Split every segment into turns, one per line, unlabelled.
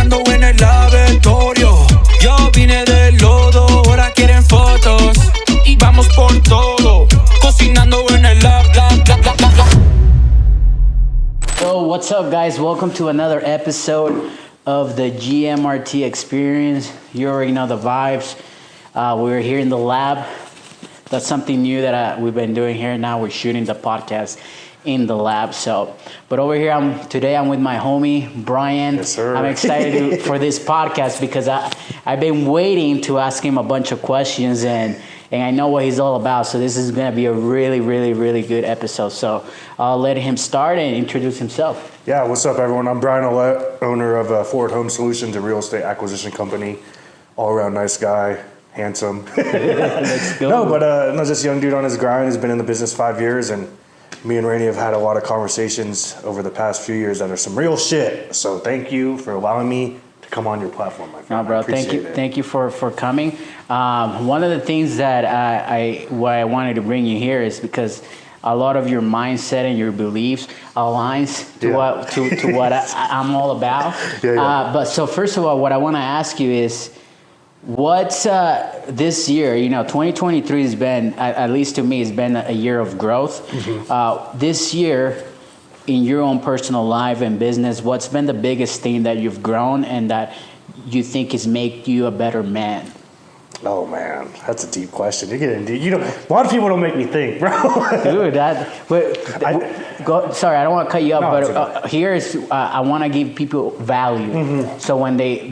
cocinando en el laboratorio. Yo vine del lodo, ahora quieren fotos. Y vamos por todo, cocinando en el lab.
So what's up, guys? Welcome to another episode of the GMRT experience. You already know the vibes. We're here in the lab. That's something new that we've been doing here. Now we're shooting the podcast in the lab. But over here, today I'm with my homie, Brian.
Yes, sir.
I'm excited for this podcast because I've been waiting to ask him a bunch of questions and I know what he's all about. So this is going to be a really, really, really good episode. So I'll let him start and introduce himself.
Yeah, what's up, everyone? I'm Brian Ouellette, owner of Forward Home Solutions, a real estate acquisition company. All-around nice guy, handsome.
Let's go.
No, just a young dude on his grind. He's been in the business 5 years, and me and Rainey have had a lot of conversations over the past few years that are some real shit. So thank you for allowing me to come on your platform, my friend.
No, bro, thank you for coming. One of the things that why I wanted to bring you here is because a lot of your mindset and your beliefs aligns to what I'm all about. But so first of all, what I want to ask you is, what's this year? 2023 has been, at least to me, has been a year of growth. Mm-hmm. This year, in your own personal life and business, what's been the biggest thing that you've grown and that you think has made you a better man?
Oh man, that's a deep question. You're getting deep. A lot of people don't make me think, bro.
Dude, sorry, I don't want to cut you up, but here's I want to give people value. Mm-hmm. So when they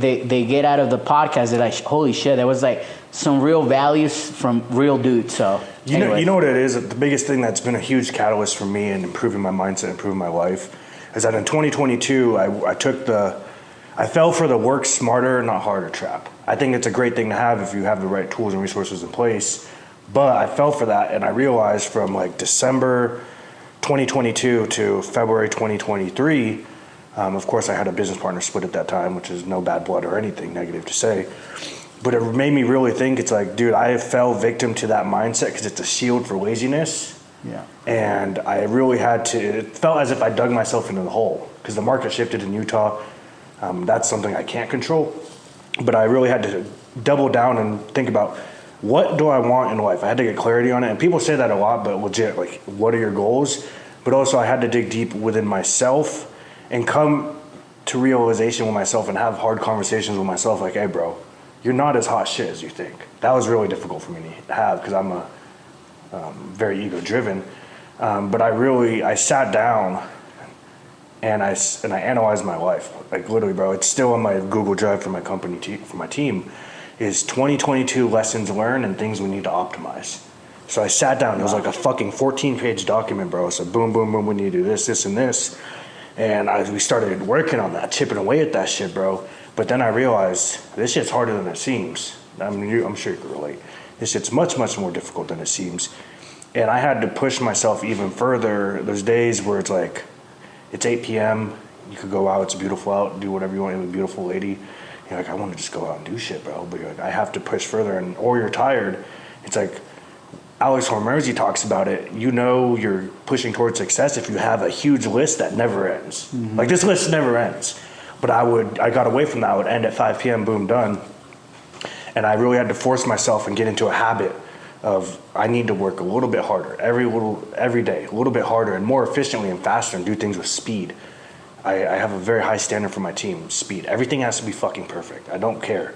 get out of the podcast, they're like, holy shit, there was like some real values from real dudes. So
you know what it is. The biggest thing that's been a huge catalyst for me in improving my mindset, improving my life, is that in 2022, I fell for the work smarter, not harder trap. I think it's a great thing to have if you have the right tools and resources in place. But I fell for that, and I realized from like December 2022 to February 2023, of course I had a business partner split at that time, which is no bad blood or anything negative to say. But it made me really think, it's like, dude, I fell victim to that mindset because it's a shield for laziness.
Yeah.
And I really it felt as if I dug myself into the hole because the market shifted in Utah. That's something I can't control, but I really had to double down and think about, what do I want in life? I had to get clarity on it, and people say that a lot, but legit, like, what are your goals? But also I had to dig deep within myself and come to realization with myself and have hard conversations with myself, like, hey bro, you're not as hot shit as you think. That was really difficult for me to have because I'm very ego driven, but I sat down and I analyzed my life, like literally, bro. It's still on my Google Drive for my company, for my team, is 2022 lessons learned and things we need to optimize. So I sat down. It was like a fucking 14-page document, bro. So boom, boom, boom. We need to do this, this, and this. And we started working on that, chipping away at that shit, bro. But then I realized this shit's harder than it seems. I'm sure you can relate. This shit's much, much more difficult than it seems. And I had to push myself even further. There's days where it's like, it's 8 p.m. You could go out. It's beautiful out. Do whatever you want. You're a beautiful lady. You're like, I want to just go out and do shit, bro. But you're like, I have to push further. Or you're tired. It's like Alex Hormozy talks about it. You're pushing towards success if you have a huge list that never ends. Mm-hmm. Like, this list never ends. But I got away from that. I would end at 5 p.m. Boom, done. And I really had to force myself and get into a habit of, I need to work a little bit harder every day, a little bit harder and more efficiently and faster, and do things with speed. I have a very high standard for my team, speed. Everything has to be fucking perfect. I don't care.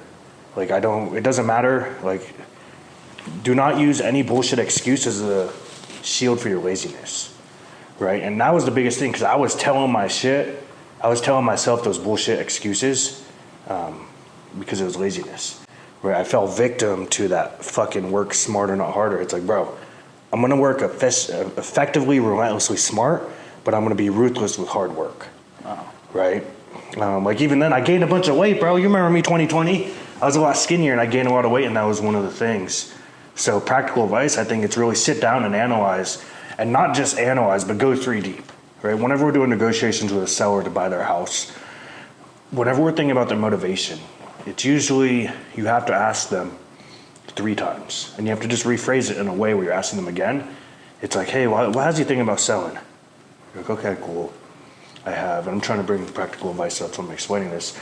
Like, it doesn't matter. Like, do not use any bullshit excuse as a shield for your laziness, right? And that was the biggest thing, because I was telling myself those bullshit excuses because it was laziness. Where I fell victim to that fucking work smarter, not harder. It's like, bro, I'm going to work effectively, relentlessly smart, but I'm going to be ruthless with hard work. Wow. Right? Like, even then, I gained a bunch of weight, bro. You remember me 2020? I was a lot skinnier, and I gained a lot of weight, and that was one of the things. So practical advice, I think it's really sit down and analyze, and not just analyze, but go 3 deep. Right? Whenever we're doing negotiations with a seller to buy their house, whenever we're thinking about their motivation, it's usually, you have to ask them 3 times, and you have to just rephrase it in a way where you're asking them again. It's like, hey, what has you thinking about selling? You're like, okay, cool. I have, and I'm trying to bring practical advice, so that's why I'm explaining this.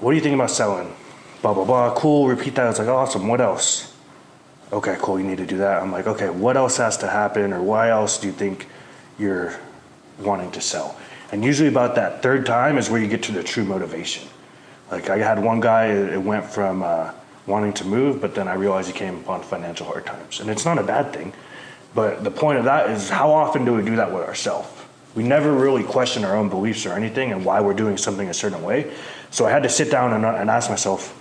what do you think about selling? Blah, blah, blah. Cool. Repeat that. I was like, awesome. What else? Okay, cool. You need to do that. I'm like, okay, what else has to happen, or why else do you think you're wanting to sell? And usually about that third time is where you get to the true motivation. Like I had one guy, it went from wanting to move, but then I realized he came upon financial hard times. And it's not a bad thing, but the point of that is, how often do we do that with ourselves? We never really question our own beliefs or anything and why we're doing something a certain way. So I had to sit down and ask myself,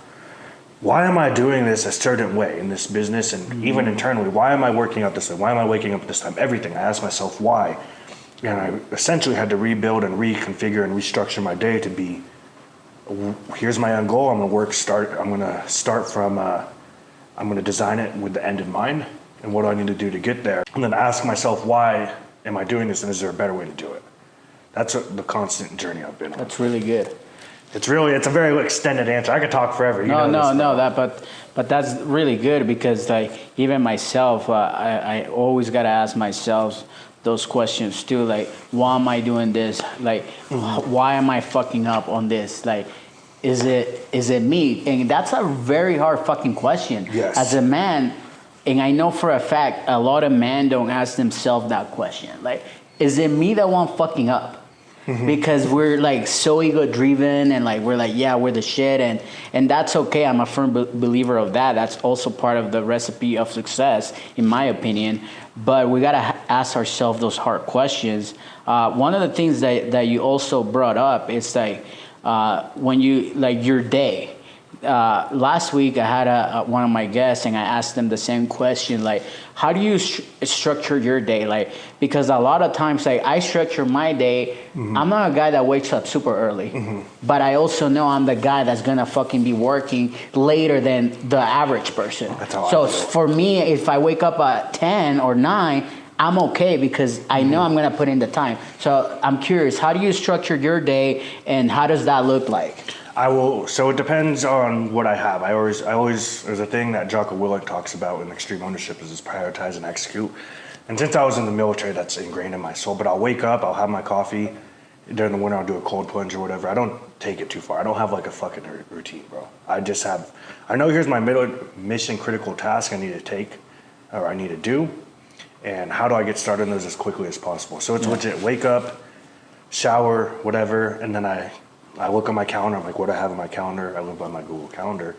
why am I doing this a certain way in this business, and even internally? Why am I working out this way? Why am I waking up at this time? Everything. I asked myself why. And I essentially had to rebuild and reconfigure and restructure my day to be, here's my end goal. I'm going to design it with the end in mind, and what do I need to do to get there? And then ask myself, why am I doing this, and is there a better way to do it? That's the constant journey I've been on.
That's really good.
It's a very extended answer. I could talk forever.
But that's really good, because like even myself, I always got to ask myself those questions too. Like, why am I doing this? Like, why am I fucking up on this? Like, is it me? And that's a very hard fucking question.
Yes.
As a man, and I know for a fact a lot of men don't ask themselves that question. Like, is it me that won't fucking up? Because we're like so ego driven, and like we're like, yeah, we're the shit, and that's okay. I'm a firm believer of that. That's also part of the recipe of success, in my opinion. But we gotta ask ourselves those hard questions. One of the things that you also brought up is like when you like your day. Last week I had one of my guests, and I asked them the same question, like, how do you structure your day? Like, because a lot of times, like, I structure my day. I'm not a guy that wakes up super early, but I also know I'm the guy that's gonna fucking be working later than the average person.
That's how
so
I feel.
for me, if I wake up at 10 or 9, I'm okay, because I know I'm gonna put in the time. So I'm curious, how do you structure your day, and how does that look like?
So it depends on what I have. I always, there's a thing that Jocko Willink talks about in extreme ownership, is prioritize and execute. And since I was in the military, that's ingrained in my soul. But I'll wake up, I'll have my coffee. During the winter, I'll do a cold plunge or whatever. I don't take it too far. I don't have like a fucking routine, bro. I know here's my mission critical task I need to take, or I need to do. And how do I get started on those as quickly as possible? So it's legit, wake up, shower, whatever, and then I look at my calendar. I'm like, what do I have on my calendar? I live by my Google Calendar.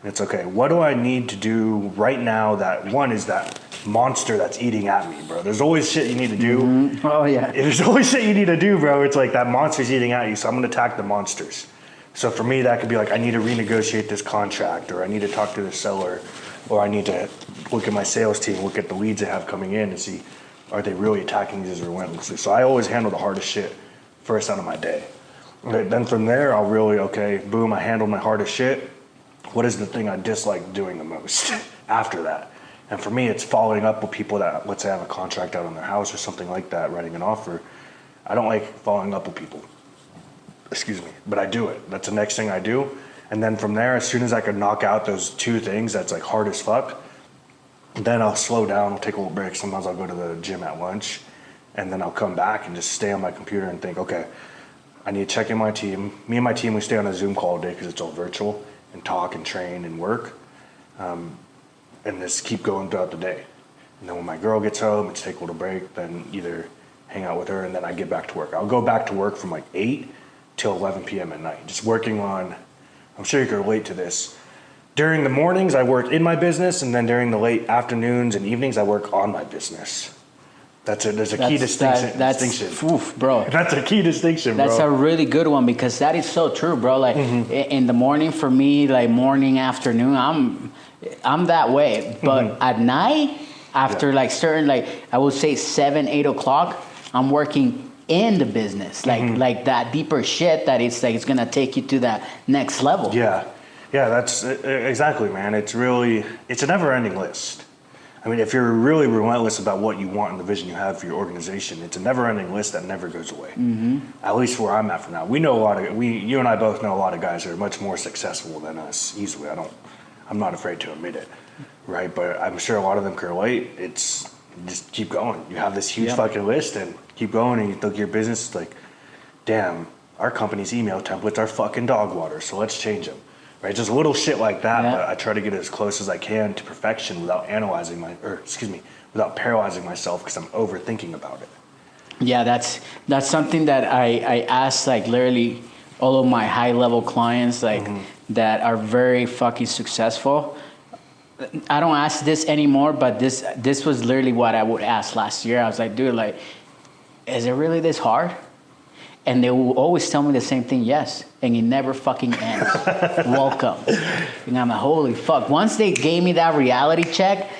And it's okay, what do I need to do right now that, one, is that monster that's eating at me, bro? There's always shit you need to do.
Oh, yeah.
There's always shit you need to do, bro. It's like that monster's eating at you, so I'm going to attack the monsters. So for me, that could be like, I need to renegotiate this contract, or I need to talk to the seller, or I need to look at my sales team, look at the leads they have coming in, and see, are they really attacking these relentlessly? So I always handle the hardest shit first out of my day. Then from there, I'll really, boom, I handled my hardest shit. What is the thing I dislike doing the most after that? And for me, it's following up with people that, let's say, have a contract out on their house or something like that, writing an offer. I don't like following up with people. Excuse me. But I do it. That's the next thing I do. And then from there, as soon as I can knock out those two things that's like hard as fuck, then I'll slow down, I'll take a little break. Sometimes I'll go to the gym at lunch, and then I'll come back and just stay on my computer and think, okay, I need to check in my team. Me and my team, we stay on a Zoom call all day because it's all virtual, and talk and train and work, and just keep going throughout the day. And then when my girl gets home, it's take a little break, then either hang out with her, and then I get back to work. I'll go back to work from like 8 till 11 p.m. at night, just working on, I'm sure you can relate to this. During the mornings, I work in my business, and then during the late afternoons and evenings, I work on my business. There's a key distinction.
Oof, bro.
That's a key distinction, bro.
That's a really good one, because that is so true, bro. Like in the morning for me, like morning, afternoon, I'm that way. But at night, after like certain, like I would say 7, 8 o'clock, I'm working in the business, like that deeper shit that it's like it's gonna take you to that next level.
Yeah, that's exactly, man. It's a never-ending list. I mean, if you're really relentless about what you want and the vision you have for your organization, it's a never-ending list that never goes away. At least where I'm at for now. We know you and I both know a lot of guys that are much more successful than us. Easily, I'm not afraid to admit it, right? But I'm sure a lot of them can relate. It's just keep going. You have this huge fucking list, and keep going, and you look at your business, it's like, damn, our company's email templates are fucking dog water, so let's change them. Right, just little shit like that, but I try to get as close as I can to perfection without without paralyzing myself because I'm overthinking about it.
Yeah, that's something that I ask, like, literally all of my high level clients, like, that are very fucking successful. I don't ask this anymore, but this was literally what I would ask last year. I was like, dude, like, is it really this hard? And they will always tell me the same thing, yes. And it never fucking ends. Welcome. And I'm like, holy fuck. Once they gave me that reality check,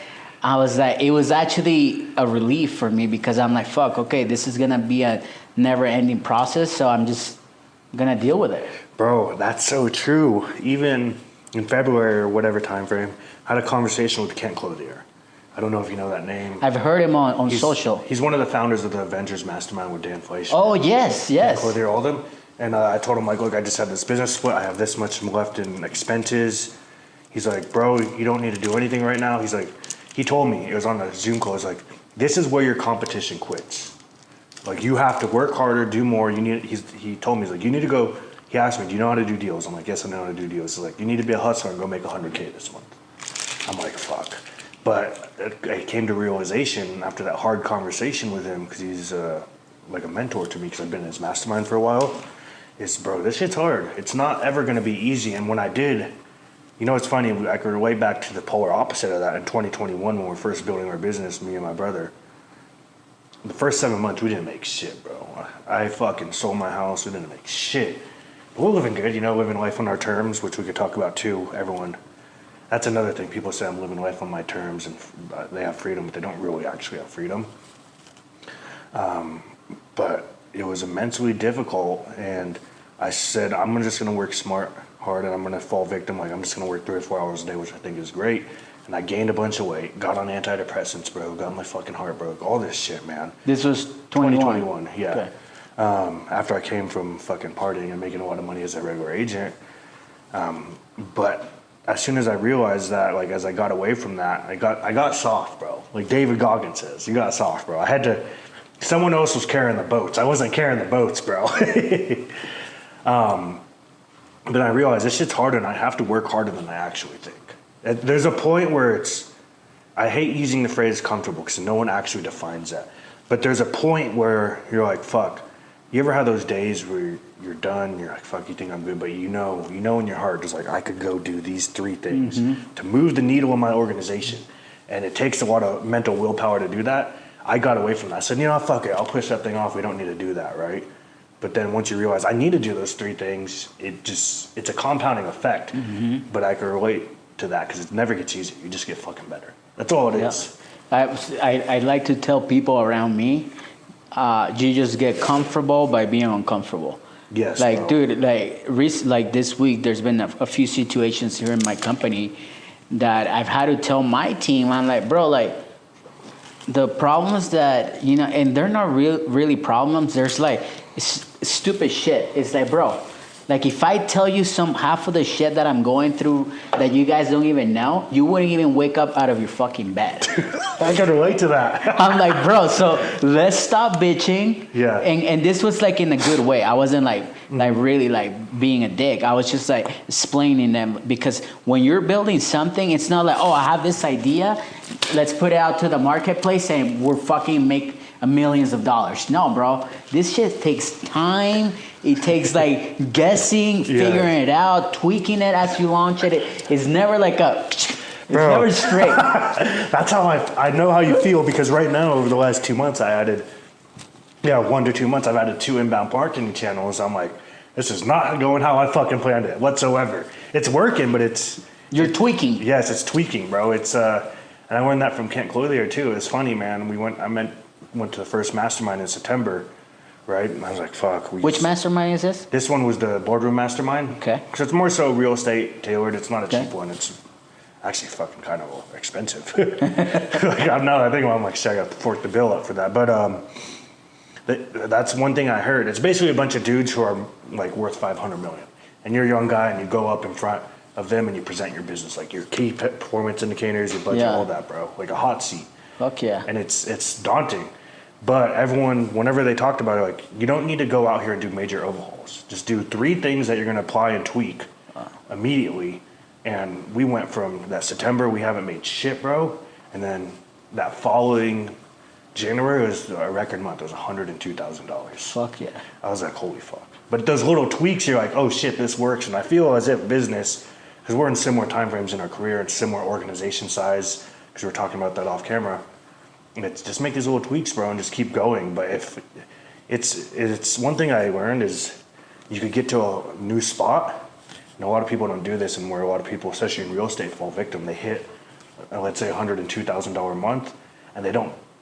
I was like, it was actually a relief for me because I'm like, fuck, okay, this is going to be a never ending process. So I'm just going to deal with it.
Bro, that's so true. Even in February or whatever time frame, I had a conversation with Kent Clothier. I don't know if you know that name.
I've heard him on social.
He's one of the founders of the Avengers Mastermind with Dan Fleischman.
Oh, yes.
Clothier, all of them. And I told him, like, look, I just had this business split. I have this much left in expenses. He's like, bro, you don't need to do anything right now. He's like, he told me, it was on a Zoom call, he's like, this is where your competition quits. Like, you have to work harder, do more. He told me, he's like, you need to go. He asked me, do you know how to do deals? I'm like, yes, I know how to do deals. He's like, you need to be a hustler and go make $100K this month. I'm like, fuck. But I came to realization after that hard conversation with him, because he's like a mentor to me, because I've been in his mastermind for a while, is, bro, this shit's hard. It's not ever going to be easy. And when I did, you know, it's funny, I could relate back to the polar opposite of that in 2021 when we were first building our business, me and my brother. The first 7 months, we didn't make shit, bro. I fucking sold my house. We didn't make shit. But we're living good, you know, living life on our terms, which we could talk about too, everyone. That's another thing. People say I'm living life on my terms and they have freedom, but they don't really actually have freedom. But it was immensely difficult, and I said, I'm just going to work smart, hard, and I'm going to fall victim. Like, I'm just going to work 3 or 4 hours a day, which I think is great. And I gained a bunch of weight, got on antidepressants, bro, got my fucking heart broke, all this shit, man.
This was 2021?
Yeah.
Okay.
After I came from fucking partying and making a lot of money as a regular agent. But as soon as I realized that, like, as I got away from that, I got soft, bro. Like David Goggins says, you got soft, bro. Someone else was carrying the boats. I wasn't carrying the boats, bro. But I realized this shit's harder and I have to work harder than I actually think. There's a point where I hate using the phrase comfortable because no one actually defines that. But there's a point where you're like, fuck. You ever have those days where you're done, you're like, fuck, you think I'm good, but you know in your heart, just like, I could go do these 3 things to move the needle in my organization. And it takes a lot of mental willpower to do that. I got away from that. I said, you know, fuck it, I'll push that thing off. We don't need to do that, right? But then once you realize I need to do those 3 things, it's a compounding effect. But I can relate to that because it never gets easier. You just get fucking better. That's all it is.
I like to tell people around me, you just get comfortable by being uncomfortable.
Yes,
like,
bro.
dude, like this week, there's been a few situations here in my company that I've had to tell my team. I'm like, bro, like, the problems that, you know, and they're not really problems. There's like stupid shit. It's like, bro, like, if I tell you half of the shit that I'm going through that you guys don't even know, you wouldn't even wake up out of your fucking bed.
I can relate to that.
I'm like, bro, so let's stop bitching.
Yeah.
And this was like in a good way. I wasn't like really like being a dick. I was just like explaining them, because when you're building something, it's not like, oh, I have this idea, let's put it out to the marketplace and we're fucking make millions of dollars. No, bro, this shit takes time. It takes like guessing, figuring it out, tweaking it as you launch it. It's never like it's never straight.
That's how I know how you feel, because right now, over the last 2 months, 1 to 2 months, I've added 2 inbound marketing channels. I'm like, this is not going how I fucking planned it whatsoever. It's working, but
You're tweaking.
Yes, it's tweaking, bro. And I learned that from Kent Clothier too. It's funny, man. I went to the first mastermind in September. Right? And I was like, fuck.
Which mastermind is this?
This one was the boardroom mastermind.
Okay.
Because it's more so real estate tailored. It's not a cheap one. It's actually fucking kind of expensive. Like, now that I think about it, I'm like, shit, I got to fork the bill up for that. But that's one thing I heard. It's basically a bunch of dudes who are like worth 500 million. And you're a young guy and you go up in front of them and you present your business, like your key performance indicators, your budget, all that, bro. Like a hot seat.
Fuck yeah.
And it's daunting. But everyone, whenever they talked about it, like, you don't need to go out here and do major overhauls. Just do 3 things that you're going to apply and tweak immediately. And we went from that September, we haven't made shit, bro. And then that following January was a record month. It was $102,000.
Fuck yeah.
I was like, holy fuck. But those little tweaks, you're like, oh shit, this works. And I feel as if business, because we're in similar time frames in our career and similar organization size, because we're talking about that off camera. And it's just make these little tweaks, bro, and just keep going. But if it's one thing I learned is you could get to a new spot, and a lot of people don't do this, and where a lot of people, especially in real estate, fall victim. They hit, let's say, $102,000 a month, and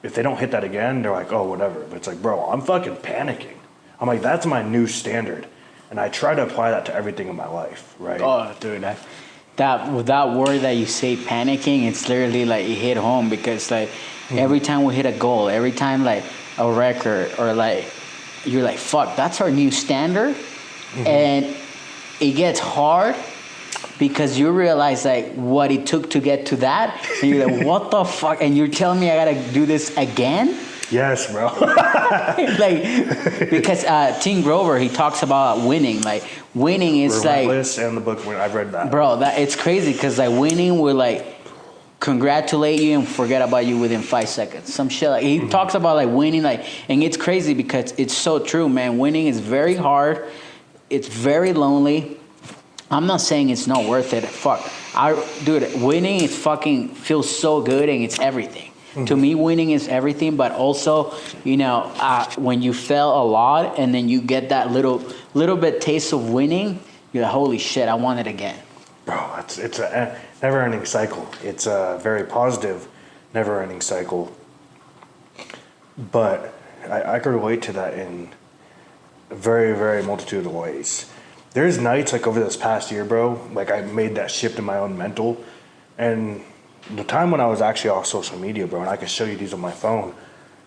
if they don't hit that again, they're like, oh, whatever. But it's like, bro, I'm fucking panicking. I'm like, that's my new standard, and I try to apply that to everything in my life, right?
Oh, dude, that word that you say, panicking, it's literally like it hit home, because like every time we hit a goal, every time like a record, or like you're like, fuck, that's our new standard. And it gets hard because you realize like what it took to get to that, and you're like, what the fuck? And you're telling me I gotta do this again?
Yes, bro.
Like, because Tim Grover, he talks about winning. Like, winning is
Relentless, and the book, I've read that.
Bro, it's crazy, because like winning will like congratulate you and forget about you within 5 seconds. Some shit like he talks about like winning, like, and it's crazy because it's so true, man. Winning is very hard. It's very lonely. I'm not saying it's not worth it. Fuck, dude, winning is fucking feels so good, and it's everything. To me, winning is everything, but also, you know, when you fail a lot and then you get that little bit taste of winning, you're like, holy shit, I want it again.
Bro, it's a never-ending cycle. It's a very positive, never-ending cycle. But I could relate to that in a very, very multitude of ways. There's nights, like over this past year, bro, like I made that shift in my own mental, and the time when I was actually off social media, bro, and I can show you these on my phone,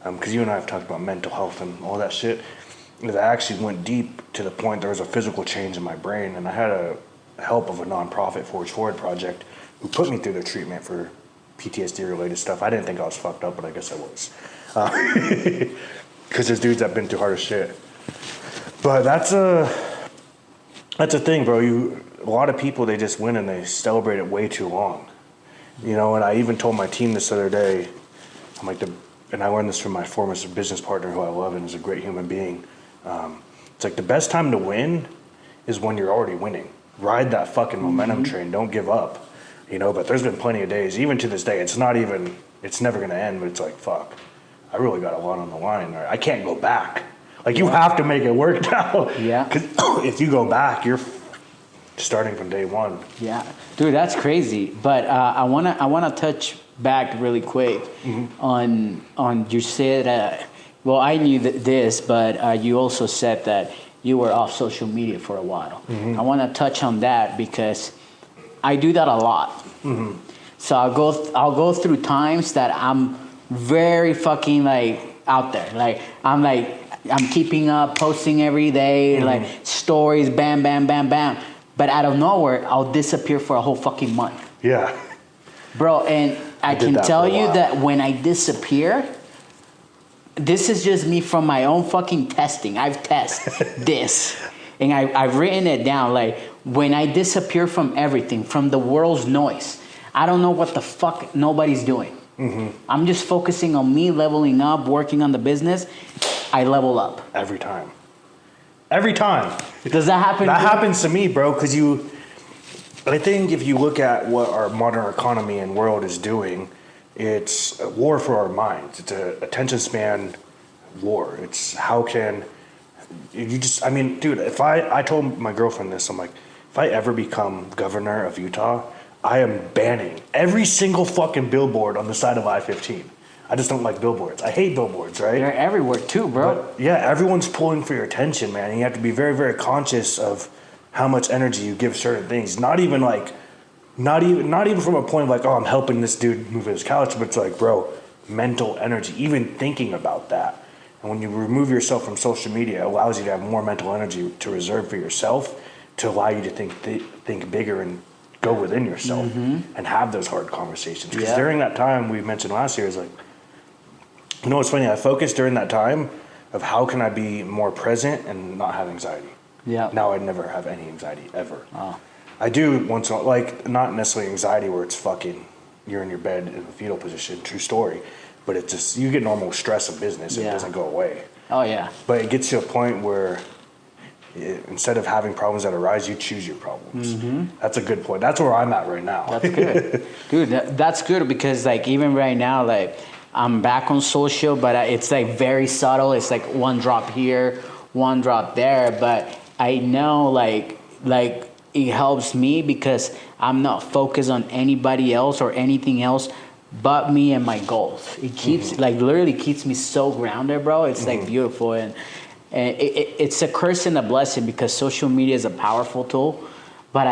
because you and I have talked about mental health and all that shit, is I actually went deep to the point there was a physical change in my brain, and I had a help of a nonprofit, Forge Forward Project, who put me through the treatment for PTSD related stuff. I didn't think I was fucked up, but I guess I was, because there's dudes that've been through harder shit. But that's a thing, bro. A lot of people, they just win and they celebrate it way too long. You know, and I even told my team this other day, I'm like, and I learned this from my former business partner, who I love and is a great human being. It's like the best time to win is when you're already winning. Ride that fucking momentum train. Don't give up. You know, but there's been plenty of days, even to this day, it's never going to end, but it's like, fuck, I really got a lot on the line. I can't go back. Like, you have to make it work now. Yeah. Because if you go back, you're starting from day one.
Yeah, dude, that's crazy. But I wanna touch back really quick on you said. Well, I knew this, but you also said that you were off social media for a while. I want to touch on that because I do that a lot. So I'll go through times that I'm very fucking like out there. Like I'm keeping up, posting every day, like stories, bam, bam, bam, bam. But out of nowhere, I'll disappear for a whole fucking month.
Yeah.
Bro, and I can tell you that when I disappear, this is just me from my own fucking testing. I've tested this. And I've written it down. Like, when I disappear from everything, from the world's noise, I don't know what the fuck nobody's doing. I'm just focusing on me leveling up, working on the business. I level up.
Every time. Every time.
Does that happen?
That happens to me, bro, because I think if you look at what our modern economy and world is doing, it's a war for our minds. It's an attention span war. It's how can you just, I mean, dude, if I told my girlfriend this, I'm like, if I ever become governor of Utah, I am banning every single fucking billboard on the side of I-15. I just don't like billboards. I hate billboards, right?
They're everywhere too, bro.
But yeah, everyone's pulling for your attention, man. And you have to be very, very conscious of how much energy you give certain things. Not even from a point of like, oh, I'm helping this dude move his couch, but it's like, bro, mental energy, even thinking about that. And when you remove yourself from social media, it allows you to have more mental energy to reserve for yourself, to allow you to think bigger and go within yourself and have those hard conversations. Because during that time we mentioned last year, is like, You know what's funny? I focused during that time of how can I be more present and not have anxiety.
Yeah.
Now I never have any anxiety ever.
Oh.
I do once in a while, like not necessarily anxiety where it's fucking you're in your bed in a fetal position, true story, but it's just you get normal stress of business and it doesn't go away.
Oh yeah.
But it gets to a point where instead of having problems that arise, you choose your problems. That's a good point. That's where I'm at right now.
That's good. Dude, that's good because like even right now, like I'm back on social, but it's like very subtle. It's like one drop here, one drop there. But I know like it helps me because I'm not focused on anybody else or anything else but me and my goals. It keeps like literally keeps me so grounded, bro. It's like beautiful and it's a curse and a blessing because social media is a powerful tool. But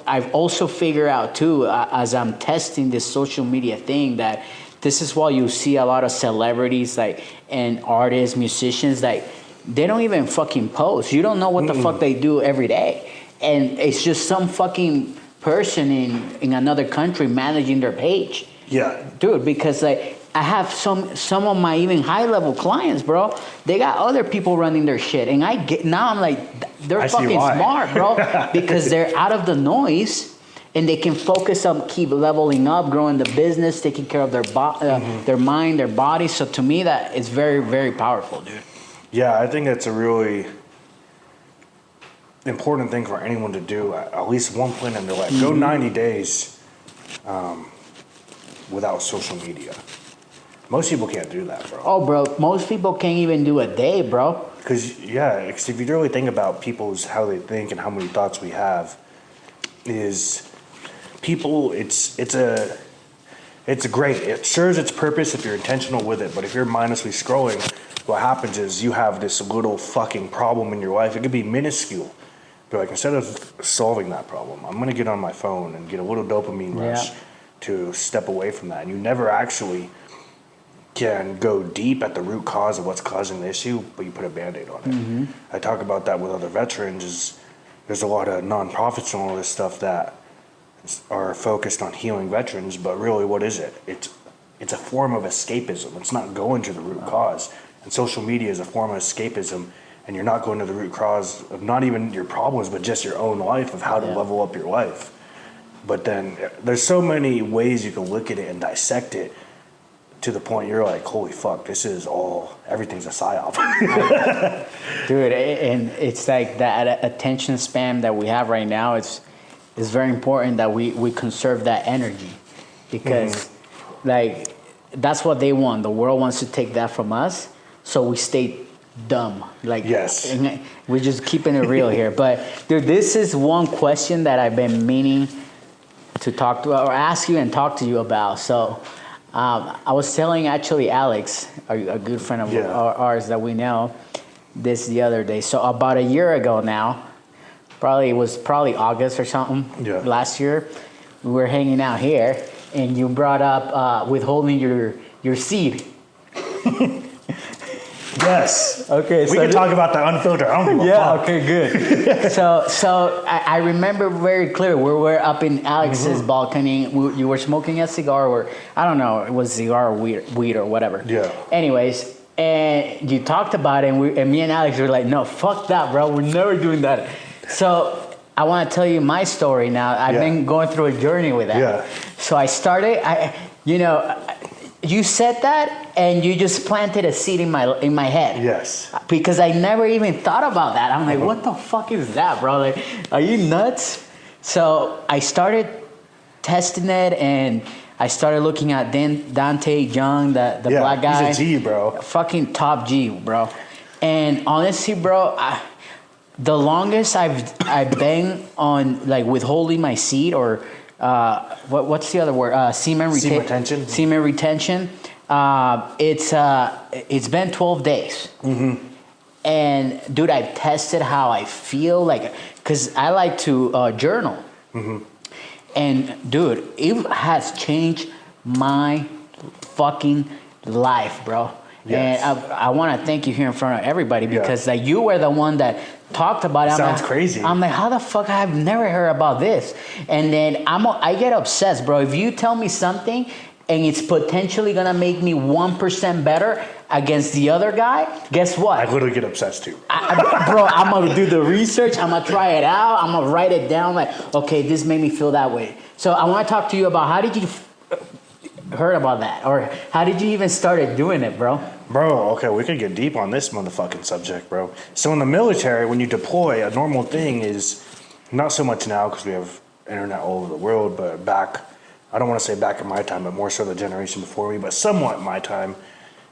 I've also figured out too, as I'm testing this social media thing, that this is why you see a lot of celebrities like and artists, musicians, like they don't even fucking post. You don't know what the fuck they do every day. And it's just some fucking person in another country managing their page.
Yeah.
Dude, because like I have some of my even high level clients, bro. They got other people running their shit. And I'm like, they're fucking smart, bro. Because they're out of the noise and they can focus on keep leveling up, growing the business, taking care of their mind, their body. So to me, that is very, very powerful, dude.
Yeah, I think that's a really important thing for anyone to do at least one point in their life. Go 90 days without social media. Most people can't do that, bro.
Oh, bro, most people can't even do a day, bro.
Because if you really think about how they think and how many thoughts we have, is people, it's great. It serves its purpose if you're intentional with it. But if you're mindlessly scrolling, what happens is you have this little fucking problem in your life. It could be minuscule. But like instead of solving that problem, I'm going to get on my phone and get a little dopamine rush to step away from that. And you never actually can go deep at the root cause of what's causing the issue, but you put a Band-Aid on it. I talk about that with other veterans. There's a lot of nonprofits and all this stuff that are focused on healing veterans, but really what is it? It's a form of escapism. It's not going to the root cause. And social media is a form of escapism, and you're not going to the root cause of not even your problems, but just your own life of how to level up your life. But then there's so many ways you can look at it and dissect it to the point you're like, holy fuck, everything's a psyop.
Dude, and it's like that attention span that we have right now, it's very important that we conserve that energy because like that's what they want. The world wants to take that from us, so we stay dumb. Like,
yes,
we're just keeping it real here. But dude, this is one question that I've been meaning to talk to or ask you and talk to you about. So I was telling actually Alex, a good friend of ours that we know, this the other day. So about a year ago now, it was August or something last year, we were hanging out here and you brought up withholding your seed.
Yes.
Okay.
We can talk about that unfiltered. I don't give a fuck.
Okay, good. So I remember very clear. We were up in Alex's balcony. You were smoking a cigar, or I don't know, it was cigar or weed or whatever.
Yeah.
Anyways, and you talked about it, and me and Alex were like, no, fuck that, bro. We're never doing that. So I want to tell you my story now. I've been going through a journey with that.
Yeah.
So I started. You said that, and you just planted a seed in my head.
Yes.
Because I never even thought about that. I'm like, what the fuck is that, bro? Like, are you nuts? So I started testing it, and I started looking at Dante Young, the black guy.
He's a G, bro.
Fucking top G, bro. And honestly, bro, the longest I've been on like withholding my seed or what's the other word? Semen retention. Semen retention. It's been 12 days. And dude, I've tested how I feel like, cause I like to journal. And dude, it has changed my fucking life, bro. Yes. And I want to thank you here in front of everybody because like you were the one that talked about it.
Sounds crazy.
I'm like, how the fuck I've never heard about this? And then I get obsessed, bro. If you tell me something, and it's potentially gonna make me 1% better against the other guy, guess what?
I literally get obsessed too.
Bro, I'm gonna do the research. I'm gonna try it out. I'm gonna write it down. Like, okay, this made me feel that way. So I want to talk to you about how did you heard about that, or how did you even started doing it, bro?
Bro, okay, we could get deep on this motherfucking subject, bro. So in the military, when you deploy, a normal thing is not so much now because we have internet all over the world, but back, I don't want to say back in my time, but more so the generation before me, but somewhat my time,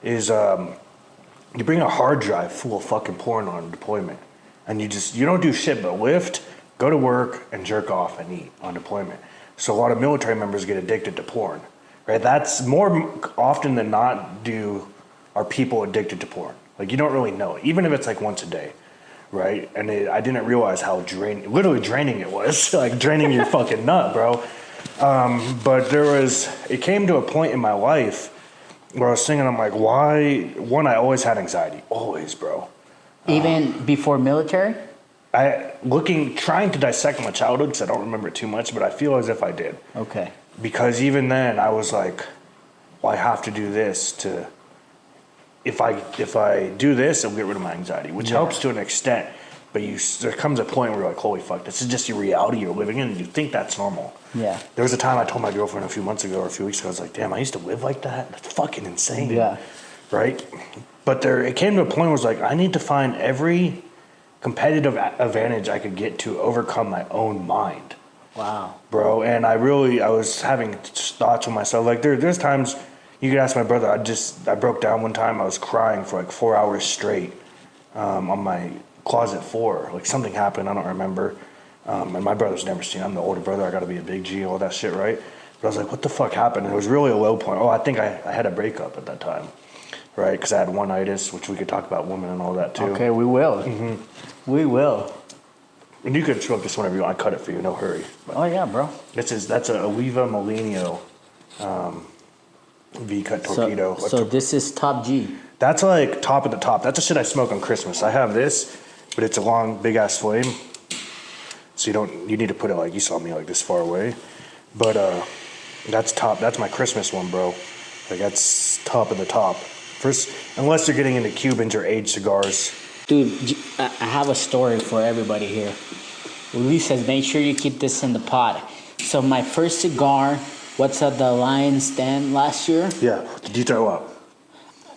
is you bring a hard drive full of fucking porn on deployment, and you don't do shit but lift, go to work, and jerk off and eat on deployment. So a lot of military members get addicted to porn, right? That's more often than not are people addicted to porn. Like, you don't really know it, even if it's like once a day, right? And I didn't realize how literally draining it was, like draining your fucking nut, bro. But it came to a point in my life where I was thinking, I'm like, why? One, I always had anxiety, always, bro.
Even before military?
Trying to dissect my childhood, because I don't remember too much, but I feel as if I did.
Okay.
Because even then, I was like, well, I have to do this to. If I do this, it'll get rid of my anxiety, which helps to an extent. But there comes a point where you're like, holy fuck, this is just your reality you're living in, and you think that's normal.
Yeah.
There was a time I told my girlfriend a few months ago or a few weeks ago, I was like, damn, I used to live like that? That's fucking insane.
Yeah.
Right? But it came to a point where it was like, I need to find every competitive advantage I could get to overcome my own mind.
Wow.
Bro, and I was having thoughts with myself. Like, there's times, you could ask my brother, I broke down one time, I was crying for like 4 hours straight on my closet floor. Like, something happened, I don't remember. And my brother's never seen, I'm the older brother, I gotta be a big G, all that shit, right? But I was like, what the fuck happened? And it was really a low point. Oh, I think I had a breakup at that time, right? Because I had one-itis, which we could talk about women and all that too.
Okay, we will.
Mm-hmm.
We will.
And you could smoke this whenever you want. I cut it for you, no hurry. But
oh yeah, bro.
that's a Oliva Molinio V-cut torpedo.
So this is top G.
That's like top of the top. That's the shit I smoke on Christmas. I have this, but it's a long, big ass flame. So you need to put it like, you saw me like this far away. But that's top. That's my Christmas one, bro. Like, that's top of the top. First, unless you're getting into Cubans or aged cigars.
Dude, I have a story for everybody here. Luis says, make sure you keep this in the pot. So my first cigar, what's at the Lion's Den last year?
Yeah. Did you throw up?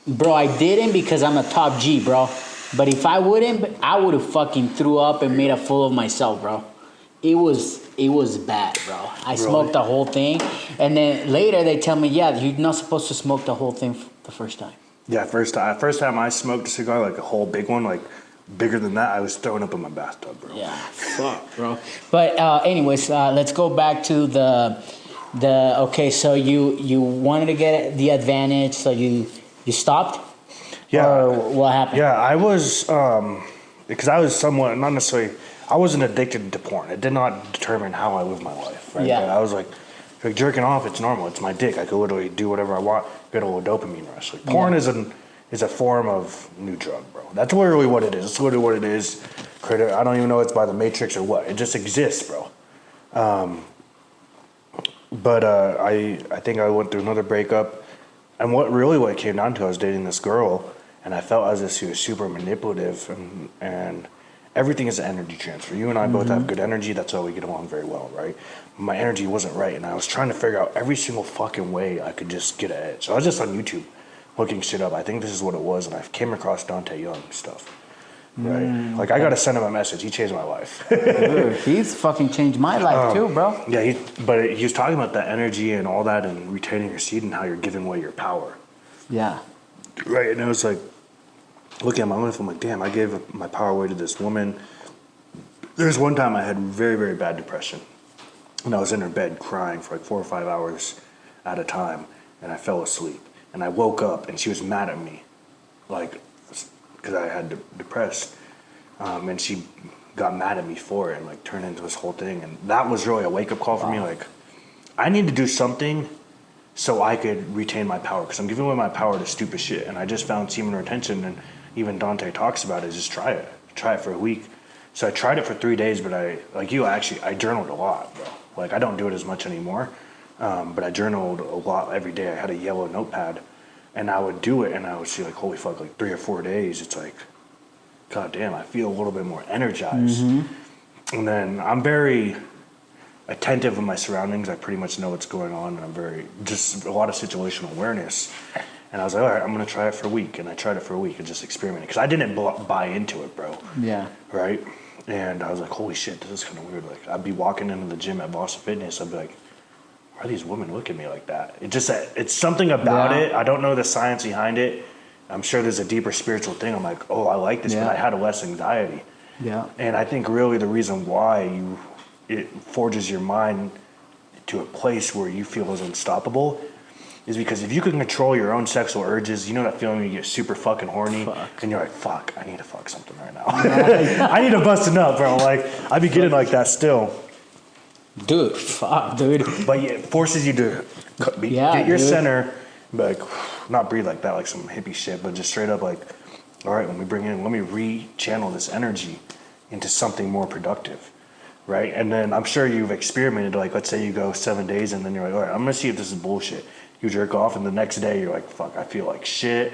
Bro, I didn't because I'm a top G, bro. But if I wouldn't, I would have fucking threw up and made a fool of myself, bro. It was bad, bro. I smoked the whole thing. And then later they tell me, yeah, you're not supposed to smoke the whole thing the first time.
Yeah, first time I smoked a cigar, like a whole big one, like bigger than that, I was throwing up in my bathtub, bro.
Yeah, fuck, bro. But anyways, let's go back to the okay. So you wanted to get the advantage, so you stopped.
Yeah.
Or what happened?
Yeah, I was because I was somewhat not necessarily. I wasn't addicted to porn. It did not determine how I live my life. Right?
Yeah.
But I was like jerking off. It's normal. It's my dick. I could literally do whatever I want. Get a little dopamine rush. Like, porn is a form of new drug, bro. That's literally what it is. It's literally what it is. I don't even know it's by the Matrix or what. It just exists, bro. But I think I went through another breakup, and what it came down to, I was dating this girl, and I felt as if she was super manipulative, and everything is an energy transfer. You and I both have good energy. That's why we get along very well, right? My energy wasn't right, and I was trying to figure out every single fucking way I could just get ahead. So I was just on YouTube looking shit up. I think this is what it was, and I came across Dante Young stuff. Right? Like, I gotta send him a message. He changed my life.
Dude, he's fucking changed my life too, bro.
Yeah, but he was talking about that energy and all that, and retaining your seed and how you're giving away your power.
Yeah.
Right, and I was like, looking at my life, I'm like, damn, I gave my power away to this woman. There's one time I had very, very bad depression, and I was in her bed crying for like 4 or 5 hours at a time, and I fell asleep. And I woke up, and she was mad at me, like, because I had depressed, and she got mad at me for it and like turned into this whole thing. And that was really a wake-up call for me. Like, I need to do something so I could retain my power, because I'm giving away my power to stupid shit. And I just found semen retention, and even Dante talks about it, just try it for a week. So I tried it for 3 days, but I journaled a lot, bro. Like, I don't do it as much anymore. But I journaled a lot every day. I had a yellow notepad, and I would do it, and I would see like, holy fuck, like 3 or 4 days, it's like, god damn, I feel a little bit more energized. And then I'm very attentive of my surroundings. I pretty much know what's going on, and I'm very, just a lot of situational awareness. And I was like, all right, I'm going to try it for a week. And I tried it for a week and just experimented. Because I didn't buy into it, bro.
Yeah.
Right? And I was like, holy shit, this is kind of weird. Like, I'd be walking into the gym at Boston Fitness. I'd be like, why are these women looking at me like that? It just, it's something about it. I don't know the science behind it. I'm sure there's a deeper spiritual thing. I'm like, oh, I like this, but I had less anxiety.
Yeah.
And I think really the reason why it forges your mind to a place where you feel is unstoppable is because if you can control your own sexual urges, you know that feeling when you get super fucking horny and you're like, fuck, I need to fuck something right now. I need to bust it up, bro. Like, I be getting like that still.
Dude, fuck, dude.
But it forces you to get your center, like, not breathe like that, like some hippie shit, but just straight up like, all right, let me re-channel this energy into something more productive. Right? And then I'm sure you've experimented, like, let's say you go 7 days and then you're like, all right, I'm going to see if this is bullshit. You jerk off and the next day you're like, fuck, I feel like shit.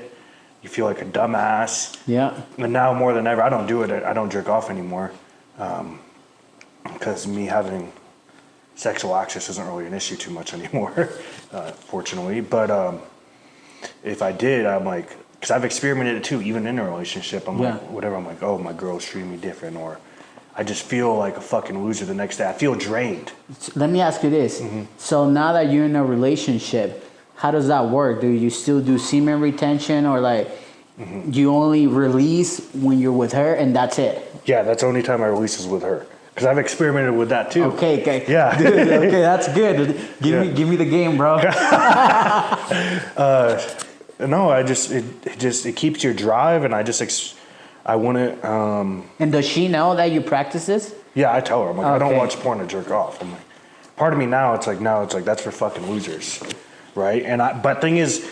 You feel like a dumbass. Yeah. And now more than ever, I don't do it. I don't jerk off anymore. Because me having sexual access isn't really an issue too much anymore, fortunately. But if I did, I'm like, because I've experimented it too, even in a relationship. I'm like, whatever, I'm like, oh, my girl's treating me different, or I just feel like a fucking loser the next day. I feel drained.
Let me ask you this. So now that you're in a relationship, how does that work? Do you still do semen retention, or like you only release when you're with her and that's it?
Yeah, that's the only time I release is with her. Because I've experimented with that too.
Okay.
Yeah.
Dude, okay, that's good. Give me the game, bro.
No, it keeps your drive, and I want to.
And does she know that you practice this?
Yeah, I tell her. I'm like, I don't watch porn to jerk off. I'm like, part of me now, it's like that's for fucking losers, right? But thing is,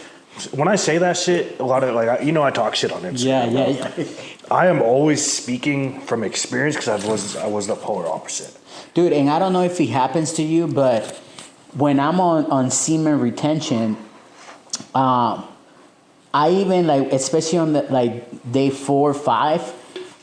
when I say that shit, a lot of I talk shit on Instagram. Yeah. I am always speaking from experience because I was the polar opposite.
Dude, and I don't know if it happens to you, but when I'm on semen retention, I even especially on the day 4 or 5,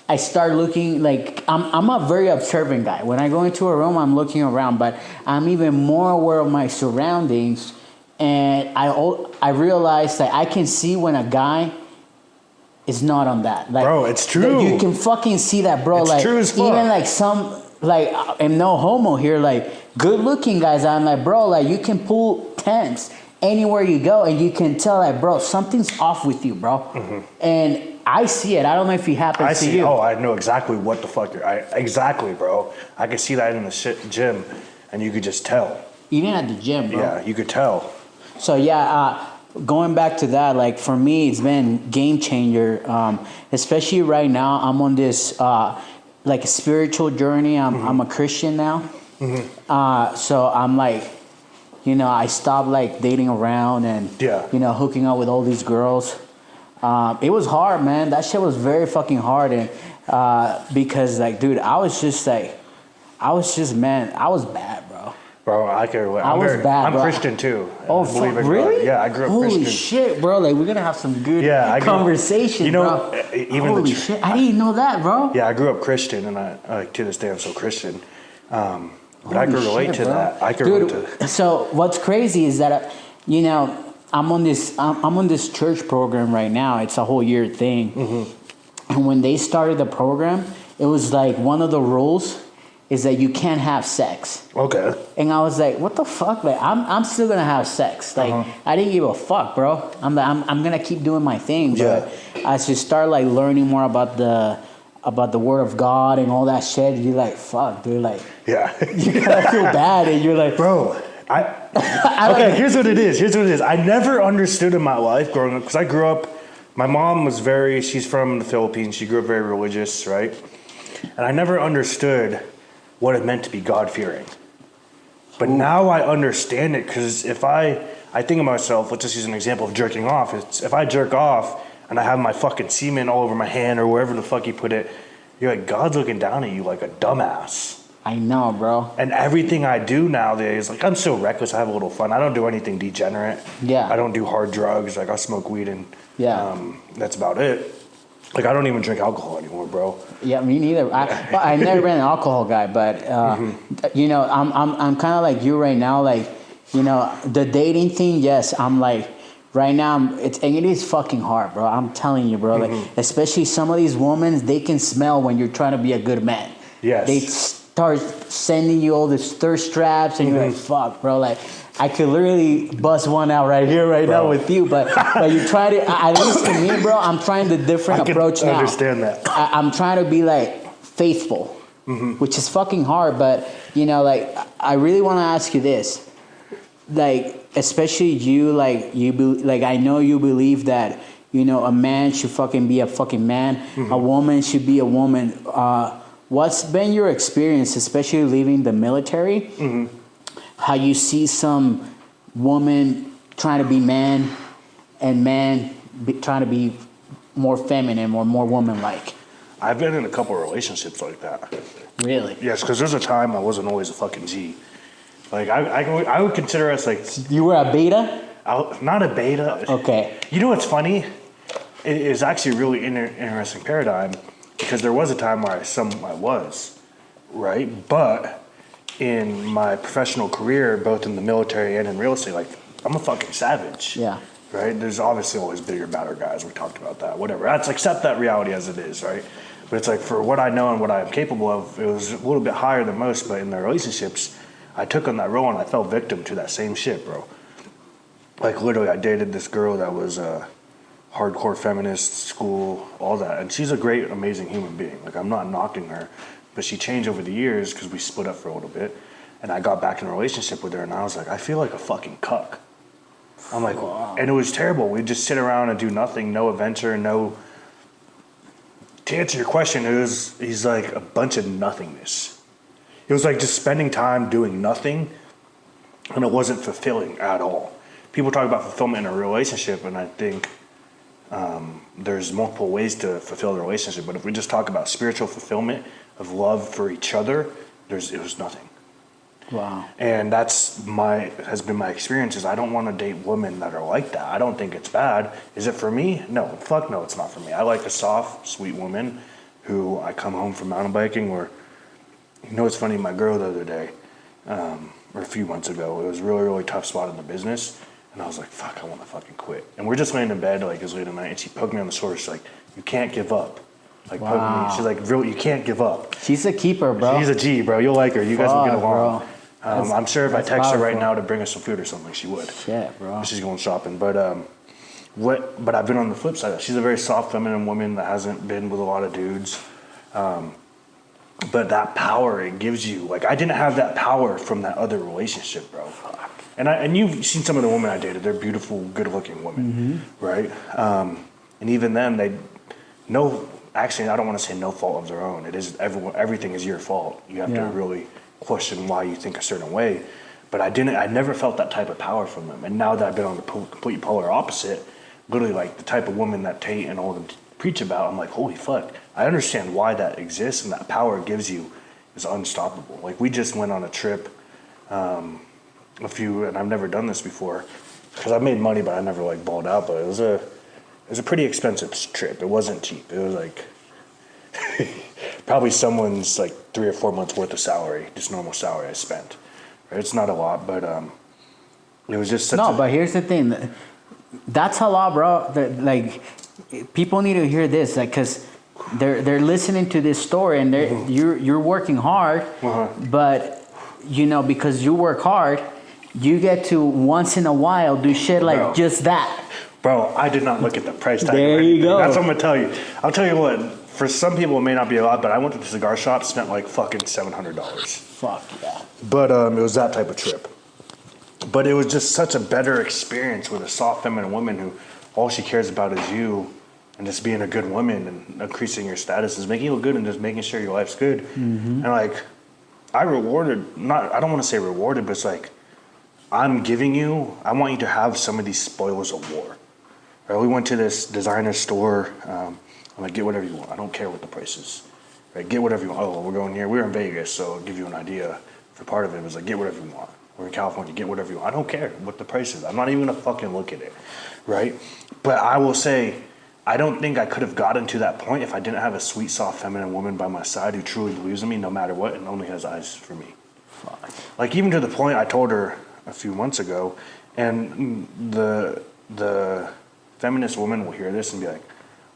I start looking I'm a very observant guy. When I go into a room, I'm looking around, but I'm even more aware of my surroundings, and I realize that I can see when a guy is not on that.
Bro, it's true.
You can fucking see that, bro.
It's true as fuck.
Even some and no homo here, good looking guys. I'm like, bro, you can pull tents anywhere you go, and you can tell bro, something's off with you, bro. And I see it. I don't know if it happens to you.
Oh, I know exactly what the fuck exactly, bro. I could see that in the gym, and you could just tell.
Even at the gym, bro.
Yeah, you could tell.
So going back to that, for me, it's been game changer. Especially right now, I'm on this spiritual journey. I'm a Christian now. So I'm I stopped dating around and hooking up with all these girls. It was hard, man. That shit was very fucking hard, and because dude, I was bad, bro.
Bro, I'm Christian too.
Oh, really?
Yeah, I grew up Christian.
Holy shit, bro! We're gonna have some good conversation, bro. Holy shit, I didn't know that, bro.
Yeah, I grew up Christian, and I to this day I'm so Christian. But I can relate to that. I can relate to that.
So what's crazy is that I'm on this church program right now. It's a whole year thing, and when they started the program, it was one of the rules is that you can't have sex. Okay. And I was like, what the fuck? I'm still gonna have sex. I didn't give a fuck, bro. I'm gonna keep doing my thing. But as you start learning more about the word of God and all that shit, you're like, fuck, dude. You gotta feel bad, and you're like,
bro. Okay, here's what it is. I never understood in my life growing up, because I grew up, my mom was she's from the Philippines. She grew up very religious, right? And I never understood what it meant to be God-fearing. But now I understand it, because if I think of myself, let's just use an example of jerking off. If I jerk off and I have my fucking semen all over my hand or wherever the fuck you put it, you're like, God's looking down at you like a dumbass.
I know, bro.
And everything I do nowadays, like I'm so reckless. I have a little fun. I don't do anything degenerate.
Yeah.
I don't do hard drugs. Like I smoke weed and
Yeah.
that's about it. Like I don't even drink alcohol anymore, bro.
Yeah, me neither. I've never been an alcohol guy, but you know, I'm kind of like you right now. Like, you know, the dating thing. Yes, I'm like right now. It is fucking hard, bro. I'm telling you, bro. Like, especially some of these women, they can smell when you're trying to be a good man.
Yes.
They start sending you all these thirst traps, and you're like, fuck, bro. Like, I could literally bust one out right here, right now with you, but you try to, at least to me, bro, I'm trying the different approach now.
I understand that.
I'm trying to be like faithful, which is fucking hard, but you know, like, I really want to ask you this, like, especially you, like, like, I know you believe that, you know, a man should fucking be a fucking man, a woman should be a woman. What's been your experience, especially leaving the military? How you see some woman trying to be man and man trying to be more feminine or more woman-like?
I've been in a couple of relationships like that.
Really?
Yes, because there's a time I wasn't always a fucking G. Like I would consider us like.
You were a beta?
Not a beta.
Okay.
You know what's funny? It is actually a really interesting paradigm because there was a time where I was, right? But in my professional career, both in the military and in real estate, like I'm a fucking savage.
Yeah.
Right? There's obviously always bigger, badder guys. We talked about that. Whatever. Let's accept that reality as it is, right? But it's like for what I know and what I'm capable of, it was a little bit higher than most. But in the relationships, I took on that role and I fell victim to that same shit, bro. Like literally, I dated this girl that was a hardcore feminist, school, all that, and she's a great, amazing human being. Like I'm not knocking her, but she changed over the years because we split up for a little bit, and I got back in a relationship with her, and I was like, I feel like a fucking cuck. I'm like, wow. And it was terrible. We'd just sit around and do nothing, no adventure, no. To answer your question, he's like a bunch of nothingness. It was like just spending time doing nothing, and it wasn't fulfilling at all. People talk about fulfillment in a relationship, and I think there's multiple ways to fulfill the relationship. But if we just talk about spiritual fulfillment of love for each other, it was nothing.
Wow.
And has been my experience. Is I don't want to date women that are like that. I don't think it's bad. Is it for me? No. Fuck no, it's not for me. I like a soft, sweet woman who I come home from mountain biking where, you know, it's funny. My girl the other day, or a few months ago, it was a really, really tough spot in the business. And I was like, fuck, I want to fucking quit. And we're just laying in bed, like, it was late at night, and she poked me on the shoulder. She's like, you can't give up. Like, wow. Poked me. She's like, really, you can't give up.
She's a keeper, bro.
She's a G, bro. You'll like her. You guys will get along. I'm sure if I text her right now to bring us some food or something, she would.
Shit, bro.
She's going shopping. But I've been on the flip side. She's a very soft, feminine woman that hasn't been with a lot of dudes. But that power it gives you, like, I didn't have that power from that other relationship, bro. And you've seen some of the women I dated. They're beautiful, good-looking women, right? And even then, actually, I don't want to say no fault of their own. It is everything is your fault. You have to really question why you think a certain way. But I never felt that type of power from them. And now that I've been on the complete polar opposite, literally like the type of woman that Tate and all of them preach about, I'm like, holy fuck. I understand why that exists, and that power it gives you is unstoppable. Like, we just went on a trip, and I've never done this before, because I made money, but I never like balled out. But it was a pretty expensive trip. It wasn't cheap. It was like probably someone's like 3 or 4 months worth of salary, just normal salary I spent. Right? It's not a lot, but it was just such
but here's the thing. That's a lot, bro. Like, people need to hear this, like, because they're listening to this story, and you're working hard, but you know, because you work hard, you get to once in a while do shit like just that.
Bro, I did not look at the price tag.
There you go.
That's what I'm gonna tell you. I'll tell you what. For some people, it may not be a lot, but I went to the cigar shop, spent like fucking $700.
Fuck yeah.
But it was that type of trip. But it was just such a better experience with a soft, feminine woman who all she cares about is you, and just being a good woman and increasing your status is making you look good and just making sure your life's good. And like, I don't want to say rewarded, but it's like, I want you to have some of these spoils of war. Right? We went to this designer store. I'm like, get whatever you want. I don't care what the price is. right? Get whatever you want. Oh, we're going here. We're in Vegas, so I'll give you an idea. For part of it, it was like, get whatever you want. We're in California, get whatever you want. I don't care what the price is. I'm not even gonna fucking look at it, right? But I will say, I don't think I could have gotten to that point if I didn't have a sweet, soft, feminine woman by my side who truly believes in me no matter what and only has eyes for me.
Fuck.
Like, even to the point I told her a few months ago, and the feminist woman will hear this and be like,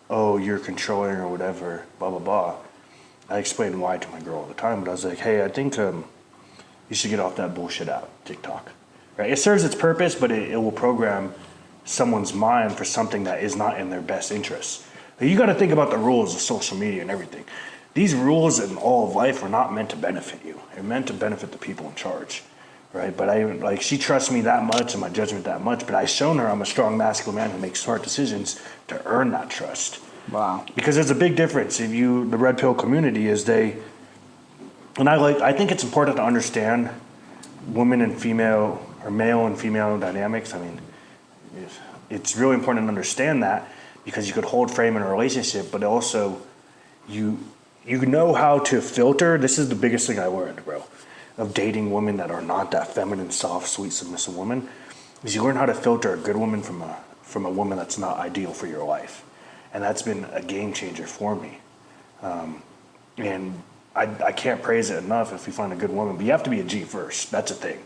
oh, you're controlling or whatever, blah, blah, blah. I explain why to my girl all the time, but I was like, hey, I think you should get off that bullshit app, TikTok. Right? It serves its purpose, but it will program someone's mind for something that is not in their best interests. You got to think about the rules of social media and everything. These rules in all of life are not meant to benefit you. They're meant to benefit the people in charge, right? But she trusts me that much and my judgment that much, but I've shown her I'm a strong, masculine man who makes smart decisions to earn that trust.
Wow.
Because there's a big difference. The red pill community is I think it's important to understand women and female, or male and female dynamics. I mean, it's really important to understand that because you could hold frame in a relationship, but also you know how to filter. This is the biggest thing I learned, bro, of dating women that are not that feminine, soft, sweet, submissive woman, is you learn how to filter a good woman from a woman that's not ideal for your life. And that's been a game changer for me. And I can't praise it enough if you find a good woman, but you have to be a G first. That's a thing.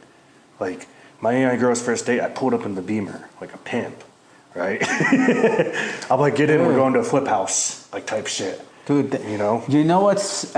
Like, my girl's first date, I pulled up in the Beamer, like a pimp, right? I'm like, get in, we're going to a flip house, like type shit.
Dude,
you know?
You know what's,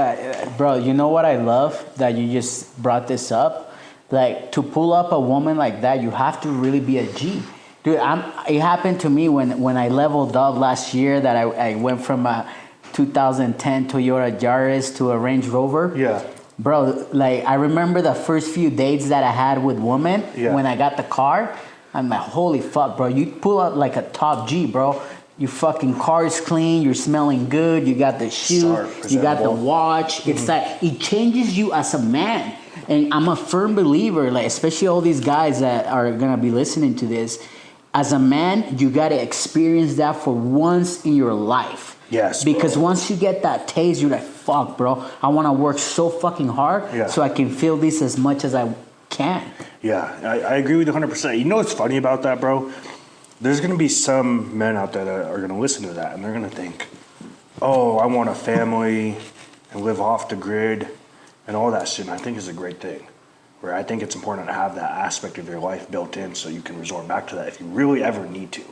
bro, you know what I love that you just brought this up? Like, to pull up a woman like that, you have to really be a G. Dude, it happened to me when I leveled up last year that I went from a 2010 Toyota Yaris to a Range Rover.
Yeah.
Bro, like, I remember the first few dates that I had with women when I got the car. I'm like, holy fuck, bro. You pull out like a top G, bro. Your fucking car is clean. You're smelling good. You got the shoe. You got the watch. It's like, it changes you as a man. And I'm a firm believer, like, especially all these guys that are going to be listening to this. As a man, you got to experience that for once in your life.
Yes,
because
bro.
once you get that taste, you're like, fuck, bro. I want to work so fucking hard so I can feel this as much as I can.
Yeah, I agree with you 100%. You know what's funny about that, bro? There's going to be some men out there that are going to listen to that, and they're going to think, oh, I want a family and live off the grid and all that shit. And I think it's a great thing. Where I think it's important to have that aspect of your life built in so you can resort back to that if you really ever need to,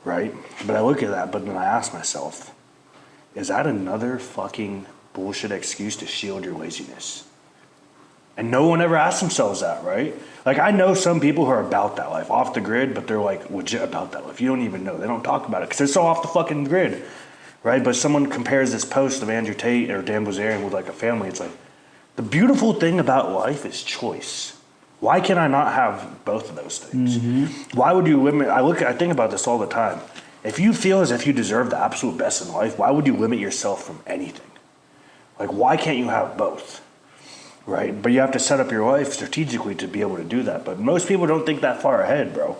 right? But I look at that, but then I ask myself, is that another fucking bullshit excuse to shield your laziness? And no one ever asks themselves that, right? Like, I know some people who are about that life, off the grid, but they're like legit about that life. You don't even know. They don't talk about it because they're so off the fucking grid, right? But someone compares this post of Andrew Tate or Dan Bilzerian with like a family. It's like, the beautiful thing about life is choice. Why can I not have both of those things? Mm-hmm. Why would you limit? I think about this all the time. If you feel as if you deserve the absolute best in life, why would you limit yourself from anything? Like, why can't you have both? Right? But you have to set up your life strategically to be able to do that. But most people don't think that far ahead, bro.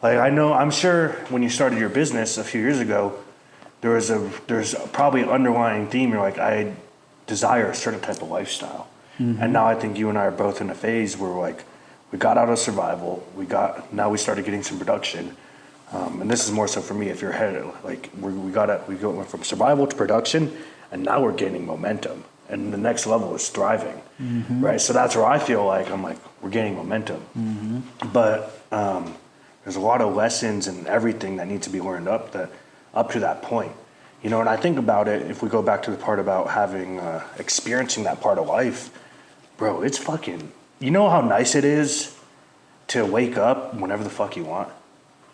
Like, I'm sure when you started your business a few years ago, there's probably an underlying theme. You're like, I desire a certain type of lifestyle. Mm-hmm. And now I think you and I are both in a phase where, like, we got out of survival. Now we started getting some production. And this is more so for me. If you're ahead, like, we went from survival to production, and now we're gaining momentum. And the next level is thriving, right? So that's where I feel like we're gaining momentum. Mm-hmm. But there's a lot of lessons and everything that need to be learned up to that point. You know, and I think about it, if we go back to the part about having, experiencing that part of life, bro, it's fucking, you know how nice it is to wake up whenever the fuck you want?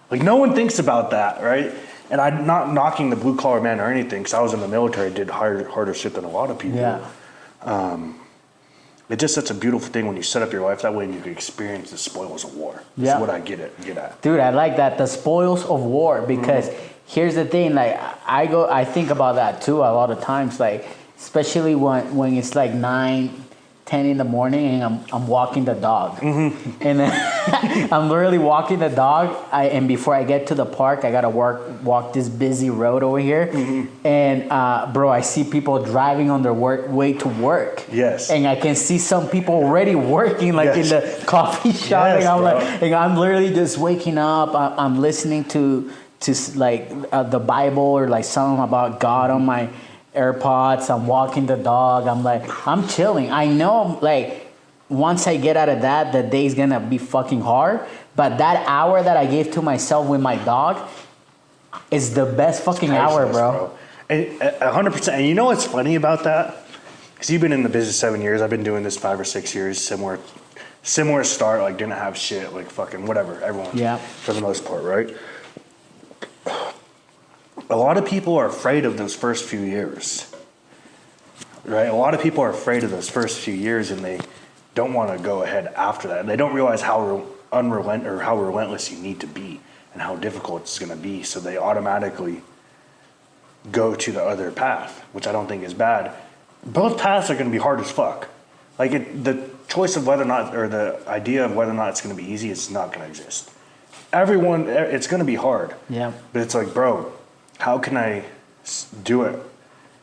Like, no one thinks about that, right? And I'm not knocking the blue collar man or anything, because I was in the military, did harder shit than a lot of people. Yeah. It's just such a beautiful thing when you set up your life that way and you can experience the spoils of war. That's what I get at.
Dude, I like that, the spoils of war, because here's the thing, like, I think about that too a lot of times, like, especially when it's like 9-10 10 in the morning and I'm walking the dog. And then I'm literally walking the dog. And before I get to the park, I got to walk this busy road over here. And, bro, I see people driving on their way to work.
Yes.
And I can see some people already working, like in the coffee shop.
Yes,
and I'm literally just waking up. I'm listening to like the Bible or like something about God on my AirPods. I'm walking the dog. I'm chilling. I know, like, once I get out of that, the day's gonna be fucking hard. But that hour that I gave to myself with my dog is the best fucking hour, bro.
And 100%. And you know what's funny about that? Because you've been in the business 7 years. I've been doing this 5 or 6 years. Similar start. Like, didn't have shit. Like, fucking whatever. Everyone.
Yeah.
For the most part, right? A lot of people are afraid of those first few years, right? A lot of people are afraid of those first few years, and they don't want to go ahead after that. And they don't realize how relentless you need to be and how difficult it's going to be. So they automatically go to the other path, which I don't think is bad. Both paths are going to be hard as fuck. Like the choice of whether or not, or the idea of whether or not it's going to be easy, it's not going to exist. It's going to be hard.
Yeah.
But it's like, bro, how can I do it?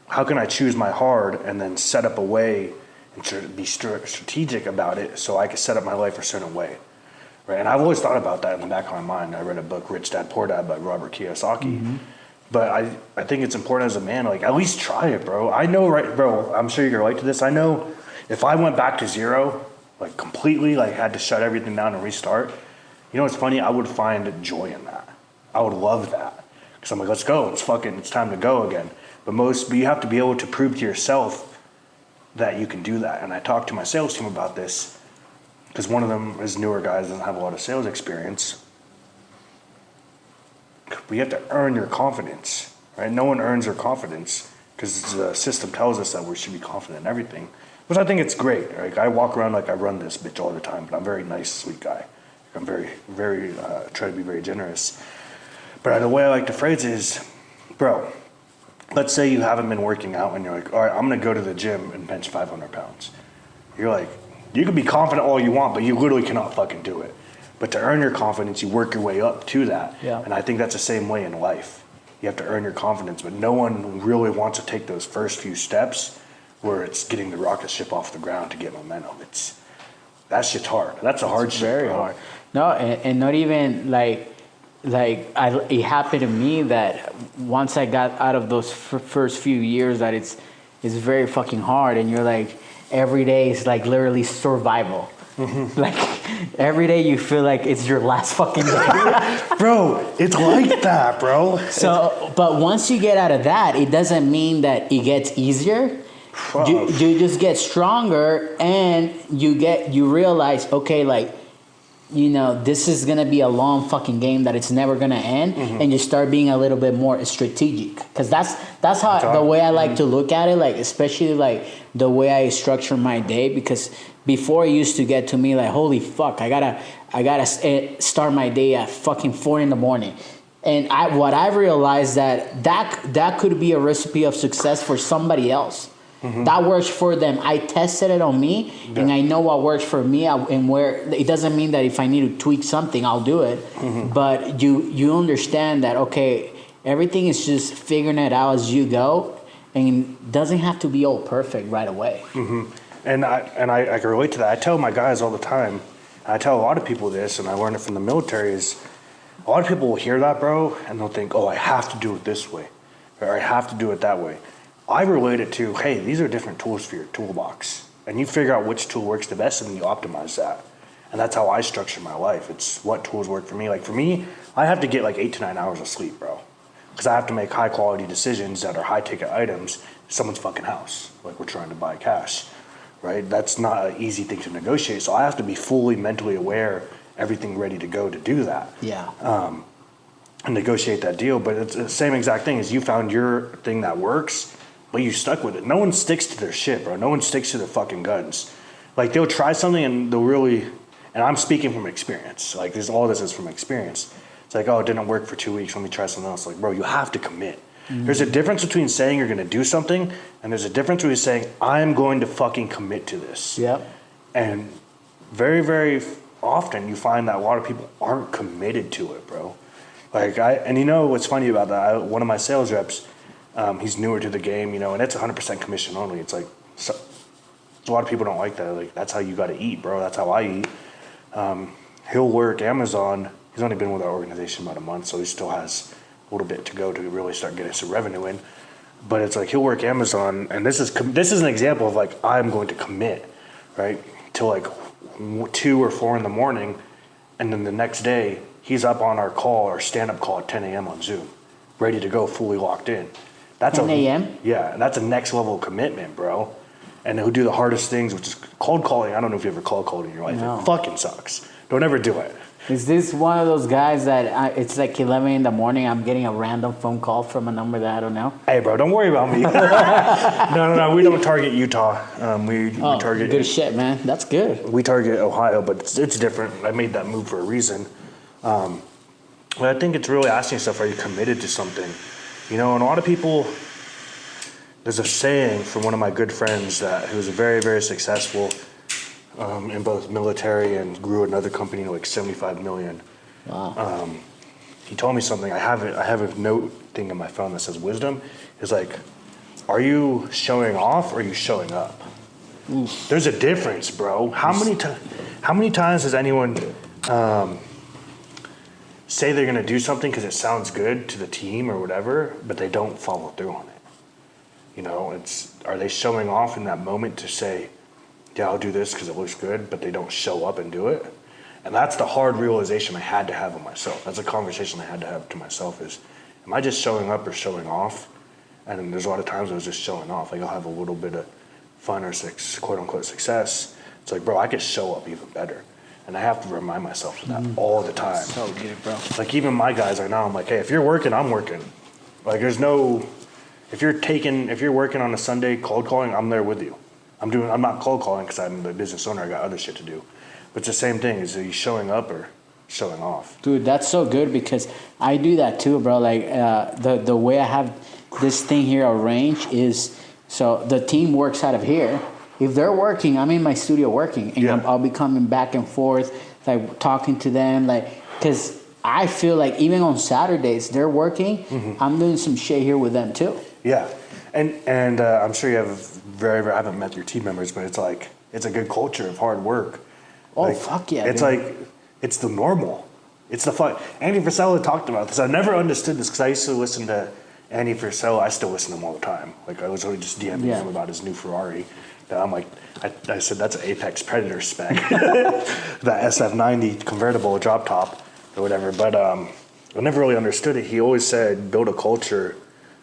How can I choose my hard and then set up a way and be strategic about it so I can set up my life a certain way, right? And I've always thought about that in the back of my mind. I read a book, Rich Dad, Poor Dad by Robert Kiyosaki. But I think it's important as a man, like, at least try it, bro. I know, right, bro, I'm sure you're going to relate to this. I know if I went back to zero, like completely, like had to shut everything down and restart, you know what's funny? I would find joy in that. I would love that. Because I'm like, let's go. It's time to go again. But you have to be able to prove to yourself that you can do that. And I talked to my sales team about this because one of them is newer guys, doesn't have a lot of sales experience. But you have to earn your confidence, right? No one earns their confidence because the system tells us that we should be confident in everything, which I think it's great. Like, I walk around like I run this bitch all the time, but I'm a very nice, sweet guy. I'm very, very, try to be very generous. But the way I like to phrase it is, bro, let's say you haven't been working out and you're like, all right, I'm going to go to the gym and bench 500 pounds. You're like, you can be confident all you want, but you literally cannot fucking do it. But to earn your confidence, you work your way up to that.
Yeah.
And I think that's the same way in life. You have to earn your confidence, but no one really wants to take those first few steps where it's getting the rocket ship off the ground to get momentum. That shit's hard. That's a hard shit.
Very hard. No, and not even it happened to me that once I got out of those first few years that it's very fucking hard, and you're like, every day is like literally survival. Like every day you feel like it's your last fucking day.
Bro, it's like that, bro.
So, but once you get out of that, it doesn't mean that it gets easier. You just get stronger, and you realize, okay, like, you know, this is gonna be a long fucking game that it's never gonna end, and you start being a little bit more strategic. Because that's how the way I like to look at it, like, especially like the way I structure my day. Because before it used to get to me like, holy fuck, I gotta start my day at fucking 4 a.m. And what I realized that could be a recipe of success for somebody else. That works for them. I tested it on me, and I know what works for me. And where it doesn't mean that if I need to tweak something, I'll do it. But you understand that, okay, everything is just figuring it out as you go, and it doesn't have to be all perfect right away.
And I can relate to that. I tell my guys all the time, and I tell a lot of people this, and I learned it from the military, is a lot of people will hear that, bro, and they'll think, oh, I have to do it this way, or I have to do it that way. I relate it to, hey, these are different tools for your toolbox. And you figure out which tool works the best, and you optimize that. And that's how I structure my life. It's what tools work for me. Like, for me, I have to get like 8 to 9 hours of sleep, bro. Because I have to make high-quality decisions that are high-ticket items in someone's fucking house. Like, we're trying to buy cash, right? That's not an easy thing to negotiate. So I have to be fully mentally aware, everything ready to go to do that.
Yeah.
And negotiate that deal. But it's the same exact thing as you found your thing that works, but you stuck with it. No one sticks to their shit, bro. No one sticks to their fucking guns. Like, they'll try something and they'll really, and I'm speaking from experience. Like, all this is from experience. It's like, oh, it didn't work for 2 weeks. Let me try something else. Like, bro, you have to commit. There's a difference between saying you're going to do something, and there's a difference between saying, I'm going to fucking commit to this.
Yep.
And very, very often you find that a lot of people aren't committed to it, bro. And you know what's funny about that? One of my sales reps, he's newer to the game, you know, and it's 100% commission only. It's like, a lot of people don't like that. Like, that's how you got to eat, bro. That's how I eat. He'll work Amazon. He's only been with our organization about a month, so he still has a little bit to go to really start getting some revenue in. But it's like he'll work Amazon, and this is an example of like, I'm going to commit, right, till like 2 or 4 in the morning, and then the next day he's up on our call, our stand-up call at 10 a.m. on Zoom, ready to go, fully locked in. That's
10 a.m.?
Yeah, that's a next level of commitment, bro. And he'll do the hardest things, which is cold calling. I don't know if you ever cold called in your life.
No.
It fucking sucks. Don't ever do it.
Is this one of those guys that it's like 11 in the morning, I'm getting a random phone call from a number that I don't know?
Hey, bro, don't worry about me. No, we don't target Utah. We target...
Good shit, man. That's good.
We target Ohio, but it's different. I made that move for a reason. But I think it's really asking yourself, are you committed to something? You know, and a lot of people... There's a saying from one of my good friends who was very, very successful in both military and grew another company to like 75 million.
Wow.
He told me something. I have a note thing in my phone that says wisdom. It's like, are you showing off or are you showing up?
Oof.
There's a difference, bro. How many times does anyone say they're gonna do something because it sounds good to the team or whatever, but they don't follow through on it? You know, are they showing off in that moment to say, yeah, I'll do this because it looks good, but they don't show up and do it? And that's the hard realization I had to have with myself. That's a conversation I had to have to myself is, am I just showing up or showing off? And then there's a lot of times I was just showing off. Like I'll have a little bit of fun or quote unquote success. It's like, bro, I could show up even better. And I have to remind myself of that all the time.
So good, bro.
Like even my guys are now, I'm like, hey, if you're working, I'm working. Like there's no... If you're working on a Sunday cold calling, I'm there with you. I'm not cold calling because I'm the business owner. I got other shit to do. But it's the same thing. Is you showing up or showing off?
Dude, that's so good because I do that too, bro. Like the way I have this thing here arranged is so the team works out of here. If they're working, I'm in my studio working, and I'll be coming back and forth, like talking to them, like because I feel like even on Saturdays they're working. Mm-hmm. I'm doing some shit here with them too.
Yeah, and I'm sure you have I haven't met your team members, but it's like it's a good culture of hard work.
Oh,
like,
fuck yeah!
It's
dude.
like it's the normal. It's the fun. Andy Frisella talked about this. I never understood this because I used to listen to Andy Frisella. I still listen to him all the time. Like I was always just DMing him about his new Ferrari. And I'm like, I said that's an Apex Predator spec, that SF90 convertible drop top or whatever. But I never really understood it. He always said build a culture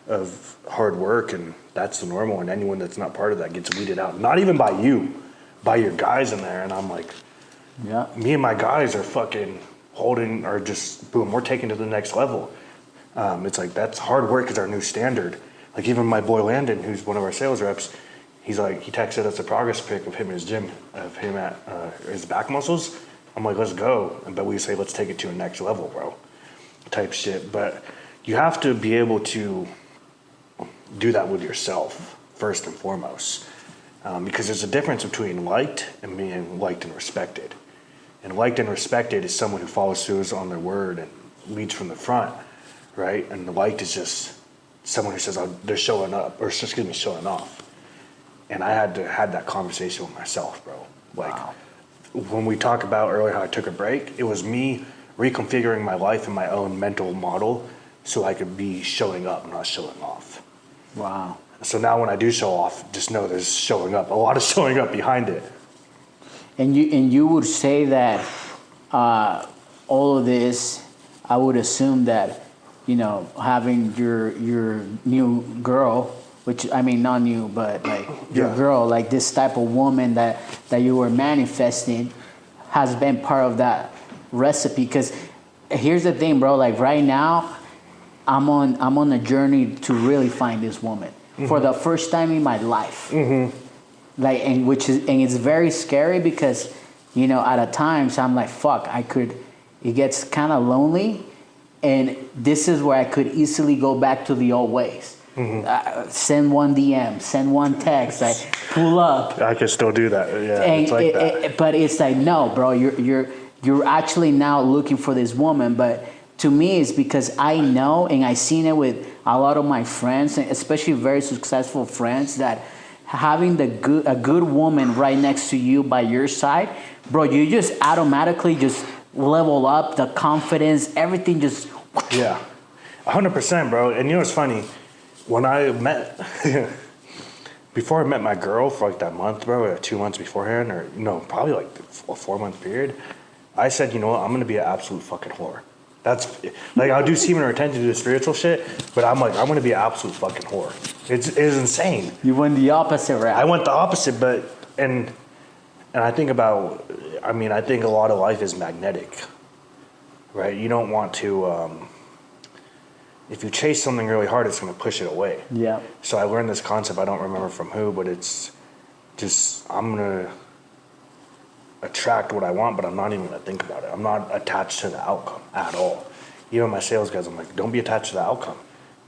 of hard work, and that's the normal, and anyone that's not part of that gets weeded out. Not even by you, by your guys in there. And I'm like, me and my guys are fucking holding, or just boom, we're taking to the next level. It's like that's hard work is our new standard. Like even my boy Landon, who's one of our sales reps, he's like, he texted us a progress pic of him in his gym, of him at his back muscles. I'm like, let's go. But we say, let's take it to a next level, bro, type shit. But you have to be able to do that with yourself first and foremost, because there's a difference between liked and being liked and respected. And liked and respected is someone who follows through on their word and leads from the front, right? And the liked is just someone who says, oh, they're showing up, or showing off. And I had to have that conversation with myself, bro. Like when we talk about earlier how I took a break, it was me reconfiguring my life and my own mental model so I could be showing up, not showing off.
Wow.
So now when I do show off, just know there's showing up, a lot of showing up behind it.
And you would say that all of this, I would assume that, you know, having your new girl, which I mean not new, but like your girl, like this type of woman that you were manifesting, has been part of that recipe. Because here's the thing, bro. Like right now, I'm on a journey to really find this woman for the first time in my life. Mm-hmm. Like, and it's very scary because, you know, at times I'm like, fuck, it gets kind of lonely, And this is where I could easily go back to the old ways. Send one DM, send one text, like pull up.
I can still do that. Yeah, it's like that.
But it's like, no, bro, you're actually now looking for this woman. But to me, it's because I know, and I've seen it with a lot of my friends, and especially very successful friends, that having a good woman right next to you by your side, bro, you just automatically just level up the confidence, everything just.
Yeah, 100%, bro. And you know what's funny? When I met, before I met my girl for like that month, bro, or 2 months beforehand, or probably like a 4-month period, I said, you know what, I'm gonna be an absolute fucking whore. That's like, I'll do semen retention, do the spiritual shit, but I'm like, I'm gonna be an absolute fucking whore. It's insane.
You went the opposite route.
I went the opposite, but and I think about, I think a lot of life is magnetic, right? You don't want to. If you chase something really hard, it's going to push it away.
Yeah.
So I learned this concept, I don't remember from who, but it's just, I'm going to attract what I want, but I'm not even going to think about it. I'm not attached to the outcome at all. Even my sales guys, I'm like, don't be attached to the outcome.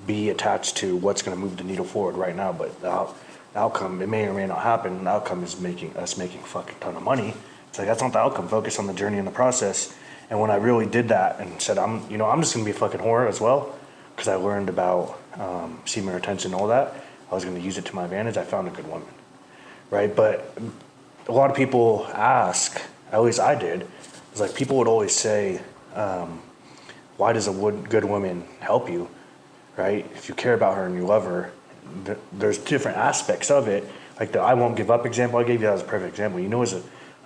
Be attached to what's going to move the needle forward right now. But the outcome, it may or may not happen. The outcome is making a fucking ton of money. It's like, that's not the outcome. Focus on the journey and the process. And when I really did that and said, I'm just going to be a fucking whore as well, because I learned about semen retention and all that, I was going to use it to my advantage. I found a good woman, right? But a lot of people ask, at least I did, it's like people would always say, why does a good woman help you, right? If you care about her and you love her, there's different aspects of it. Like the I won't give up example I gave you, that was a perfect example. You know,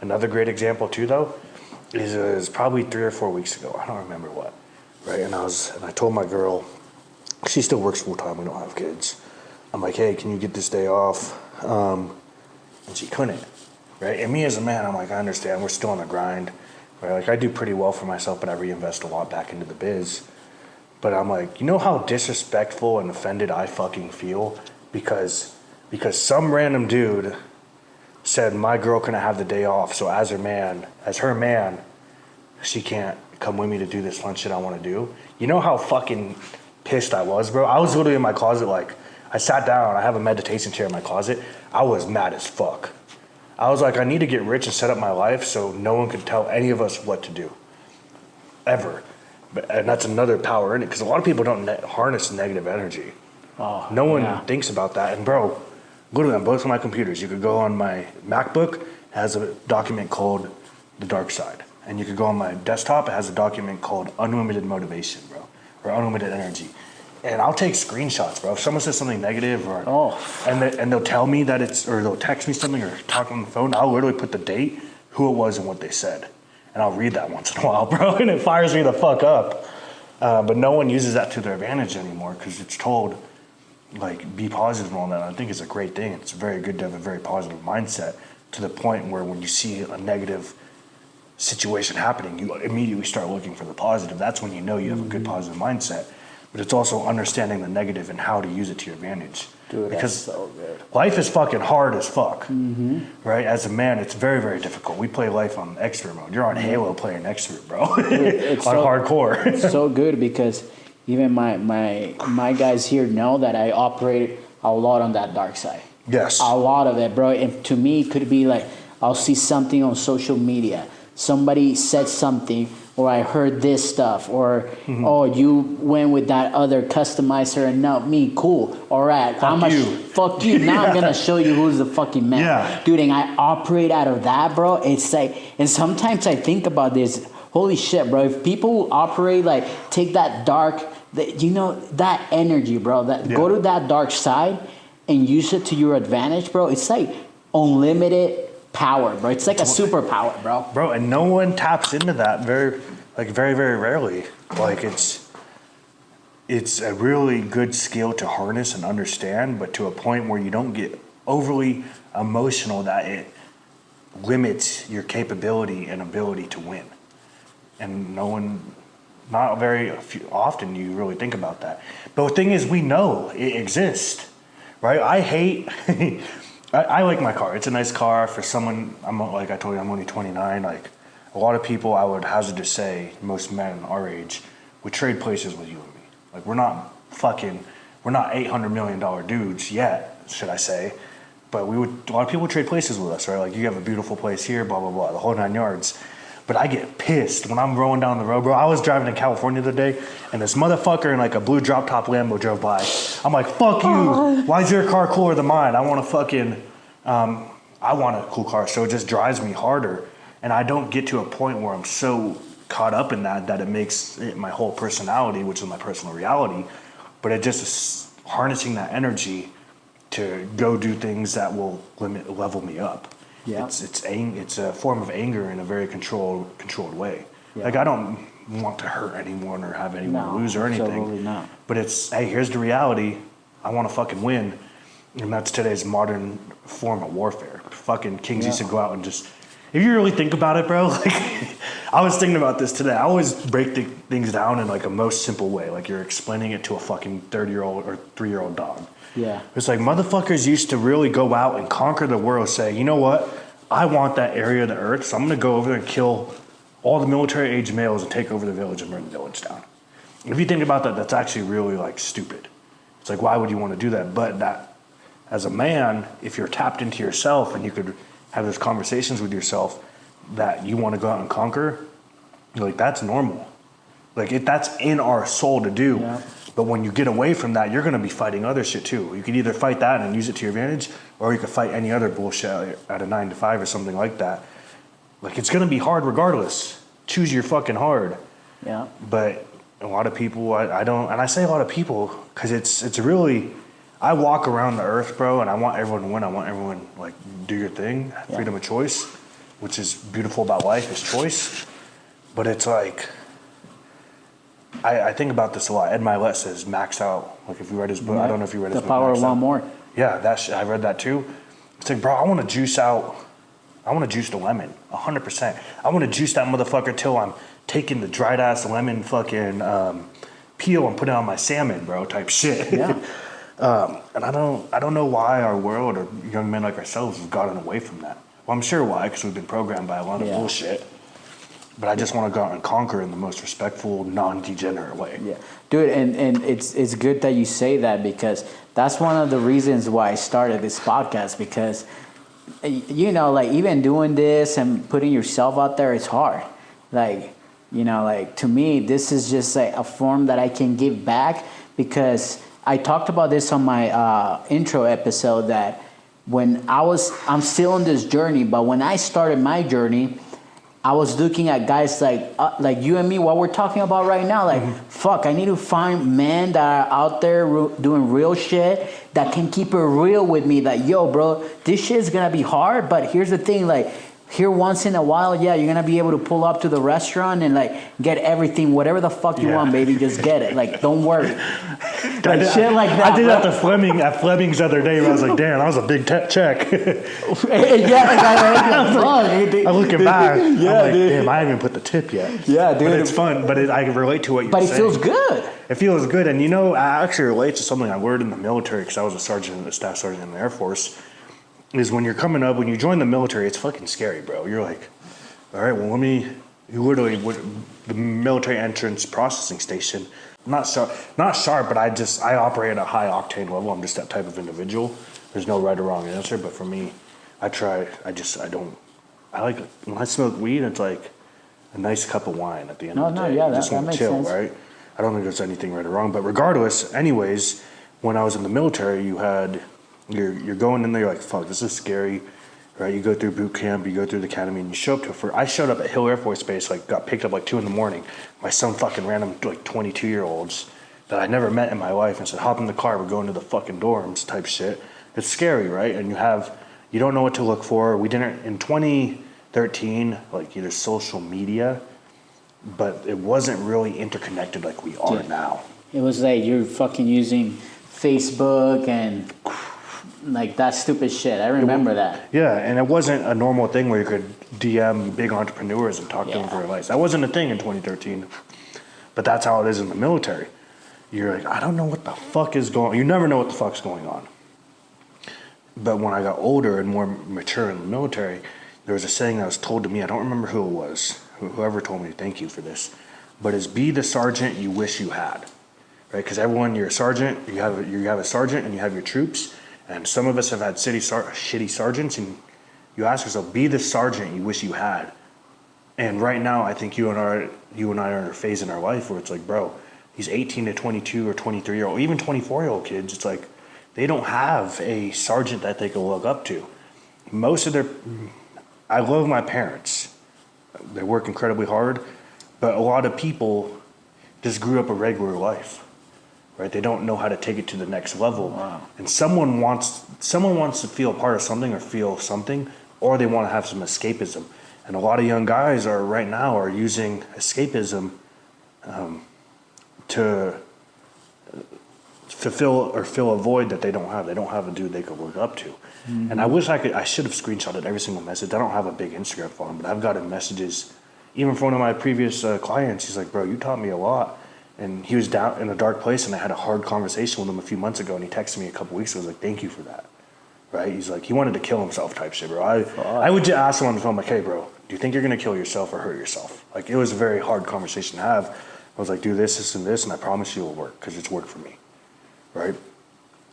another great example too, though, is probably 3 or 4 weeks ago. I don't remember what, right? And I told my girl, she still works full time. We don't have kids. I'm like, hey, can you get this day off? And she couldn't, right? And me as a man, I'm like, I understand. We're still on the grind, right? Like I do pretty well for myself, but I reinvest a lot back into the biz. But I'm like, you know how disrespectful and offended I fucking feel because some random dude said my girl couldn't have the day off, so as her man, she can't come with me to do this fun shit I want to do. You know how fucking pissed I was, bro? I was literally in my closet, like, I sat down, I have a meditation chair in my closet. I was mad as fuck. I was like, I need to get rich and set up my life so no one can tell any of us what to do. Ever. And that's another power in it, because a lot of people don't harness negative energy.
Oh,
no one thinks about that. And bro, literally on both of my computers, you could go on my MacBook, it has a document called The Dark Side. And you could go on my desktop, it has a document called Unlimited Motivation, bro. Or unlimited energy. And I'll take screenshots, bro. If someone says something negative and they'll tell me that or they'll text me something or talk on the phone, I'll literally put the date, who it was, and what they said. And I'll read that once in a while, bro, and it fires me the fuck up. But no one uses that to their advantage anymore because it's told, like, be positive and all that. I think it's a great thing. It's very good to have a very positive mindset to the point where when you see a negative situation happening, you immediately start looking for the positive. That's when you know you have a good positive mindset. But it's also understanding the negative and how to use it to your advantage.
Dude,
because
that's so good.
Life is fucking hard as fuck, right? As a man, it's very, very difficult. We play life on extrovert mode. You're on Halo playing extrovert, bro. It's on hardcore.
It's so good because even my guys here know that I operate a lot on that dark side.
Yes.
A lot of it, bro. And to me, it could be like I'll see something on social media. Somebody said something, or I heard this stuff, or oh, you went with that other customizer and not me. Cool. All right. Fuck you. Now I'm gonna show you who's the fucking man.
Yeah.
Dude, and I operate out of that, bro. It's like, and sometimes I think about this. Holy shit, bro. If people operate like take that dark, that energy, bro. Go to that dark side and use it to your advantage, bro. It's like unlimited power, bro. It's like a superpower, bro.
Bro, and no one taps into that very, very rarely. Like it's a really good skill to harness and understand, but to a point where you don't get overly emotional that it limits your capability and ability to win. And not very often you really think about that. But the thing is, we know it exists, right? I hate... I like my car. It's a nice car for someone. Like I told you, I'm only 29. Like a lot of people, I would hazard to say, most men our age, we trade places with you and me. Like, we're not $800 million dudes yet, should I say. But a lot of people trade places with us, right? Like, you have a beautiful place here, blah, blah, blah, the whole 9 yards. But I get pissed when I'm rolling down the road, bro. I was driving in California the other day, and this motherfucker in like a blue drop top Lambo drove by. I'm like, fuck you. Why is your car cooler than mine? I want a cool car. So it just drives me harder. And I don't get to a point where I'm so caught up in that it makes it my whole personality, which is my personal reality. But it just is harnessing that energy to go do things that will level me up. Yeah. It's a form of anger in a very controlled way. Yeah. Like, I don't want to hurt anyone or have anyone lose or anything.
Absolutely not.
But it's, hey, here's the reality. I want to fucking win. And that's today's modern form of warfare. Fucking kings used to go out and just, if you really think about it, bro, like, I was thinking about this today. I always break things down in like a most simple way. Like, you're explaining it to a fucking 30-year-old or 3-year-old dog. Yeah. It's like, motherfuckers used to really go out and conquer the world, say, you know what? I want that area of the earth, so I'm going to go over there and kill all the military-age males and take over the village and burn the village down. If you think about that, that's actually really, like, stupid. It's like, why would you want to do that? But that, as a man, if you're tapped into yourself and you could have those conversations with yourself that you want to go out and conquer, you're like, that's normal. Like, that's in our soul to do. Yeah. But when you get away from that, you're going to be fighting other shit too. You can either fight that and use it to your advantage, or you could fight any other bullshit at a 9 to 5 or something like that. Like, it's going to be hard regardless. Choose your fucking hard. Yeah. But a lot of people, I don't, and I say a lot of people because it's really, I walk around the earth, bro, and I want everyone to win. I want everyone, like, do your thing, freedom of choice, which is beautiful about life is choice. But it's like, I think about this a lot. Ed Milet says max out. Like, if you read his book, I don't know if you read his book.
The Power of One More.
Yeah, I read that too. It's like, bro, I want to juice the lemon, 100%. I want to juice that motherfucker till I'm taking the dried ass lemon fucking peel and putting it on my salmon, bro, type shit. Yeah. And I don't know why our world or young men like ourselves have gotten away from that. Well, I'm sure why, because we've been programmed by a lot of bullshit. But I just want to go out and conquer in the most respectful, non-degenerate way. Yeah,
dude, and it's good that you say that, because that's one of the reasons why I started this podcast. Because, you know, like, even doing this and putting yourself out there is hard. Like, you know, like, to me, this is just like a form that I can give back, because I talked about this on my intro episode that when I'm still on this journey, but when I started my journey, I was looking at guys like you and me, what we're talking about right now. Like, fuck, I need to find men that are out there doing real shit that can keep it real with me. That, yo, bro, this shit's gonna be hard, but here's the thing, like, here once in a while, you're gonna be able to pull up to the restaurant and, like, get everything, whatever the fuck you want, baby, just get it. Like, don't worry. Shit like that.
I did that at Fleming's the other day, where I was like, damn, that was a big check. I'm looking back. I'm like, damn, I haven't even put the tip yet. Yeah, dude. But it's fun, but I can relate to what you're saying.
But it feels good.
It feels good. And, you know, I actually relate to something I learned in the military, because I was a staff sergeant in the Air Force, is when you're coming up, when you join the military, it's fucking scary, bro. You're like, all right, well, the military entrance processing station, not sharp, but I operate at a high octane level. I'm just that type of individual. There's no right or wrong answer, but for me, I like, when I smoke weed, it's like a nice cup of wine at the end of the day.
That makes chill, sense.
Right? I don't think there's anything right or wrong, but regardless, anyways, when I was in the military, you're going in there, you're like, fuck, this is scary, right? You go through boot camp, you go through the academy, and you show up I showed up at Hill Air Force Base, like, got picked up like 2 a.m. by some fucking random, like, 22-year-olds that I never met in my life, and said, hop in the car, we're going to the fucking dorms type shit. It's scary, right? And you don't know what to look for. We didn't, in 2013, like, there's social media, but it wasn't really interconnected like we are now.
It was like you're fucking using Facebook and, like, that stupid shit. I remember that.
Yeah, and it wasn't a normal thing where you could DM big entrepreneurs and talk to them for advice. That wasn't a thing in 2013. But that's how it is in the military. You're like, I don't know what the fuck is going on. You never know what the fuck's going on. But when I got older and more mature in the military, there was a saying that was told to me. I don't remember who it was. Whoever told me, thank you for this. but it's be the sergeant you wish you had, right? Because everyone, you're a sergeant, you have a sergeant, and you have your troops, and some of us have had shitty sergeants, and you ask yourself, be the sergeant you wish you had. And right now, I think you and I are in a phase in our life where it's like, bro, these 18 to 22 or 23-year-old, even 24-year-old kids, it's like they don't have a sergeant that they can look up to. I love my parents. They work incredibly hard, but a lot of people just grew up a regular life, right? They don't know how to take it to the next level.
Wow.
And someone wants to feel a part of something or feel something, or they want to have some escapism. And a lot of young guys right now are using escapism to fulfill or fill a void that they don't have. They don't have a dude they could look up to. Mm-hmm. And I should have screenshotted every single message. I don't have a big Instagram following, but I've gotten messages, even from one of my previous clients. He's like, bro, you taught me a lot. And he was down in a dark place, and I had a hard conversation with him a few months ago, and he texted me a couple weeks ago. I was like, thank you for that. Right? He's like, he wanted to kill himself type shit, bro. I would just ask him on the phone, like, hey, bro, do you think you're going to kill yourself or hurt yourself? Like, it was a very hard conversation to have. I was like, do this, and this, and I promise you it'll work, because it's worked for me. Right?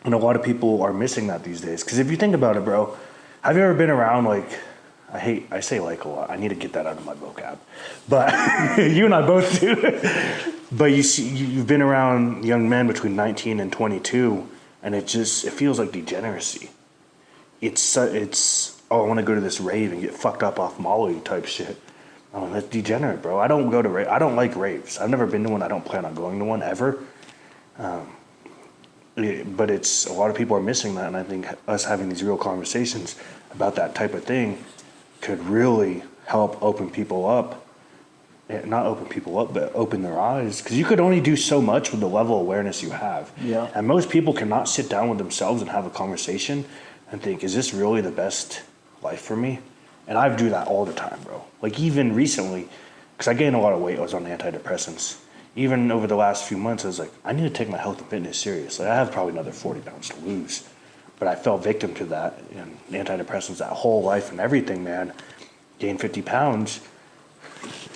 And a lot of people are missing that these days. Because if you think about it, bro, have you ever been around, like, I say like a lot. I need to get that out of my vocab. But you and I both do. But you've been around young men between 19 and 22, and it feels like degeneracy. It's I want to go to this rave and get fucked up off Molly type shit. Oh, that's degenerate, bro. I don't go to rave. I don't like raves. I've never been to one. I don't plan on going to one ever. But it's a lot of people are missing that, and I think us having these real conversations about that type of thing could really help open people up. Not open people up, but open their eyes. Because you could only do so much with the level of awareness you have.
Yeah.
And most people cannot sit down with themselves and have a conversation and think, is this really the best life for me? And I do that all the time, bro. Like even recently, because I gained a lot of weight, I was on antidepressants. Even over the last few months, I was like, I need to take my health and fitness seriously. I have probably another 40 pounds to lose. But I fell victim to that, and antidepressants that whole life and everything, man. Gained 50 pounds.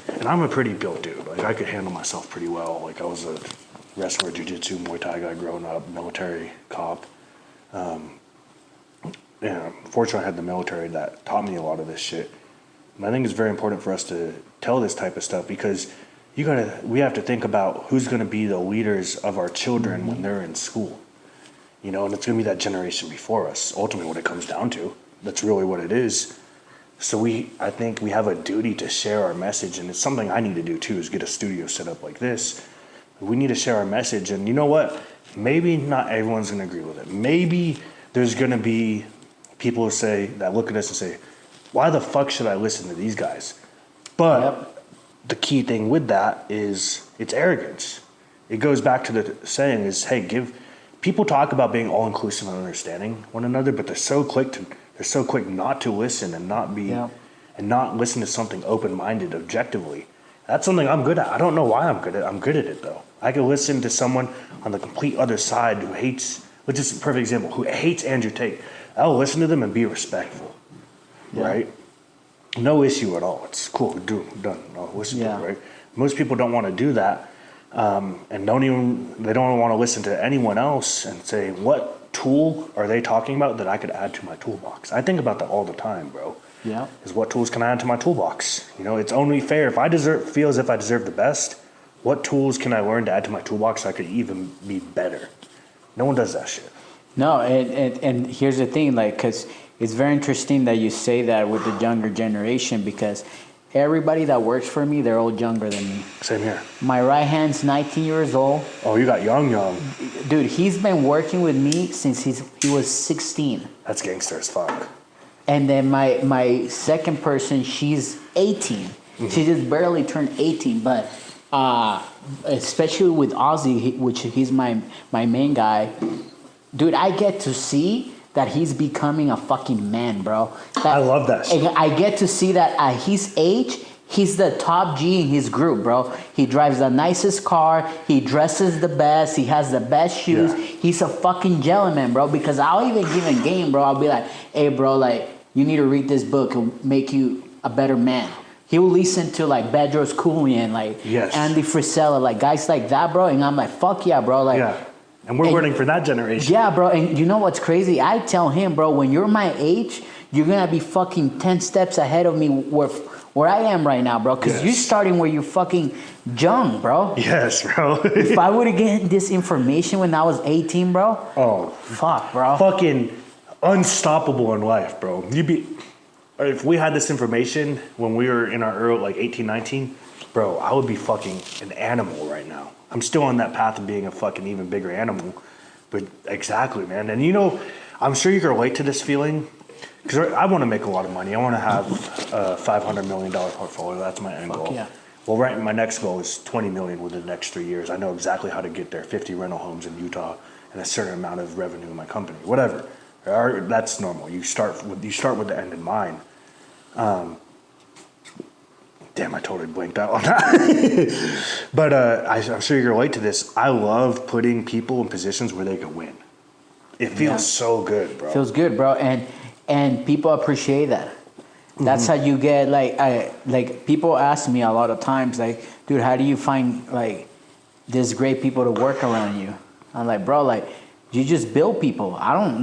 And I'm a pretty built dude. Like, I could handle myself pretty well. Like, I was a wrestler, jiu-jitsu, Muay Thai guy growing up, military cop. Fortunately, I had the military that taught me a lot of this shit. And I think it's very important for us to tell this type of stuff because we have to think about who's going to be the leaders of our children when they're in school. You know, and it's going to be that generation before us, ultimately what it comes down to. That's really what it is. So I think we have a duty to share our message, and it's something I need to do too, is get a studio set up like this. We need to share our message, and you know what? Maybe not everyone's going to agree with it. Maybe there's going to be people that look at us and say, why the fuck should I listen to these guys? But the key thing with that is it's arrogance. It goes back to the saying is, hey, people talk about being all-inclusive and understanding one another, but they're so quick not to listen and not listen to something open-minded objectively. That's something I'm good at. I don't know why I'm good at it. I'm good at it, though. I can listen to someone on the complete other side who hates, which is a perfect example, who hates Andrew Tate. I'll listen to them and be respectful, right? No issue at all. It's cool. Done. I'll listen to it, right? Most people don't want to do that, and they don't want to listen to anyone else and say, what tool are they talking about that I could add to my toolbox? I think about that all the time, bro.
Yeah.
Is what tools can I add to my toolbox? You know, it's only fair. If I feel as if I deserve the best, what tools can I learn to add to my toolbox so I could even be better? No one does that shit.
No, and here's the thing, like, because it's very interesting that you say that with the younger generation, because everybody that works for me, they're all younger than me.
Same here.
My right hand's 19 years old.
Oh, you got young.
Dude, he's been working with me since he was 16.
That's gangster as fuck.
And then my second person, she's 18. Mm-hmm. She just barely turned 18, but especially with Ozzy, which he's my main guy, dude, I get to see that he's becoming a fucking man, bro.
I love that shit.
I get to see that at his age, he's the top G in his group, bro. He drives the nicest car. He dresses the best. He has the best shoes. Yeah. He's a fucking gentleman, bro. Because I'll even give him a game, bro. I'll be like, hey, bro, like, you need to read this book. It'll make you a better man. He'll listen to like Bedros Keuilian, like Andy Frisella, like guys like that, bro. And I'm like, fuck yeah, bro. Like,
and we're waiting for that generation.
Yeah, bro. And you know what's crazy? I tell him, bro, when you're my age, you're gonna be fucking 10 steps ahead of me where I am right now, bro. Because you're starting where you're fucking young, bro.
Yes, bro.
If I would have gotten this information when I was 18, bro.
Oh,
fuck, bro.
Fucking unstoppable in life, bro. If we had this information when we were in our early, like 18, 19, bro, I would be fucking an animal right now. I'm still on that path of being a fucking even bigger animal. But exactly, man. And you know, I'm sure you can relate to this feeling. Because I want to make a lot of money. I want to have a $500 million portfolio. That's my end goal.
Yeah.
Well, right, my next goal is $20 million within the next 3 years. I know exactly how to get there. 50 rental homes in Utah and a certain amount of revenue in my company. Whatever. That's normal. You start with the end in mind. Damn, I totally blinked out on that. But I'm sure you can relate to this. I love putting people in positions where they can win. It feels so good, bro.
Feels good, bro. And people appreciate that. That's how you get like people ask me a lot of times, like, dude, how do you find like this great people to work around you? I'm like, bro, like you just build people. I don't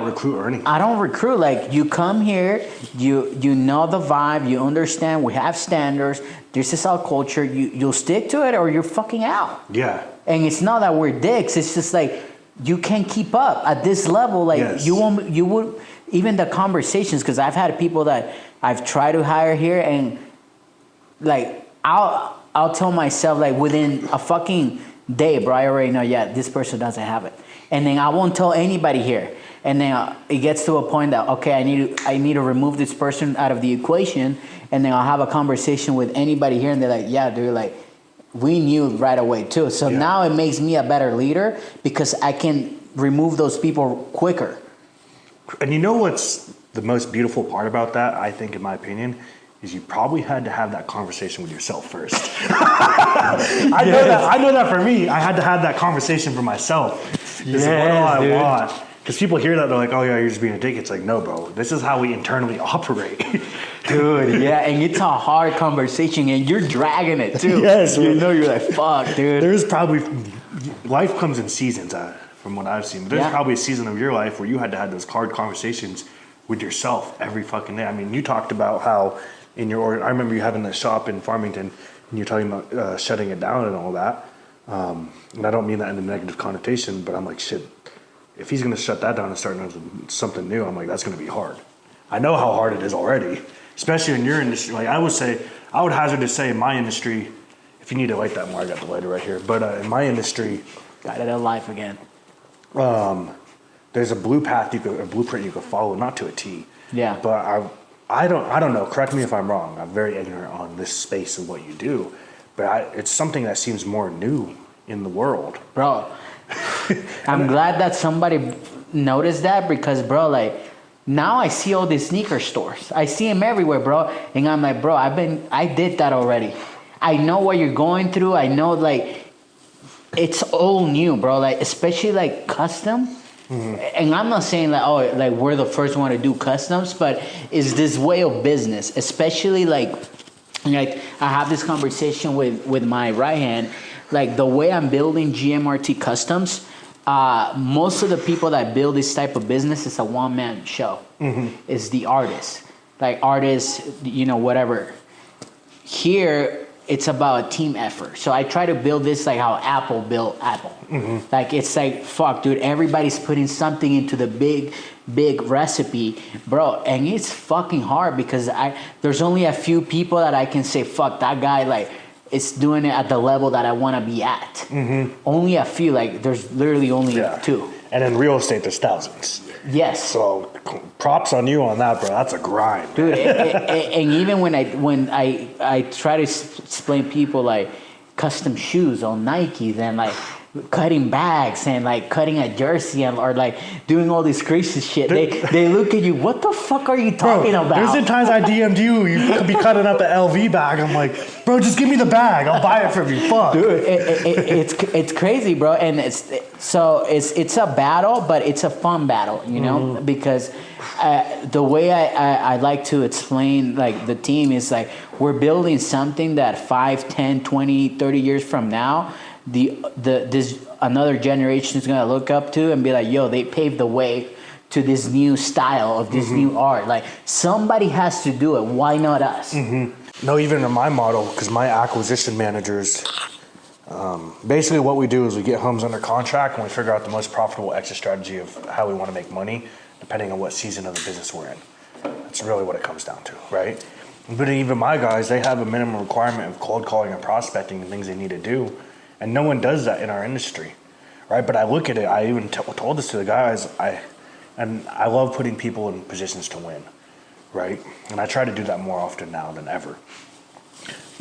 recruit or anything.
I don't recruit. Like you come here, you know the vibe, you understand we have standards, this is our culture, you'll stick to it or you're fucking out.
Yeah.
And it's not that we're dicks, it's just like you can't keep up at this level. Like you would even the conversations, because I've had people that I've tried to hire here, and like I'll tell myself like within a fucking day, bro, I already know, this person doesn't have it, and then I won't tell anybody here, and then it gets to a point that okay, I need to remove this person out of the equation, and then I'll have a conversation with anybody here, and they're like, yeah, dude, like we knew right away too. So now it makes me a better leader because I can remove those people quicker.
And you know what's the most beautiful part about that, I think, in my opinion, is you probably had to have that conversation with yourself first. I know that for me, I had to have that conversation for myself. What do I want? Because people hear that, they're like, oh yeah, you're just being a dick. It's like, no, bro, this is how we internally operate.
Dude, and it's a hard conversation, and you're dragging it too.
Yes,
you know, you're like, fuck, dude.
There's probably, life comes in seasons, from what I've seen. There's probably a season of your life where you had to have those hard conversations with yourself every fucking day. I mean, you talked about how I remember you having a shop in Farmington, and you're talking about shutting it down and all that. And I don't mean that in a negative connotation, but I'm like, shit, if he's going to shut that down and start something new, I'm like, that's going to be hard. I know how hard it is already, especially in your industry. Like I would hazard to say in my industry, if you need to light that more, I got the lighter right here. But in my industry,
got it alive again.
There's a blueprint you could follow, not to a T.
Yeah.
But I don't know. Correct me if I'm wrong. I'm very ignorant on this space and what you do, but it's something that seems more new in the world,
bro. I'm glad that somebody noticed that, because, bro, like now I see all these sneaker stores. I see them everywhere, bro, and I'm like, bro, I did that already. I know what you're going through. I know, like, it's all new, bro. Like, especially like custom. Mm-hmm. And I'm not saying that, like we're the first one to do customs, but it's this way of business, especially like I have this conversation with my right hand, like the way I'm building GMRT Customs, most of the people that build this type of business is a one-man show. Mm-hmm. It's the artist, like artists, whatever. Here, it's about a team effort. So I try to build this like how Apple built Apple. Mm-hmm. Like it's like, fuck, dude, everybody's putting something into the big recipe, bro. And it's fucking hard because there's only a few people that I can say, fuck, that guy, like, is doing it at the level that I want to be at. Mm-hmm. Only a few, like there's literally only two.
And in real estate, there's thousands.
Yes.
So props on you on that, bro. That's a grind,
dude. And even when I try to explain people like custom shoes on Nike, then like cutting bags and like cutting a jersey or like doing all this crazy shit. They look at you. What the fuck are you talking about?
There's been times I DM'd you. You could be cutting up an LV bag. I'm like, bro, just give me the bag. I'll buy it from you. Fuck,
dude. It's crazy, bro. And it's a battle, but it's a fun battle, you know, because the way I like to explain like the team is like we're building something that 5, 10, 20, 30 years from now, this another generation is gonna look up to and be like, yo, they paved the way to this new style of this new art. Like somebody has to do it. Why not us?
No, even in my model, because my acquisition managers, basically what we do is we get homes under contract and we figure out the most profitable exit strategy of how we want to make money, depending on what season of the business we're in. That's really what it comes down to, right? But even my guys, they have a minimum requirement of cold calling and prospecting and things they need to do. And no one does that in our industry, right? But I look at it, I even told this to the guys, I love putting people in positions to win, right? And I try to do that more often now than ever.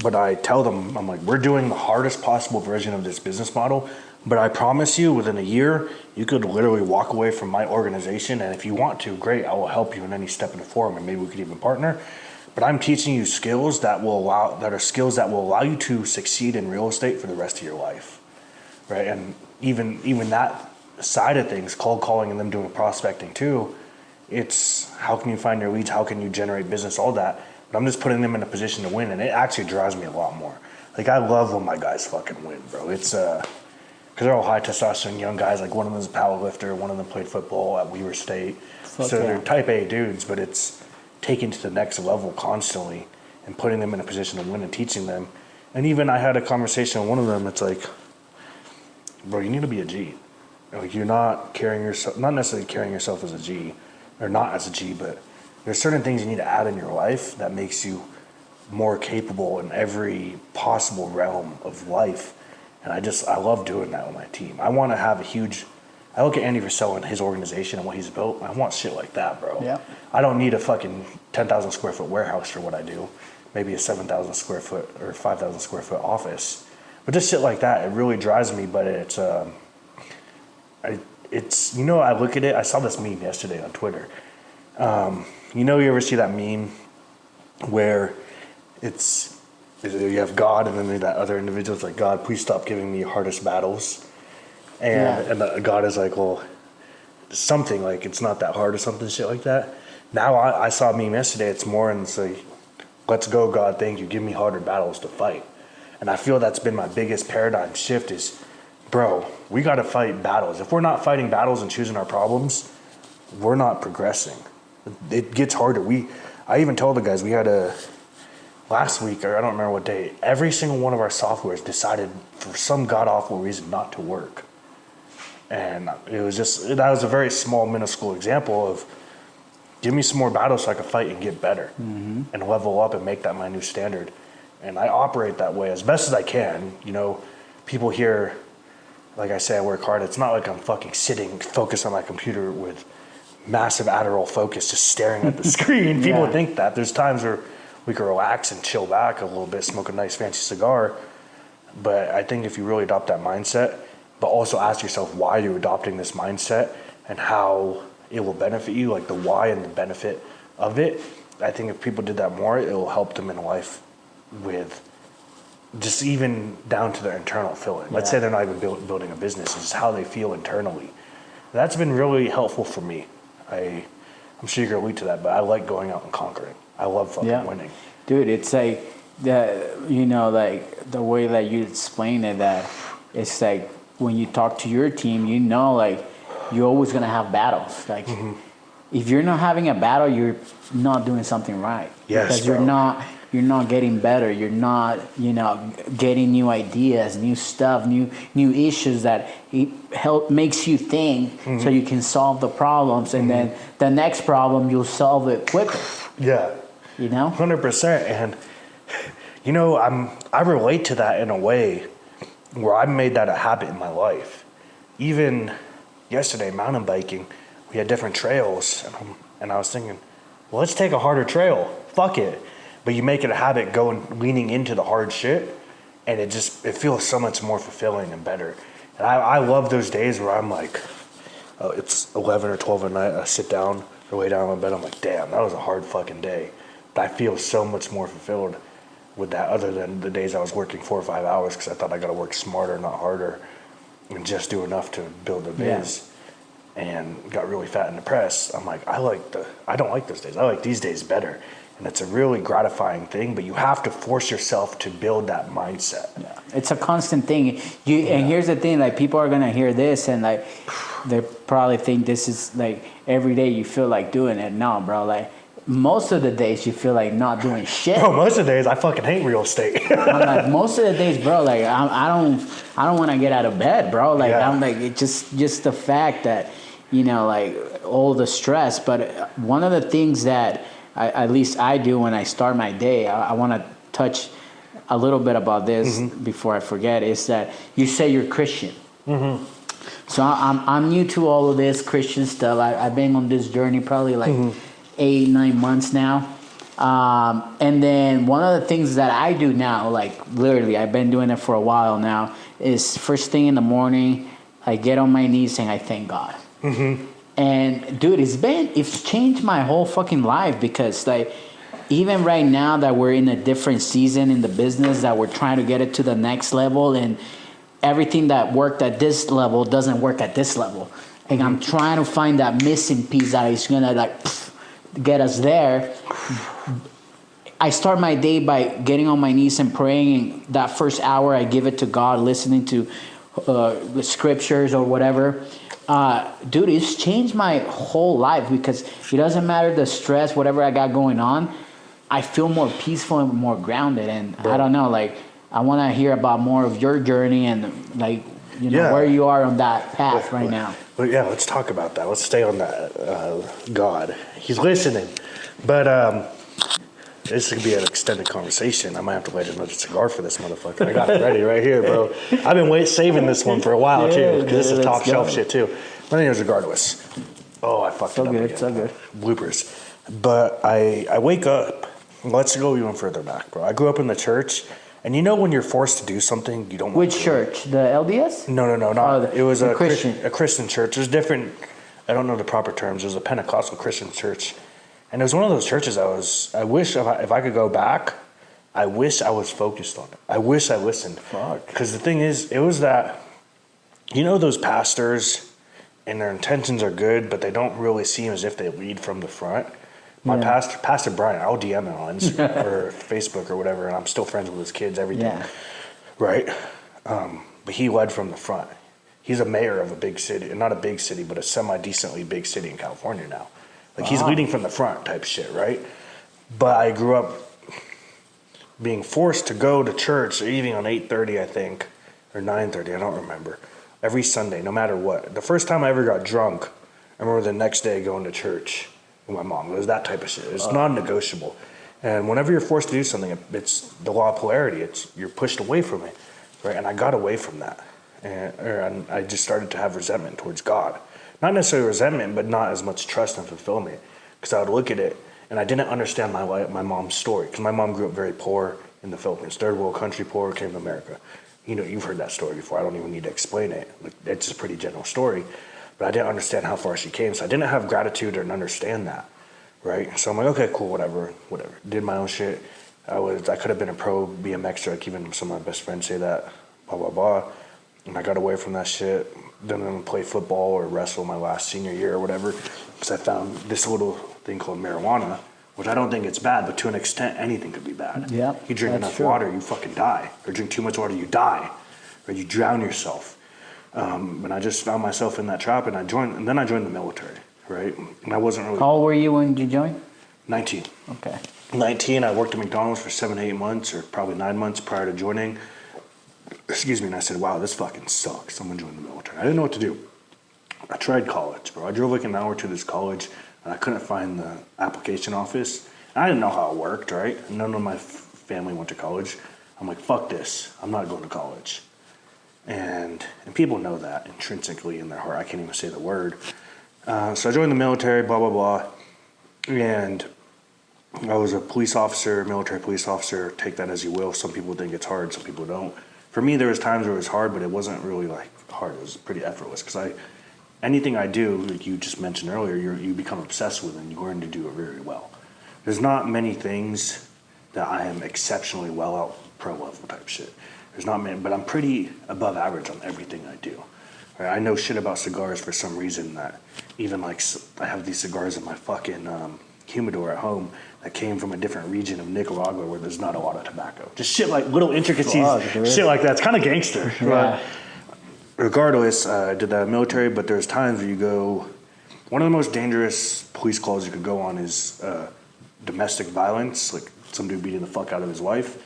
But I tell them, I'm like, we're doing the hardest possible version of this business model, but I promise you within a year, you could literally walk away from my organization. And if you want to, great, I will help you in any step in the form and maybe we could even partner. But I'm teaching you skills that will allow you to succeed in real estate for the rest of your life, right? And even that side of things, cold calling and them doing prospecting too, it's how can you find your leads, how can you generate business, all that. But I'm just putting them in a position to win, and it actually drives me a lot more. Like I love when my guys fucking win, bro. It's because they're all high testosterone young guys. Like one of them is a power lifter, one of them played football at Weaver State. They're type A dudes, but it's taken to the next level constantly and putting them in a position to win and teaching them. And even I had a conversation with one of them, it's like, bro, you need to be a G. Like you're not carrying yourself, not necessarily carrying yourself as a G, or not as a G, but there's certain things you need to add in your life that makes you more capable in every possible realm of life. And I love doing that with my team. I want to have I look at Andy Frisell and his organization and what he's built. I want shit like that, bro.
Yeah.
I don't need a fucking 10,000 square foot warehouse for what I do. Maybe a 7,000 square foot or 5,000 square foot office. But just shit like that, it really drives me. But it's I look at it. I saw this meme yesterday on Twitter. You ever see that meme where you have God and then that other individual is like, God, please stop giving me hardest battles. And God is like, well, something like it's not that hard or something shit like that. Now I saw a meme yesterday. It's more in say, let's go, God, thank you. Give me harder battles to fight. And I feel that's been my biggest paradigm shift is, bro, we got to fight battles. If we're not fighting battles and choosing our problems, we're not progressing. It gets harder. I even told the guys we had last week, or I don't remember what day, every single one of our softwares decided for some god-awful reason not to work. And it was that was a very small, minuscule example of give me some more battles so I can fight and get better and level up and make that my new standard. And I operate that way as best as I can. People hear, like I say, I work hard. It's not like I'm fucking sitting focused on my computer with massive Adderall focus just staring at the screen. People think that. There's times where we can relax and chill back a little bit, smoke a nice fancy cigar. But I think if you really adopt that mindset, but also ask yourself why you're adopting this mindset and how it will benefit you, like the why and the benefit of it. I think if people did that more, it will help them in life with just even down to their internal feeling. Let's say they're not even building a business, it's just how they feel internally. That's been really helpful for me. I'm sure you can relate to that, but I like going out and conquering. I love fucking winning.
Dude, it's like, like the way that you explain it, that it's like, when you talk to your team, like you're always gonna have battles. Like if you're not having a battle, you're not doing something right.
Yes,
because you're not getting better. You're not, getting new ideas, new stuff, new issues that makes you think so you can solve the problems, and then the next problem you'll solve it quicker.
Yeah. 100%. And I relate to that in a way where I made that a habit in my life. Even yesterday, mountain biking, we had different trails, and I was thinking, well, let's take a harder trail. Fuck it. But you make it a habit leaning into the hard shit, and it feels so much more fulfilling and better. And I love those days where I'm like, oh, it's 11 or 12 at night. I sit down or lay down in my bed. I'm like, damn, that was a hard fucking day. But I feel so much more fulfilled with that, other than the days I was working 4 or 5 hours because I thought I got to work smarter, not harder, and just do enough to build a biz. And got really fat and depressed. I'm like, I don't like those days. I like these days better. And it's a really gratifying thing, but you have to force yourself to build that mindset.
Yeah. It's a constant thing. And here's the thing, like, people are gonna hear this and like they probably think this is like every day you feel like doing it. No, bro, like most of the days you feel like not doing shit.
Bro, most of the days I fucking hate real estate.
I'm like, most of the days, bro, like I don't want to get out of bed, bro. Like I'm like, it just the fact that, you know, like all the stress. But one of the things that at least I do when I start my day, I want to touch a little bit about this before I forget, is that you say you're Christian. Mm-hmm. So I'm new to all of this Christian stuff. I've been on this journey probably like 8-9 months now. And then one of the things that I do now, like literally I've been doing it for a while now, is first thing in the morning, I get on my knees and I thank God. Mm-hmm. And dude, it's changed my whole fucking life, because like even right now that we're in a different season in the business, that we're trying to get it to the next level, and everything that worked at this level doesn't work at this level. And I'm trying to find that missing piece that is gonna like get us there. I start my day by getting on my knees and praying, and that first hour I give it to God, listening to the scriptures or whatever. Dude, it's changed my whole life, because it doesn't matter the stress, whatever I got going on, I feel more peaceful and more grounded. And I don't know, like, I want to hear about more of your journey and like, you know, where you are on that path right now.
Well, yeah, let's talk about that. Let's stay on that. God, he's listening. But this could be an extended conversation. I might have to light another cigar for this motherfucker. I got it ready right here, bro. I've been saving this one for a while, too, because this is top shelf shit, too. My name is regardless. Oh, I fucked it up again. So good. Bloopers. But I wake up. Let's go even further back, bro. I grew up in the church. And you know when you're forced to do something, you don't want to do
church? The LDS?
No, not. It was a Christian church. It was different. I don't know the proper terms. It was a Pentecostal Christian church. And it was one of those churches I wish if I could go back, I wish I was focused on it. I wish I listened.
Fuck.
Because the thing is, it was that, you know, those pastors, and their intentions are good, but they don't really seem as if they lead from the front. My Pastor Brian, I'll DM him on Instagram or Facebook or whatever, and I'm still friends with his kids, everything. Yeah. Right? But he led from the front. He's a mayor of a big city, not a big city, but a semi-decently big city in California now. Like, he's leading from the front type shit, right? But I grew up being forced to go to church, even on 8:30, I think, or 9:30, I don't remember, every Sunday, no matter what. The first time I ever got drunk, I remember the next day going to church with my mom. It was that type of shit. It's non-negotiable. And whenever you're forced to do something, it's the law of polarity. You're pushed away from it, right? And I got away from that. And I just started to have resentment towards God. Not necessarily resentment, but not as much trust and fulfillment. Because I would look at it, and I didn't understand my mom's story. Because my mom grew up very poor in the Philippines. Third world country, poor, came to America. You know, you've heard that story before. I don't even need to explain it. Like, it's a pretty general story. But I didn't understand how far she came. So I didn't have gratitude or understand that. Right? So I'm like, okay, cool, whatever. Did my own shit. I could have been a pro BMXer. Like, even some of my best friends say that. Blah, blah, blah. And I got away from that shit. Didn't play football or wrestle my last senior year or whatever, because I found this little thing called marijuana, which I don't think it's bad, but to an extent, anything could be bad.
Yeah,
you drink enough water, you fucking die. Or drink too much water, you die. Or you drown yourself. And I just found myself in that trap, and then I joined the military, right? And I wasn't really...
How old were you when you joined?
19.
Okay.
19, I worked at McDonald's for 7 to 8 months, or probably 9 months prior to joining. Excuse me, and I said, wow, this fucking sucks. I'm gonna join the military. I didn't know what to do. I tried college, bro. I drove like an hour to this college, and I couldn't find the application office. And I didn't know how it worked, right? None of my family went to college. I'm like, fuck this. I'm not going to college. And people know that intrinsically in their heart. I can't even say the word. So I joined the military, blah, blah, blah. And I was a police officer, military police officer. Take that as you will. Some people think it's hard, some people don't. for me, there was times where it was hard, but it wasn't really like hard. It was pretty effortless because anything I do, like you just mentioned earlier, you become obsessed with and you learn to do it very well. There's not many things that I am exceptionally well at pro level type shit. There's not many, but I'm pretty above average on everything I do. Right? I know shit about cigars for some reason that even like I have these cigars in my fucking humidor at home that came from a different region of Nicaragua where there's not a lot of tobacco. Just shit like little intricacies, shit like that. It's kind of gangster.
Yeah.
Right? Regardless, I did that in the military, but there's times where you go, one of the most dangerous police calls you could go on is domestic violence, like some dude beating the fuck out of his wife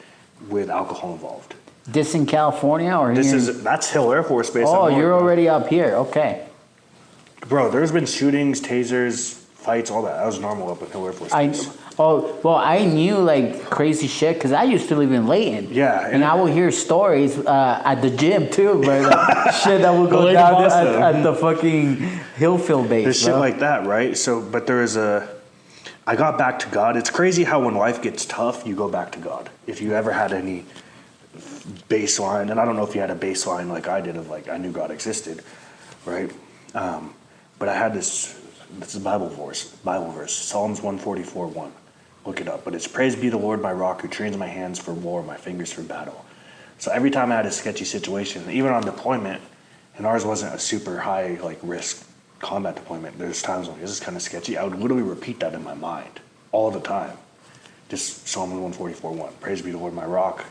with alcohol involved.
This in California or
That's Hill Air Force Base.
Oh, you're already up here. Okay.
Bro, there's been shootings, tasers, fights, all that. That was normal up at Hill Air Force Base.
I knew like crazy shit because I used to live in Layton.
Yeah.
And I would hear stories at the gym too, but shit that would go down at the fucking Hillfield base.
There's shit like that, right? So, but I got back to God. It's crazy how when life gets tough, you go back to God. If you ever had any baseline, and I don't know if you had a baseline like I did of like I knew God existed, right? But I had this is a Bible verse, Psalms 144:1. Look it up. But it's praise be the Lord my rock who trains my hands for war, my fingers for battle. So every time I had a sketchy situation, even on deployment, and ours wasn't a super high like risk combat deployment, there's times when this is kind of sketchy. I would literally repeat that in my mind all the time. Just Psalm 144:1. Praise be the Lord my rock,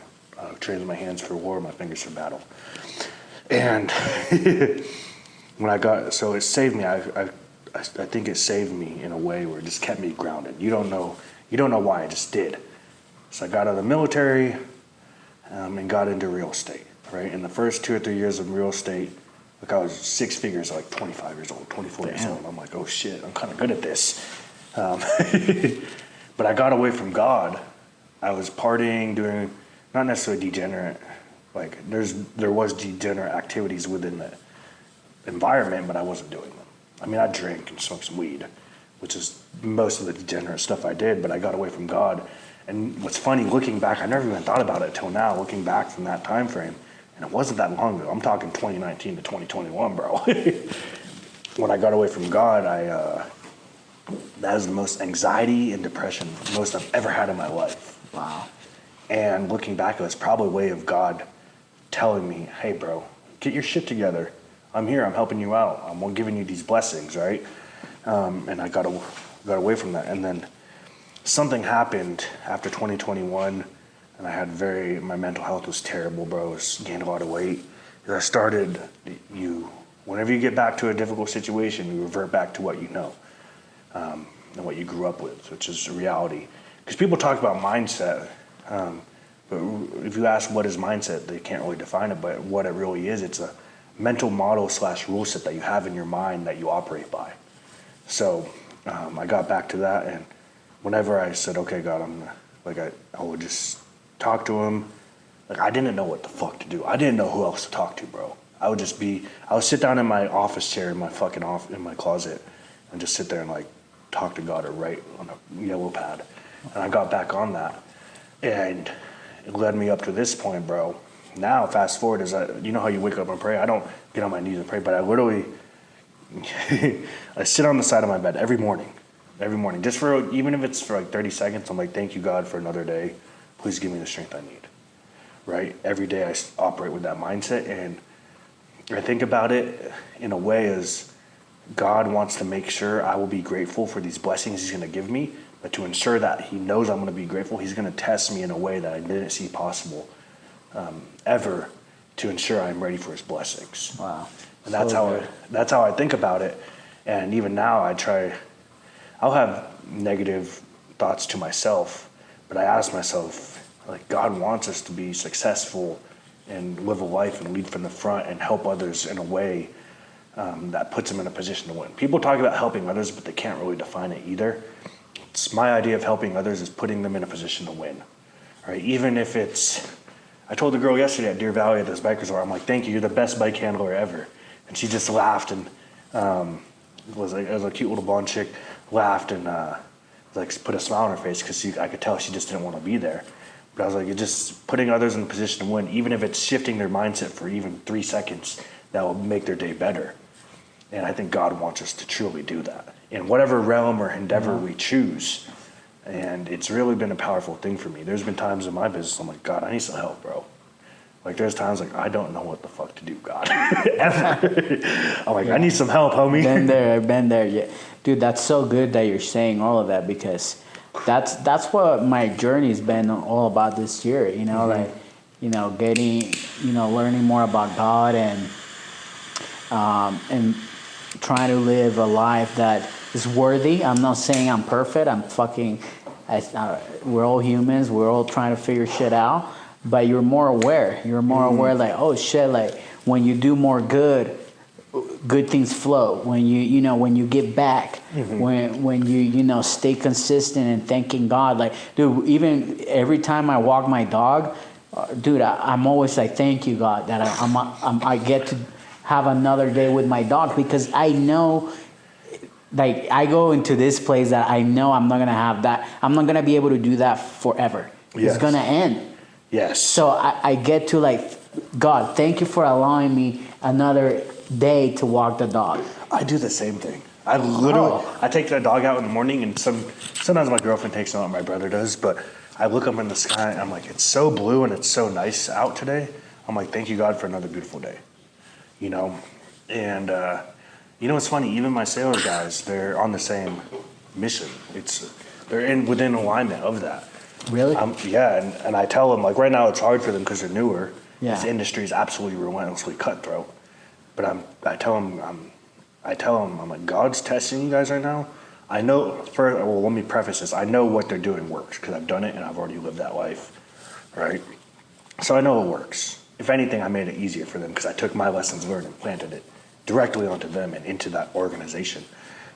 trains my hands for war, my fingers for battle. And so it saved me. I think it saved me in a way where it just kept me grounded. You don't know why, it just did. So I got out of the military and got into real estate, right? In the first 2 or 3 years of real estate, like I was six figures, like 25 years old, 24 years old. I'm like, oh shit, I'm kind of good at this. But I got away from God. I was partying, doing, not necessarily degenerate, like there was degenerate activities within the environment, but I wasn't doing them. I mean, I drink and smoke some weed, which is most of the degenerate stuff I did, but I got away from God. And what's funny, looking back, I never even thought about it till now, looking back from that time frame, and it wasn't that long ago. I'm talking 2019 to 2021, bro. When I got away from God, that was the most anxiety and depression most I've ever had in my life.
Wow.
And looking back, it was probably a way of God telling me, hey, bro, get your shit together. I'm here. I'm helping you out. I'm giving you these blessings, right? And I got away from that. And then something happened after 2021, and I had my mental health was terrible, bro. I gained a lot of weight. And I started, whenever you get back to a difficult situation, you revert back to what you know and what you grew up with, which is reality. Because people talk about mindset, but if you ask what is mindset, they can't really define it. But what it really is, it's a mental model / rule set that you have in your mind that you operate by. So I got back to that, and whenever I said, okay, God, I would just talk to him. Like, I didn't know what the fuck to do. I didn't know who else to talk to, bro. I would sit down in my office chair in my fucking in my closet and just sit there and like talk to God or write on a yellow pad. And I got back on that, and it led me up to this point, bro. Now, fast forward, you know how you wake up and pray? I don't get on my knees and pray, but I literally, I sit on the side of my bed every morning, just even if it's for like 30 seconds, I'm like, thank you, God, for another day. Please give me the strength I need, right? Every day I operate with that mindset, and I think about it in a way as God wants to make sure I will be grateful for these blessings he's going to give me, but to ensure that he knows I'm going to be grateful, he's going to test me in a way that I didn't see possible ever, to ensure I'm ready for his blessings.
Wow.
And that's how I think about it. And even now I'll have negative thoughts to myself, but I ask myself, like, God wants us to be successful and live a life and lead from the front and help others in a way that puts them in a position to win. People talk about helping others, but they can't really define it either. It's my idea of helping others is putting them in a position to win, right? Even if I told the girl yesterday at Deer Valley at this bike resort, I'm like, thank you, you're the best bike handler ever. And she just laughed, and it was a cute little blonde chick, laughed and like put a smile on her face because I could tell she just didn't want to be there. But I was like, it's just putting others in a position to win, even if it's shifting their mindset for even 3 seconds, that will make their day better. And I think God wants us to truly do that in whatever realm or endeavor we choose. And it's really been a powerful thing for me. There's been times in my business I'm like, God, I need some help, bro. Like there's times like I don't know what the fuck to do, God. Ever. I'm like, I need some help, homie.
Been there, yeah. Dude, that's so good that you're saying all of that, because that's what my journey's been all about this year, you know, like, you know, getting, you know, learning more about God and trying to live a life that is worthy. I'm not saying I'm perfect. We're all humans. We're all trying to figure shit out. But you're more aware. You're more aware, like, oh shit, like when you do more good things flow. When when you give back, when you stay consistent and thanking God. Like, dude, even every time I walk my dog, dude, I'm always like, thank you, God, that I get to have another day with my dog, because I know, like, I go into this place that I know I'm not gonna have that. I'm not gonna be able to do that forever.
Yes.
It's gonna end.
Yes.
So I get to, like, God, thank you for allowing me another day to walk the dog.
I do the same thing. I literally, I take the dog out in the morning, and sometimes my girlfriend takes him out, my brother does, but I look up in the sky and I'm like, it's so blue and it's so nice out today. I'm like, thank you, God, for another beautiful day. You know, and it's funny, even my sales guys, they're on the same mission. They're within alignment of that.
Really?
Yeah, and I tell them, like, right now it's hard for them because they're newer.
Yeah.
This industry is absolutely relentlessly cutthroat. But I tell them, I'm like, God's testing you guys right now. I know, let me preface this. I know what they're doing works because I've done it and I've already lived that life, right? So I know it works. If anything, I made it easier for them because I took my lessons learned and planted it directly onto them and into that organization.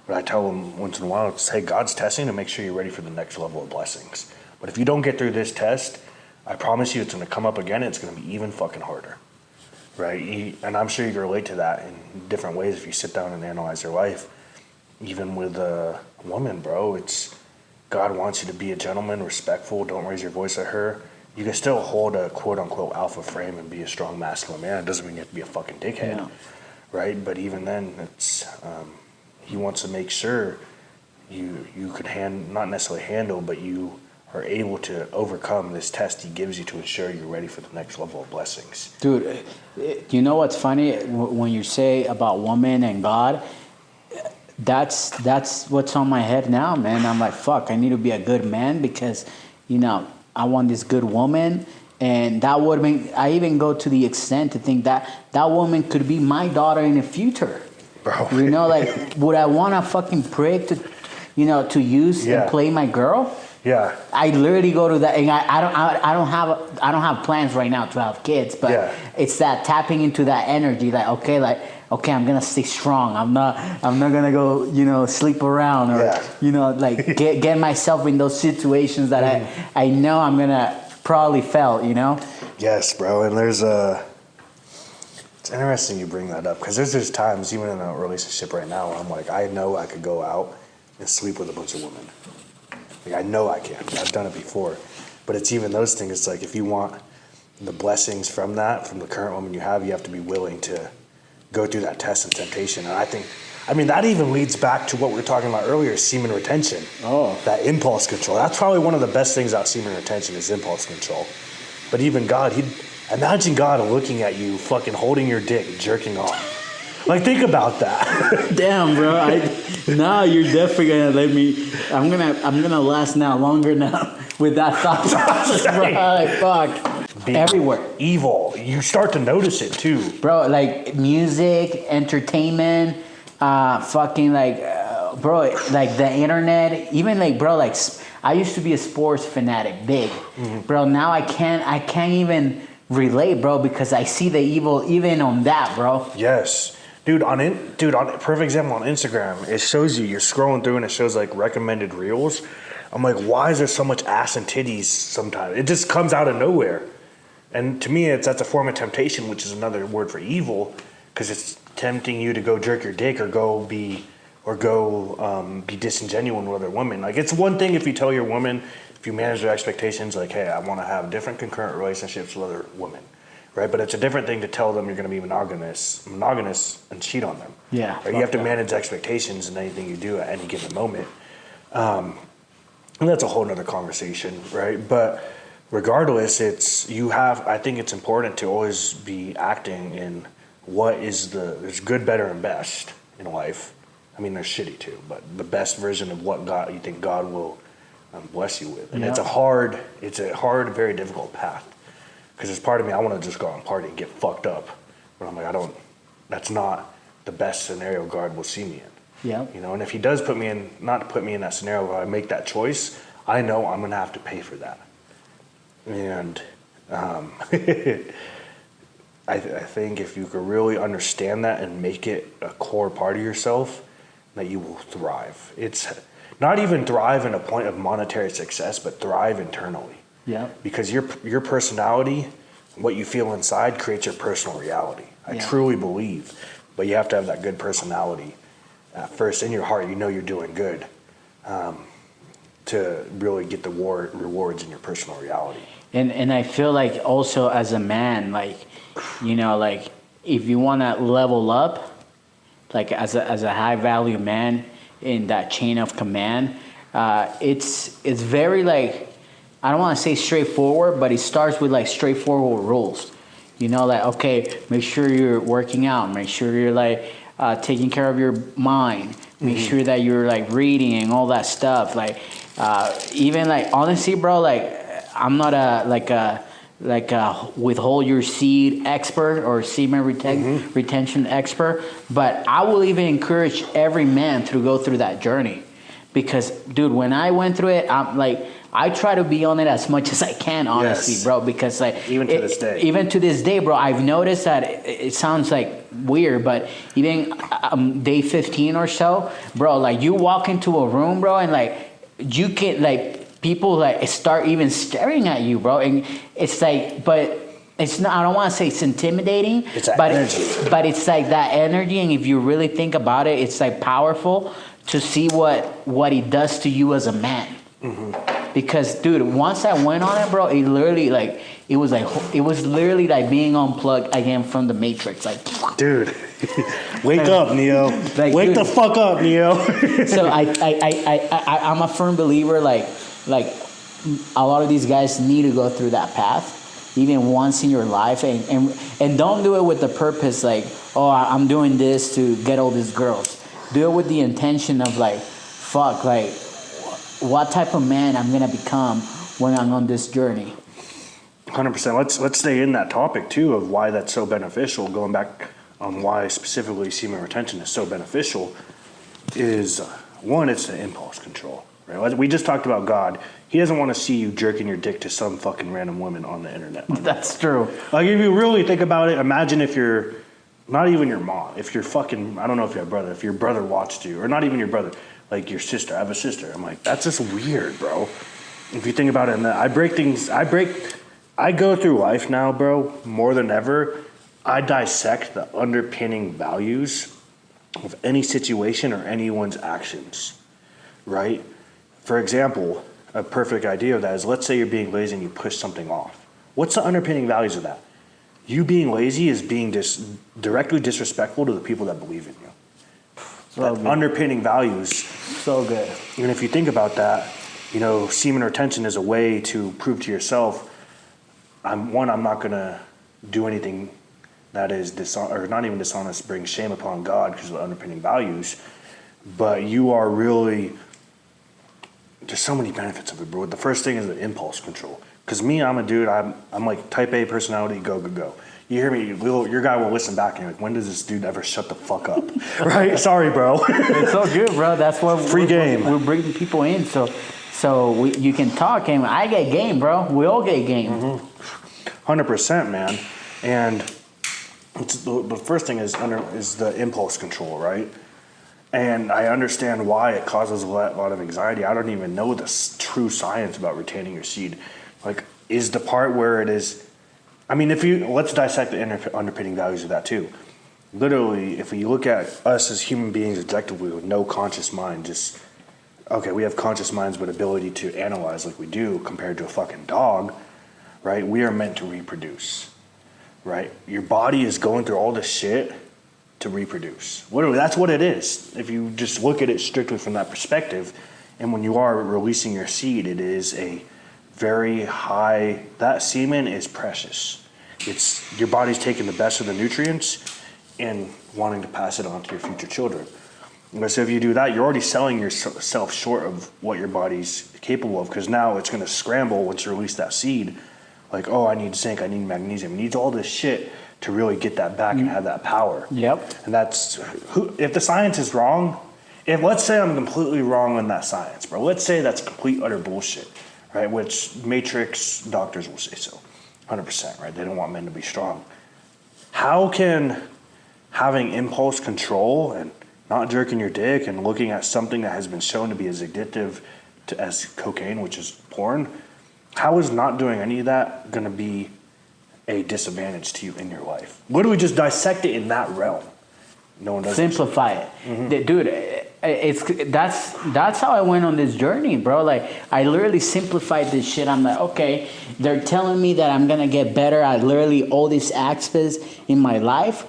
But I tell them once in a while, hey, God's testing to make sure you're ready for the next level of blessings. But if you don't get through this test, I promise you it's going to come up again and it's going to be even fucking harder, right? And I'm sure you can relate to that in different ways if you sit down and analyze your life. Even with a woman, bro, it's God wants you to be a gentleman, respectful, don't raise your voice at her. You can still hold a quote-unquote alpha frame and be a strong masculine man. It doesn't mean you have to be a fucking dickhead, right? But even then, it's he wants to make sure you could not necessarily handle, but you are able to overcome this test he gives you to ensure you're ready for the next level of blessings.
Dude, you know what's funny? When you say about woman and God, that's what's on my head now, man. I'm like, fuck, I need to be a good man because, I want this good woman. And that woman, I even go to the extent to think that woman could be my daughter in the future.
Bro.
Like, would I want a fucking prick to use and play my girl?
Yeah.
I literally go to that, and I don't have plans right now to have kids, but it's that tapping into that energy, like, okay, I'm gonna stay strong. I'm not gonna go, sleep around or like get myself in those situations that I know I'm gonna probably fail.
Yes, bro. And it's interesting you bring that up because there's times even in a relationship right now where I'm like, I know I could go out and sleep with a bunch of women. Like, I know I can. I've done it before. But it's even those things. It's like if you want the blessings from the current woman you have to be willing to go through that test and temptation. And that even leads back to what we were talking about earlier, semen retention. Oh. That impulse control. That's probably one of the best things about semen retention is impulse control. But even God, imagine God looking at you fucking holding your dick, jerking off. Like, think about that.
Damn, bro. Now you're definitely gonna let me. I'm gonna last now longer now with that thought process, bro. Like, fuck. Everywhere.
Evil. You start to notice it too,
bro. Like music, entertainment, fucking bro. Like the internet. Even bro. Like I used to be a sports fanatic, big, bro. Now I can't even relate, bro, because I see the evil even on that, bro.
Yes. Dude, on perfect example on Instagram, it shows you're scrolling through and it shows like recommended reels. I'm like, why is there so much ass and titties sometimes? It just comes out of nowhere. And to me, that's a form of temptation, which is another word for evil, because it's tempting you to go jerk your dick or go be disingenuous with other women. Like, it's one thing if you tell your woman, if you manage their expectations, like, hey, I want to have different concurrent relationships with other women, right? But it's a different thing to tell them you're going to be monogamous and cheat on them.
Yeah.
Right? You have to manage expectations in anything you do at any given moment. And that's a whole nother conversation, right? But regardless, I think it's important to always be acting in there's good, better, and best in life. I mean, there's shitty too, but the best version of what you think God will bless you with. And it's a hard, very difficult path. Because there's part of me, I want to just go out and party and get fucked up. But I'm like, that's not the best scenario God will see me in.
Yeah.
You know, and if he does not to put me in that scenario where I make that choice, I know I'm going to have to pay for that. And I think if you could really understand that and make it a core part of yourself, that you will thrive. It's not even thrive in a point of monetary success, but thrive internally.
Yeah.
Because your personality, what you feel inside, creates your personal reality. I truly believe. But you have to have that good personality. First, in your heart, you know you're doing good, to really get the rewards in your personal reality.
And I feel like also as a man, like, you know, like if you want to level up, like as a high value man in that chain of command, it's very like, I don't want to say straightforward, but it starts with like straightforward rules. You know, like, okay, make sure you're working out, make sure you're like taking care of your mind, make sure that you're like reading and all that stuff. Like, even like, honestly, bro, like I'm not a withhold your seed expert or semen retention expert, but I will even encourage every man to go through that journey. Because, dude, when I went through it, I'm like, I try to be on it as much as I can, honestly, bro. Because like
even to this day,
bro, I've noticed that it sounds like weird, but even day 15 or so, bro, like you walk into a room, bro, and like you can like people like start even staring at you, bro, and it's like, but it's not. I don't want to say it's intimidating, but it's like that energy, and if you really think about it, it's like powerful to see what it does to you as a man. Because, dude, once I went on it, bro, it literally it was literally like being unplugged again from the Matrix. Like,
dude, wake up, Neo.
Like,
wake the fuck up, Neo.
So I'm a firm believer. Like a lot of these guys need to go through that path, even once in your life, and don't do it with the purpose like, oh, I'm doing this to get all these girls. Do it with the intention of like, fuck, like, what type of man I'm gonna become when I'm on this journey.
100%. Let's stay in that topic too of why that's so beneficial. Going back on why specifically semen retention is so beneficial is one, it's the impulse control. Right? We just talked about God. He doesn't want to see you jerking your dick to some fucking random woman on the internet.
That's true.
Like if you really think about it, imagine if you're not even your mom, if you're fucking, I don't know if you have a brother, if your brother watched you, or not even your brother, like your sister. I have a sister. I'm like, that's just weird, bro. If you think about it, and I go through life now, bro, more than ever. I dissect the underpinning values of any situation or anyone's actions, right? For example, a perfect idea of that is, let's say you're being lazy and you push something off. What's the underpinning values of that? You being lazy is being directly disrespectful to the people that believe in you. So underpinning values.
So good.
And if you think about that, you know, semen retention is a way to prove to yourself, I'm not going to do anything that is or not even dishonest, bring shame upon God because of the underpinning values. But you are really, there's so many benefits of it, bro. The first thing is the impulse control. Because me, I'm a dude, I'm like type A personality, go, go, go. You hear me, your guy will listen back and you're like, when does this dude ever shut the fuck up? Right? Sorry, bro.
It's all good, bro. That's what
free game.
We're bringing people in so you can talk, and I get game, bro. We all get game.
100%, man. And the first thing is the impulse control, right? And I understand why it causes a lot of anxiety. I don't even know the true science about retaining your seed. Like, is the part where it is, I mean, let's dissect the underpinning values of that too. Literally, if we look at us as human beings objectively with no conscious mind, just okay, we have conscious minds, but ability to analyze like we do compared to a fucking dog, right? We are meant to reproduce, right? Your body is going through all this shit to reproduce. That's what it is. If you just look at it strictly from that perspective, and when you are releasing your seed, it is a very high, that semen is precious. It's your body's taking the best of the nutrients and wanting to pass it on to your future children. So if you do that, you're already selling yourself short of what your body's capable of, because now it's going to scramble once you release that seed. Like, oh, I need zinc, I need magnesium, it needs all this shit to really get that back and have that power.
Yep.
And that's, if the science is wrong, if let's say I'm completely wrong on that science, bro, let's say that's complete utter bullshit, right? Which matrix doctors will say so, 100%, right? They don't want men to be strong. How can having impulse control and not jerking your dick and looking at something that has been shown to be as addictive as cocaine, which is porn, how is not doing any of that going to be a disadvantage to you in your life? Literally just dissect it in that realm. No one does.
Simplify it. Mm-hmm. Dude, that's how I went on this journey, bro. Like, I literally simplified this shit. I'm like, okay, they're telling me that I'm going to get better at literally all these aspects in my life.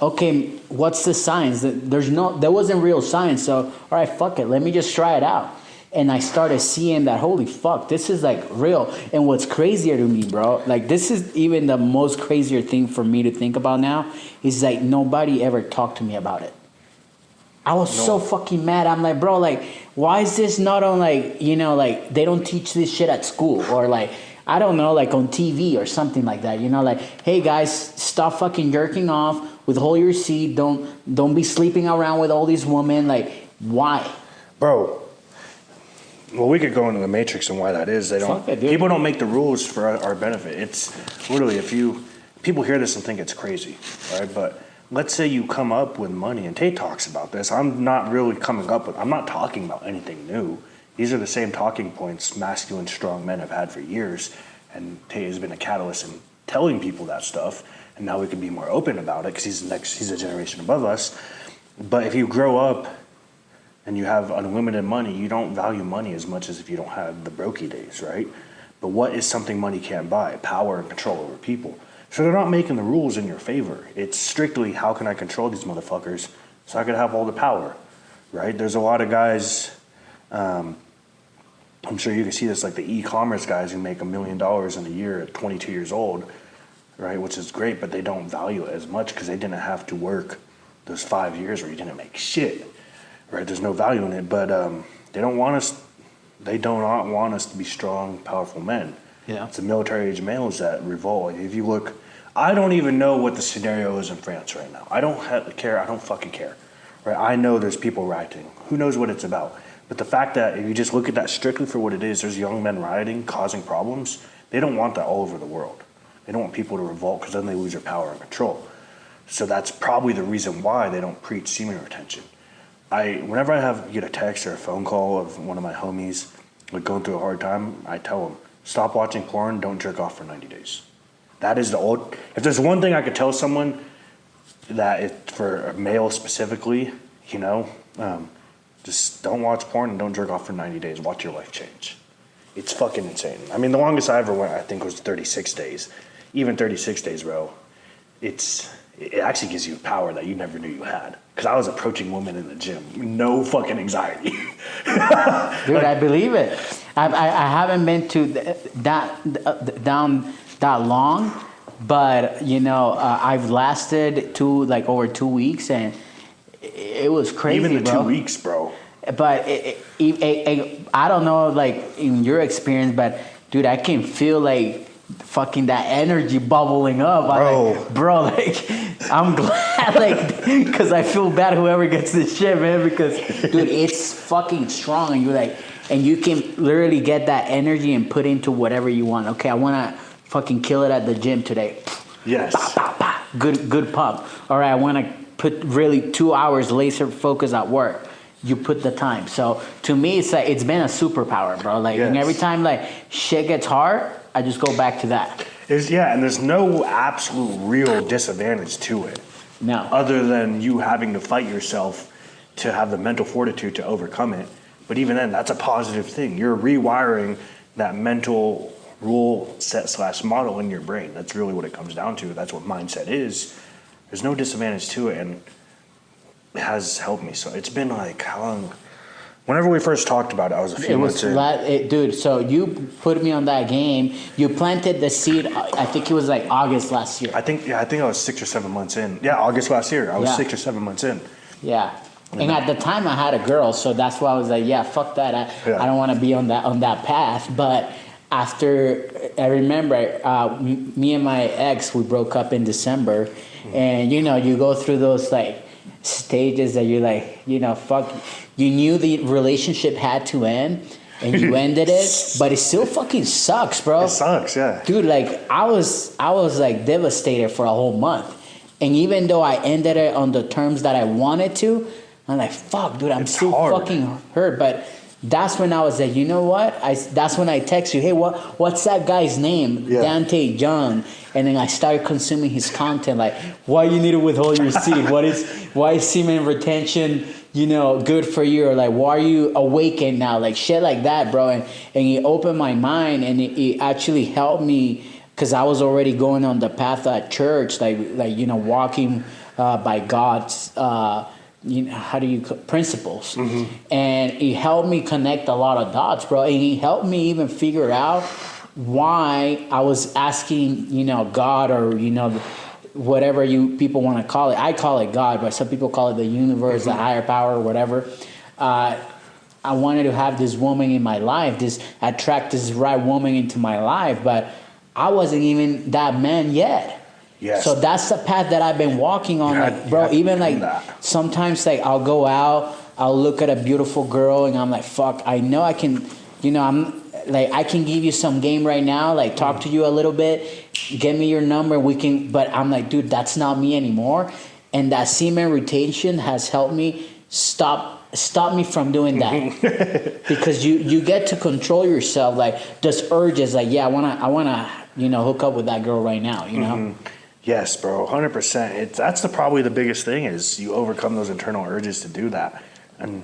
Okay, what's the science? There wasn't real science, so all right, fuck it, let me just try it out. And I started seeing that, holy fuck, this is like real. And what's crazier to me, bro, like this is even the most crazier thing for me to think about now, is like nobody ever talked to me about it. I was so fucking mad. I'm like, bro, like, why is this not on, like, you know, like they don't teach this shit at school, or like, I don't know, like on TV or something like that, you know, like, hey guys, stop fucking jerking off, withhold your seed, don't be sleeping around with all these women. Like, why?
Bro, well, we could go into the matrix and why that is. People don't make the rules for our benefit. It's literally, people hear this and think it's crazy, right? But let's say you come up with money, and Tate talks about this. I'm not talking about anything new. These are the same talking points masculine, strong men have had for years, and Tate has been a catalyst in telling people that stuff, and now we can be more open about it because he's a generation above us. But if you grow up and you have unlimited money, you don't value money as much as if you don't have the brokey days, right? But what is something money can't buy? Power and control over people. So they're not making the rules in your favor. It's strictly, how can I control these motherfuckers so I can have all the power, right? There's a lot of guys, I'm sure you can see this, like the e-commerce guys who make $1 million in a year at 22 years old, right? Which is great, but they don't value it as much because they didn't have to work those 5 years where you didn't make shit, right? There's no value in it, but they do not want us to be strong, powerful men. Yeah. It's the military age males that revolt. If you look, I don't even know what the scenario is in France right now. I don't care. I don't fucking care, right? I know there's people rioting. Who knows what it's about? But the fact that if you just look at that strictly for what it is, there's young men rioting, causing problems. They don't want that all over the world. They don't want people to revolt because then they lose their power and control. So that's probably the reason why they don't preach semen retention. Whenever I get a text or a phone call of one of my homies like going through a hard time, I tell them, stop watching porn, don't jerk off for 90 days. That is if there's one thing I could tell someone that for a male specifically, you know, just don't watch porn and don't jerk off for 90 days. Watch your life change. It's fucking insane. I mean, the longest I ever went, I think, was 36 days. Even 36 days, bro, it actually gives you power that you never knew you had. Because I was approaching women in the gym. No fucking anxiety.
Dude, I believe it. I haven't been to down that long, but, you know, I've lasted over 2 weeks, and it was crazy,
even the
bro.
2 weeks, bro.
But I don't know, like in your experience, but dude, I can feel like fucking that energy bubbling up. I'm glad, like, because I feel bad whoever gets this shit, man. Because dude, it's fucking strong, and you're like, and you can literally get that energy and put into whatever you want. Okay, I want to fucking kill it at the gym today.
Yes.
Bah, bah, bah. Good pump. All right, I want to put really 2 hours laser focus at work. You put the time. So to me, it's like it's been a superpower, bro. Like, and every time like shit gets hard, I just go back to that.
And there's no absolute real disadvantage to it.
No.
Other than you having to fight yourself to have the mental fortitude to overcome it. But even then, that's a positive thing. You're rewiring that mental rule set / model in your brain. That's really what it comes down to. That's what mindset is. There's no disadvantage to it, and it has helped me. So it's been like, how long? Whenever we first talked about it, I was a few months in.
Dude, so you put me on that game. You planted the seed, I think it was like August last year.
I think I was 6 or 7 months in. Yeah, August last year. I was 6 or 7 months in.
Yeah. And at the time I had a girl, so that's why I was like, yeah, fuck that. I don't want to be on that path. But after, I remember me and my ex, we broke up in December. And, you know, you go through those like stages that you're like, you know, fuck. You knew the relationship had to end, and you ended it, but it still fucking sucks, bro.
It sucks, yeah.
Dude, like, I was like devastated for a whole month. And even though I ended it on the terms that I wanted to, I'm like, fuck, dude, I'm still fucking hurt. But that's when I was like, you know what? That's when I text you, hey, what's that guy's name? Yeah. Dante John. And then I started consuming his content, like, why you need to withhold your seed? Why is semen retention, you know, good for you? Or like, why are you awakened now? Like shit like that, bro. And he opened my mind, and it actually helped me, because I was already going on the path at church, like you know, walking by God's you know, principles. And he helped me connect a lot of dots, bro. And he helped me even figure out why I was asking, you know, God, or, you know, whatever you people want to call it. I call it God, but some people call it the universe, the higher power, whatever. I wanted to have this woman in my life, attract this right woman into my life, but I wasn't even that man yet.
Yes.
So that's the path that I've been walking on, like, bro. Even like sometimes, like, I'll go out, I'll look at a beautiful girl, and I'm like, fuck, I know I can, you know, I'm like, I can give you some game right now, like talk to you a little bit, get me your number, we can. But I'm like, dude, that's not me anymore. And that semen retention has helped me stop me from doing that. Because you get to control yourself, like this urges, like, yeah, I wanna, you know, hook up with that girl right now, you know.
Yes, bro, 100%. That's probably the biggest thing, is you overcome those internal urges to do that. And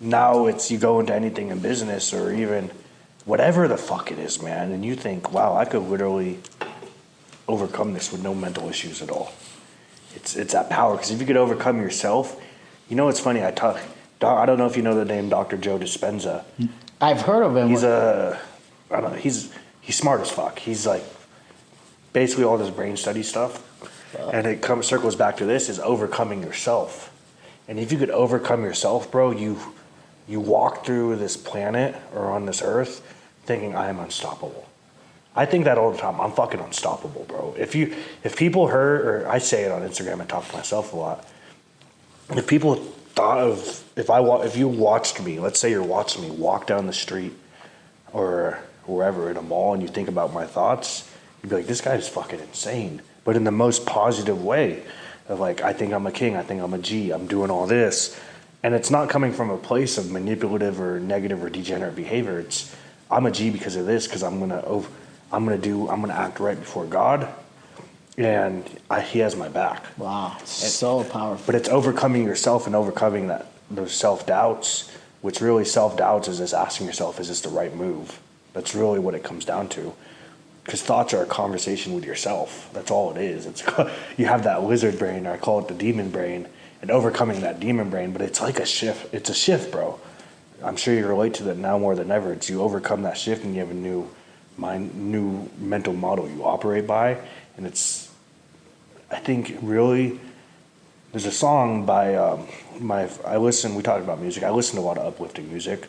now you go into anything in business, or even whatever the fuck it is, man, and you think, wow, I could literally overcome this with no mental issues at all. It's that power, because if you could overcome yourself, you know, it's funny. I don't know if you know the name Dr. Joe Dispenza.
I've heard of him.
He's smart as fuck. He's like basically all this brain study stuff, and it circles back to this, is overcoming yourself. And if you could overcome yourself, bro, you walk through this planet or on this earth thinking, I am unstoppable. I think that all the time. I'm fucking unstoppable, bro. If people heard, or I say it on Instagram, I talk to myself a lot. If people thought of, if you watched me, let's say you're watching me walk down the street or wherever in a mall, and you think about my thoughts, you'd be like, this guy's fucking insane. But in the most positive way of like, I think I'm a king, I think I'm a G, I'm doing all this. And it's not coming from a place of manipulative or negative or degenerate behavior. It's, I'm a G because of this, because I'm gonna act right before God, and He has my back.
Wow, so powerful.
But it's overcoming yourself and overcoming those self-doubts, which really self-doubts is just asking yourself, is this the right move? That's really what it comes down to. Because thoughts are a conversation with yourself. That's all it is. You have that lizard brain, or I call it the demon brain, and overcoming that demon brain. But it's like a shift. It's a shift, bro. I'm sure you relate to that now more than ever. It's you overcome that shift, and you have a new mental model you operate by. And it's, I think, really, there's a song by we talked about music. I listen to a lot of uplifting music,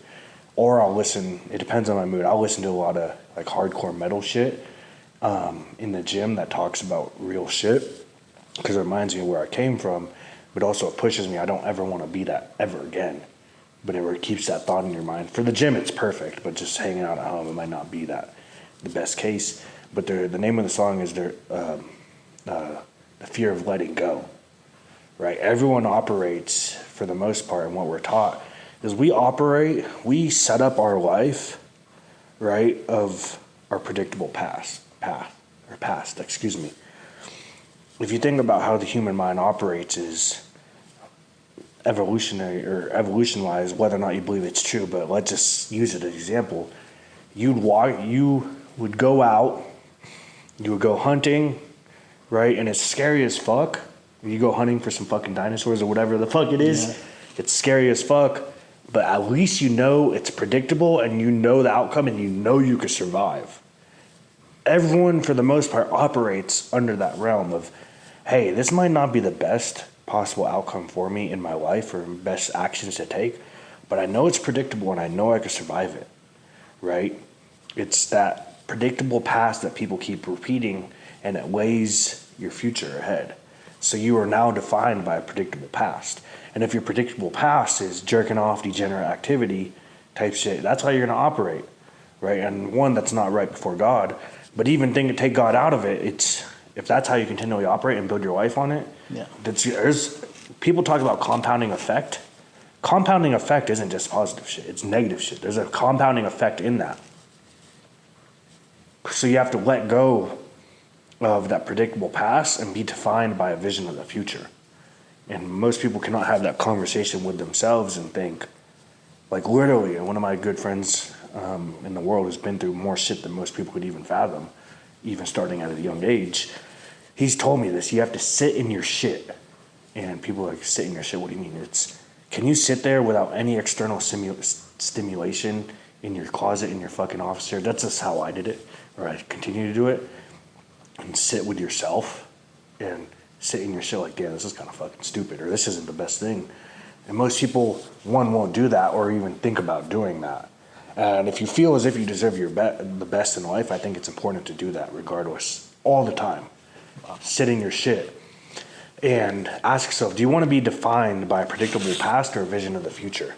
or it depends on my mood. I'll listen to a lot of like hardcore metal shit in the gym that talks about real shit, because it reminds me of where I came from, but also it pushes me. I don't ever want to be that ever again, but it keeps that thought in your mind. For the gym, it's perfect, but just hanging out at home, it might not be the best case. But the name of the song is the fear of letting go, right? Everyone operates, for the most part, and what we're taught is we set up our life, right, of our predictable past. If you think about how the human mind operates, is evolution-wise, whether or not you believe it's true, but let's just use it as an example. You would go out, you would go hunting, right? And it's scary as fuck. You go hunting for some fucking dinosaurs or whatever the fuck it is. Yeah. It's scary as fuck, but at least you know it's predictable and you know the outcome and you know you could survive. Everyone, for the most part, operates under that realm of, hey, this might not be the best possible outcome for me in my life or best actions to take, but I know it's predictable and I know I could survive it, right? It's that predictable past that people keep repeating and it weighs your future ahead. So you are now defined by a predictable past. And if your predictable past is jerking off, degenerate activity type shit, that's how you're going to operate, right? And one, that's not right before God. But even take God out of it, it's if that's how you continually operate and build your life on it. Yeah. There's people talk about compounding effect. Compounding effect isn't just positive shit; it's negative shit. There's a compounding effect in that. So you have to let go of that predictable past and be defined by a vision of the future. And most people cannot have that conversation with themselves and think, like literally, and one of my good friends in the world has been through more shit than most people could even fathom, even starting at a young age. He's told me this, you have to sit in your shit. And people are like, sit in your shit, what do you mean? Can you sit there without any external stimulation in your closet, in your fucking office here? That's just how I did it, or I continue to do it. And sit with yourself and sit in your shit like, damn, this is kind of fucking stupid, or this isn't the best thing. And most people, one, won't do that or even think about doing that. And if you feel as if you deserve the best in life, I think it's important to do that regardless, all the time. Sit in your shit and ask yourself, do you want to be defined by a predictable past or a vision of the future?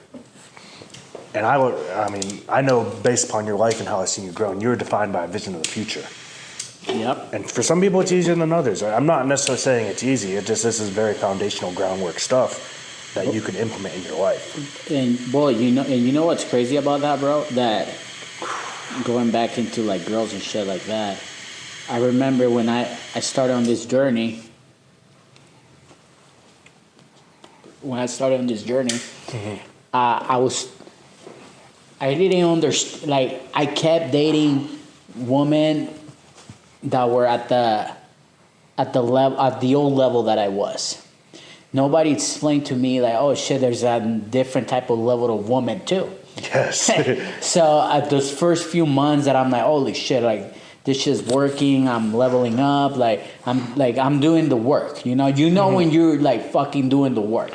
And I know based upon your life and how I've seen you grow, and you're defined by a vision of the future.
Yep.
And for some people, it's easier than others. I'm not necessarily saying it's easy. It's just this is very foundational groundwork stuff that you can implement in your life.
And boy, you know what's crazy about that, bro? That going back into like girls and shit like that. I remember when I started on this journey. When I started on this journey, mm-hmm. I didn't understand. Like I kept dating women that were at the old level that I was. Nobody explained to me like, oh shit, there's a different type of level of woman too.
Yes.
So at those first few months that I'm like, holy shit, like this shit's working, I'm leveling up, I'm doing the work. You know mm-hmm. when you're like fucking doing the work.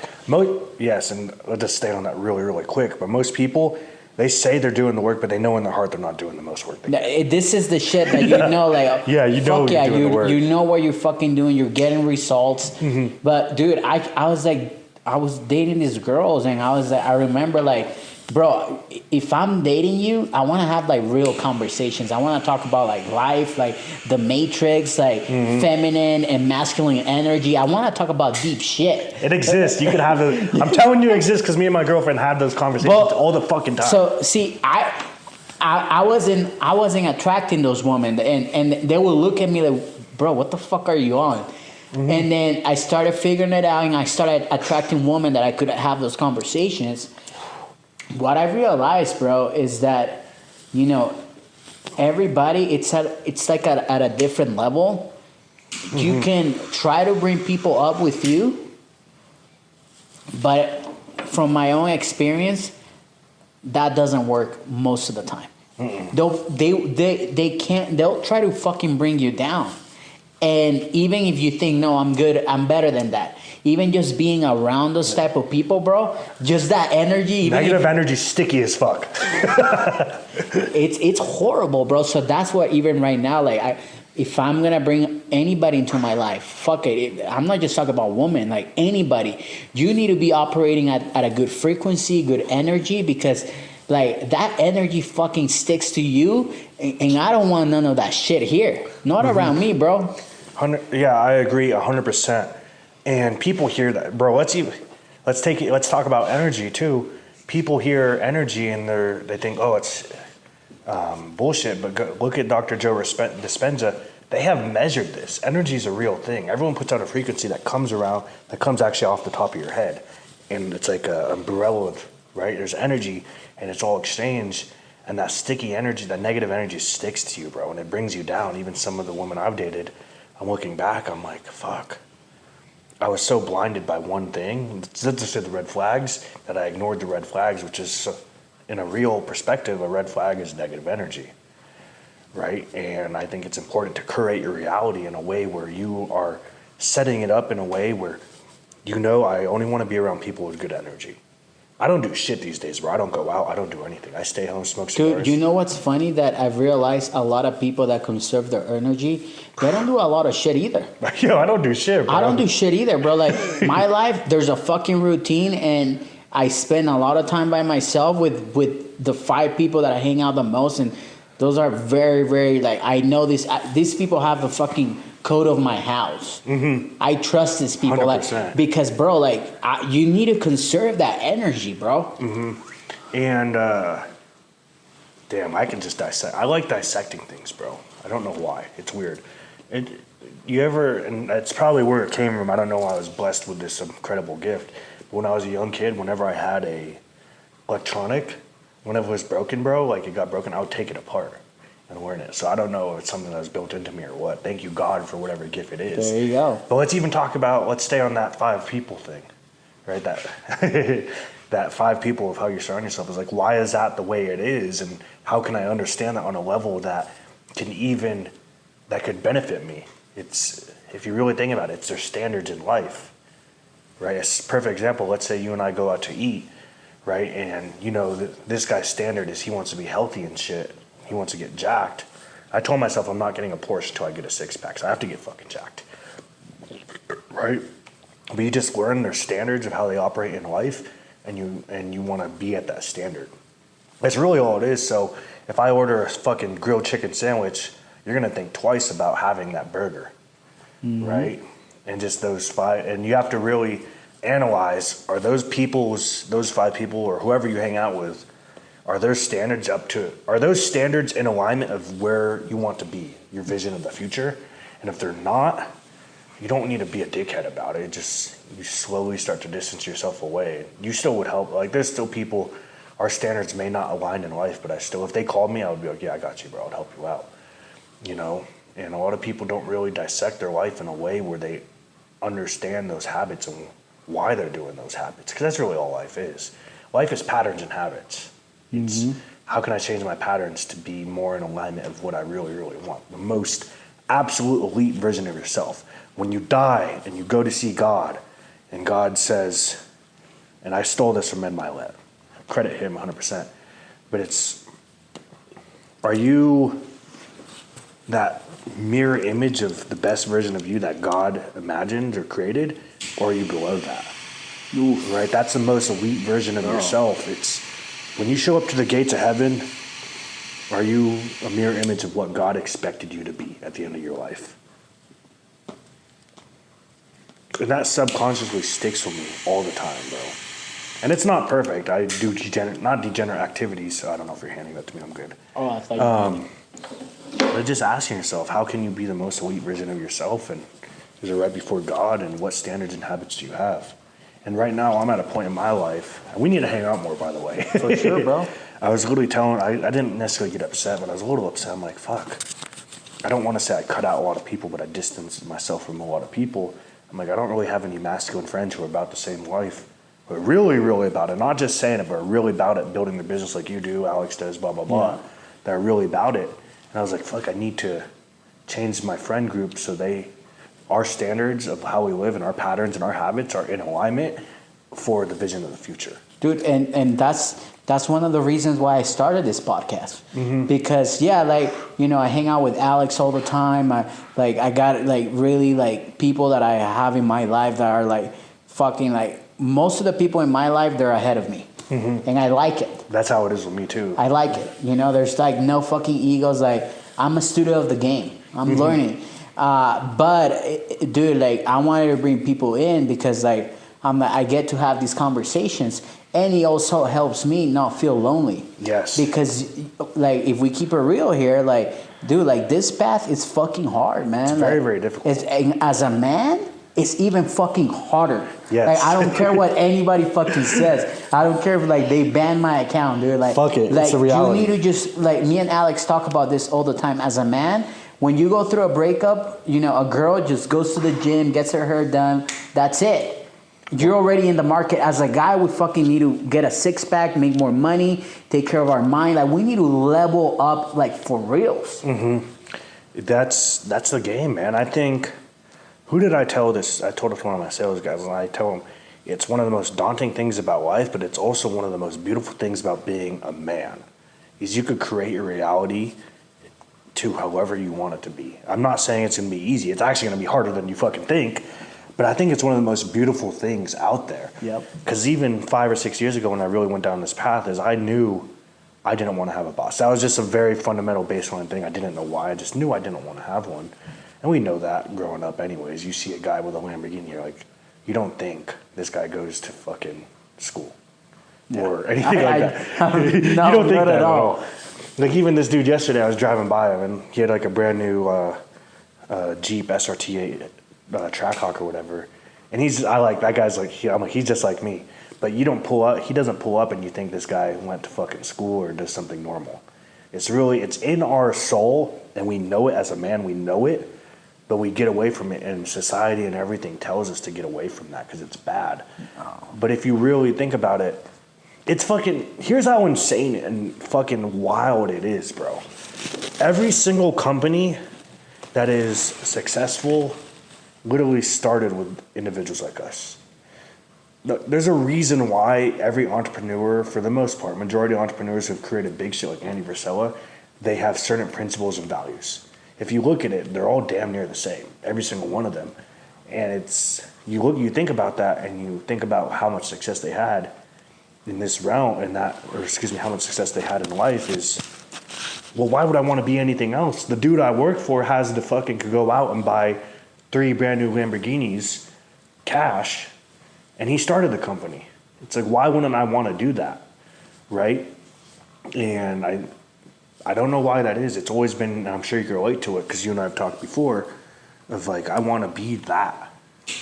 Yes, and I'll just stay on that really, really quick. But most people, they say they're doing the work, but they know in their heart they're not doing the most work.
This is the shit that you know, like
yeah, you know, fuck yeah, you're doing the work.
You know what you're fucking doing. You're getting results.
Mm-hmm.
But dude, I was dating these girls, and I remember like, bro, if I'm dating you, I want to have like real conversations. I want to talk about like life, like the matrix, like mm-hmm. feminine and masculine energy. I want to talk about deep shit.
It exists. You can have it. I'm telling you it exists because me and my girlfriend had those conversations all the fucking time.
So see, I wasn't attracting those women, and they would look at me like, bro, what the fuck are you on? Mm-hmm. And then I started figuring it out, and I started attracting women that I could have those conversations. What I realized, bro, is that, everybody, it's like at a different level. Mm-hmm. You can try to bring people up with you, but from my own experience, that doesn't work most of the time. Mm-mm. They can't. They'll try to fucking bring you down, and even if you think, no, I'm good, I'm better than that. Even just being around those type of people, bro, just that energy.
Negative energy, sticky as fuck.
It's horrible, bro. So that's what even right now, like, if I'm gonna bring anybody into my life, fuck it. I'm not just talking about women, like anybody. You need to be operating at a good frequency, good energy, because like that energy fucking sticks to you, and I don't want none of that shit here. Not mm-hmm. around me, bro.
Yeah, I agree 100%. And people hear that, bro. Let's talk about energy too. People hear energy and they think, oh, it's bullshit. But look at Dr. Joe Dispenza. They have measured this. Energy is a real thing. Everyone puts out a frequency that comes actually off the top of your head. and it's like a umbrella, right? There's energy, and it's all exchange, and that sticky energy, that negative energy sticks to you, bro, and it brings you down. Even some of the women I've dated, I'm looking back, I'm like, fuck. I was so blinded by one thing, not to say the red flags, that I ignored the red flags, which is, in a real perspective, a red flag is negative energy, right? And I think it's important to curate your reality in a way where you are setting it up in a way where, I only want to be around people with good energy. I don't do shit these days, bro. I don't go out. I don't do anything. I stay home, smoke cigars.
Dude, you know what's funny? That I've realized a lot of people that conserve their energy, they don't do a lot of shit either.
Yo, I don't do shit, bro.
I don't do shit either, bro. Like, my life, there's a fucking routine, and I spend a lot of time by myself with the 5 people that I hang out the most, and those are very, very, like, I know these people have the fucking code of my house. Mm-hmm. I trust these people,
100%.
like, because, bro, like, you need to conserve that energy, bro.
Mm-hmm. And damn, I can just dissect. I like dissecting things, bro. I don't know why. It's weird. And that's probably where it came from. I don't know why I was blessed with this incredible gift. But when I was a young kid, whenever I had a electronic, whenever it was broken, bro, like it got broken, I would take it apart and learn it. So I don't know if it's something that was built into me or what. Thank you, God, for whatever gift it is.
There you go.
But let's stay on that 5 people thing, right? That 5 people of how you surround yourself is like, why is that the way it is? And how can I understand that on a level that could benefit me? It's, if you really think about it, it's their standards in life, right? A perfect example, let's say you and I go out to eat, right? And this guy's standard is he wants to be healthy and shit. He wants to get jacked. I told myself I'm not getting a Porsche until I get a 6-pack. So I have to get fucking jacked, right? But you just learn their standards of how they operate in life, and you want to be at that standard. That's really all it is. So if I order a fucking grilled chicken sandwich, you're gonna think twice about having that burger, mm-hmm. right? And just those 5, and you have to really analyze: are those 5 people, or whoever you hang out with, are those standards in alignment of where you want to be, your vision of the future? And if they're not, you don't need to be a dickhead about it. You slowly start to distance yourself away. You still would help. Like, there's still people, our standards may not align in life, but if they called me, I would be like, yeah, I got you, bro. I'll help you out. And a lot of people don't really dissect their life in a way where they understand those habits and why they're doing those habits. Because that's really all life is. Life is patterns and habits. It's how can I change my patterns to be more in alignment of what I really, really want? The most absolute elite version of yourself. When you die and you go to see God, and God says, and I stole this from Brian Ouellette, credit him 100%, but are you that mirror image of the best version of you that God imagined or created, or are you below that? Oof. Right? That's the most elite version of yourself. It's when you show up to the gates of heaven, are you a mirror image of what God expected you to be at the end of your life? And that subconsciously sticks with me all the time, bro. And it's not perfect. I do not degenerate activities, so I don't know if you're handing that to me. I'm good.
Oh, I thought
but just asking yourself, how can you be the most elite version of yourself? And is it right before God? And what standards and habits do you have? And right now, I'm at a point in my life, and we need to hang out more, by the way.
For sure, bro.
I was literally I didn't necessarily get upset, but I was a little upset. I'm like, fuck. I don't want to say I cut out a lot of people, but I distanced myself from a lot of people. I'm like, I don't really have any masculine friends who are about the same life, but really, really about it. Not just saying it, but really about it, building their business like you do, Alex does, blah, blah, blah. Yeah. That are really about it. And I was like, fuck, I need to change my friend group so our standards of how we live and our patterns and our habits are in alignment for the vision of the future.
Dude, and that's one of the reasons why I started this podcast. Mm-hmm. Because I hang out with Alex all the time. I got really people that I have in my life that are fucking most of the people in my life, they're ahead of me. Mm-hmm. And I like it.
That's how it is with me too.
I like it. there's no fucking egos. I'm a student of the game. I'm learning. But dude, I wanted to bring people in because I get to have these conversations, and it also helps me not feel lonely.
Yes.
Because if we keep it real here, dude, this path is fucking hard, man.
It's very, very difficult.
As a man, it's even fucking harder.
Yes.
Like, I don't care what anybody fucking says. I don't care if like they ban my account. They're like,
fuck it.
Like,
it's the reality.
you need to just, like, me and Alex talk about this all the time. As a man, when you go through a breakup, you know, a girl just goes to the gym, gets her hair done. That's it. You're already in the market. As a guy, we fucking need to get a 6-pack, make more money, take care of our mind. Like, we need to level up, like, for reals.
Mm-hmm. That's the game, man. I think, who did I tell this? I told it to one of my sales guys, and I tell them it's one of the most daunting things about life, but it's also one of the most beautiful things about being a man, is you could create your reality to however you want it to be. I'm not saying it's going to be easy. It's actually going to be harder than you fucking think. But I think it's one of the most beautiful things out there.
Yep.
Because even 5 or 6 years ago when I really went down this path, is I knew I didn't want to have a boss. That was just a very fundamental baseline thing. I didn't know why. I just knew I didn't want to have one. And we know that growing up anyways. You see a guy with a Lamborghini, you're like, you don't think this guy goes to fucking school. Yeah. Or anything like that.
No,
you don't think
not
that
at all.
Like even this dude yesterday, I was driving by him and he had like a brand new Jeep SRT8 Trackhawk or whatever, and I like that guy's like, I'm like, he's just like me. But you don't pull up, he doesn't pull up and you think this guy went to fucking school or does something normal. It's in our soul, and we know it as a man, we know it, but we get away from it, and society and everything tells us to get away from that because it's bad. Oh. But if you really think about it, it's fucking, here's how insane and fucking wild it is, bro. Every single company that is successful literally started with individuals like us. There's a reason why every entrepreneur, for the most part, majority of entrepreneurs who have created big shit like Andy Frisella, they have certain principles and values. If you look at it, they're all damn near the same, every single one of them. And it's, you think about that and you think about how much success they had in this realm, how much success they had in life is, well, why would I want to be anything else? The dude I work for could go out and buy 3 brand new Lamborghinis cash, and he started the company. It's like, why wouldn't I want to do that, right? And I don't know why that is. It's always been, I'm sure you can relate to it because you and I have talked before, of like, I want to be that.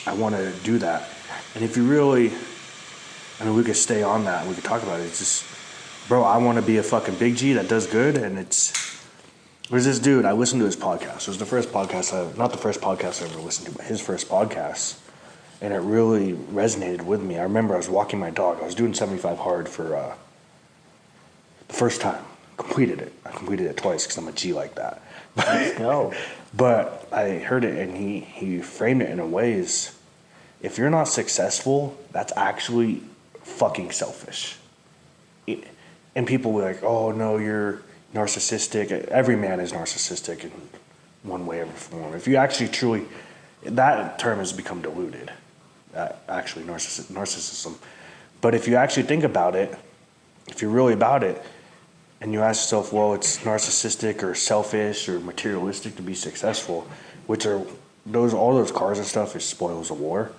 I want to do that. And if you really, I mean, we could stay on that and we could talk about it. It's just, bro, I want to be a fucking big G that does good, and there's this dude, I listened to his podcast. It was the first podcast, not the first podcast I ever listened to, but his first podcast. And it really resonated with me. I remember I was walking my dog. I was doing 75 hard for the first time. Completed it. I completed it twice because I'm a G like that.
Let's go.
But I heard it and he framed it in a way is, if you're not successful, that's actually fucking selfish. And people were like, oh no, you're narcissistic. Every man is narcissistic in one way or form. If you actually truly, that term has become diluted, actually narcissism. But if you actually think about it, if you're really about it, and you ask yourself, well, it's narcissistic or selfish or materialistic to be successful, which are all those cars and stuff is spoils of war.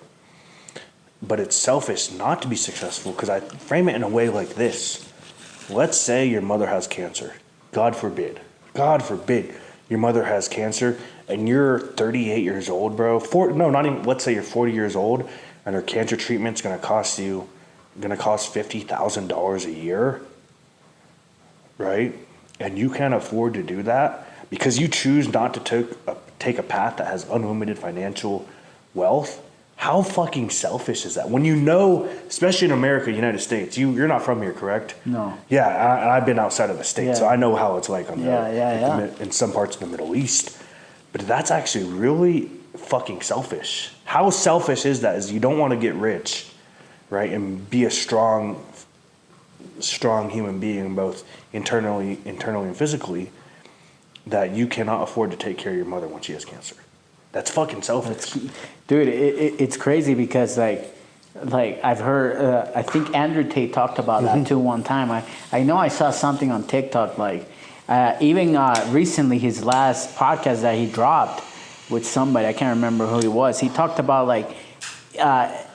But it's selfish not to be successful, because I frame it in a way like this. Let's say your mother has cancer. God forbid, your mother has cancer and you're 38 years old, bro. Let's say you're 40 years old and her cancer treatment's going to cost $50,000 a year, right? And you can't afford to do that because you choose not to take a path that has unlimited financial wealth. How fucking selfish is that? When you know, especially in America, United States, you're not from here, correct?
No.
Yeah, I've been outside of the States, so I know how it's like in some parts of the Middle East. But that's actually really fucking selfish. How selfish is that? Is you don't want to get rich, right, and be a strong human being, both internally and physically, that you cannot afford to take care of your mother when she has cancer. That's fucking selfish.
Dude, it's crazy because like I've heard, I think Andrew Tate talked about that too one time. I know I saw something on TikTok, like even recently his last podcast that he dropped with somebody, I can't remember who he was. He talked about like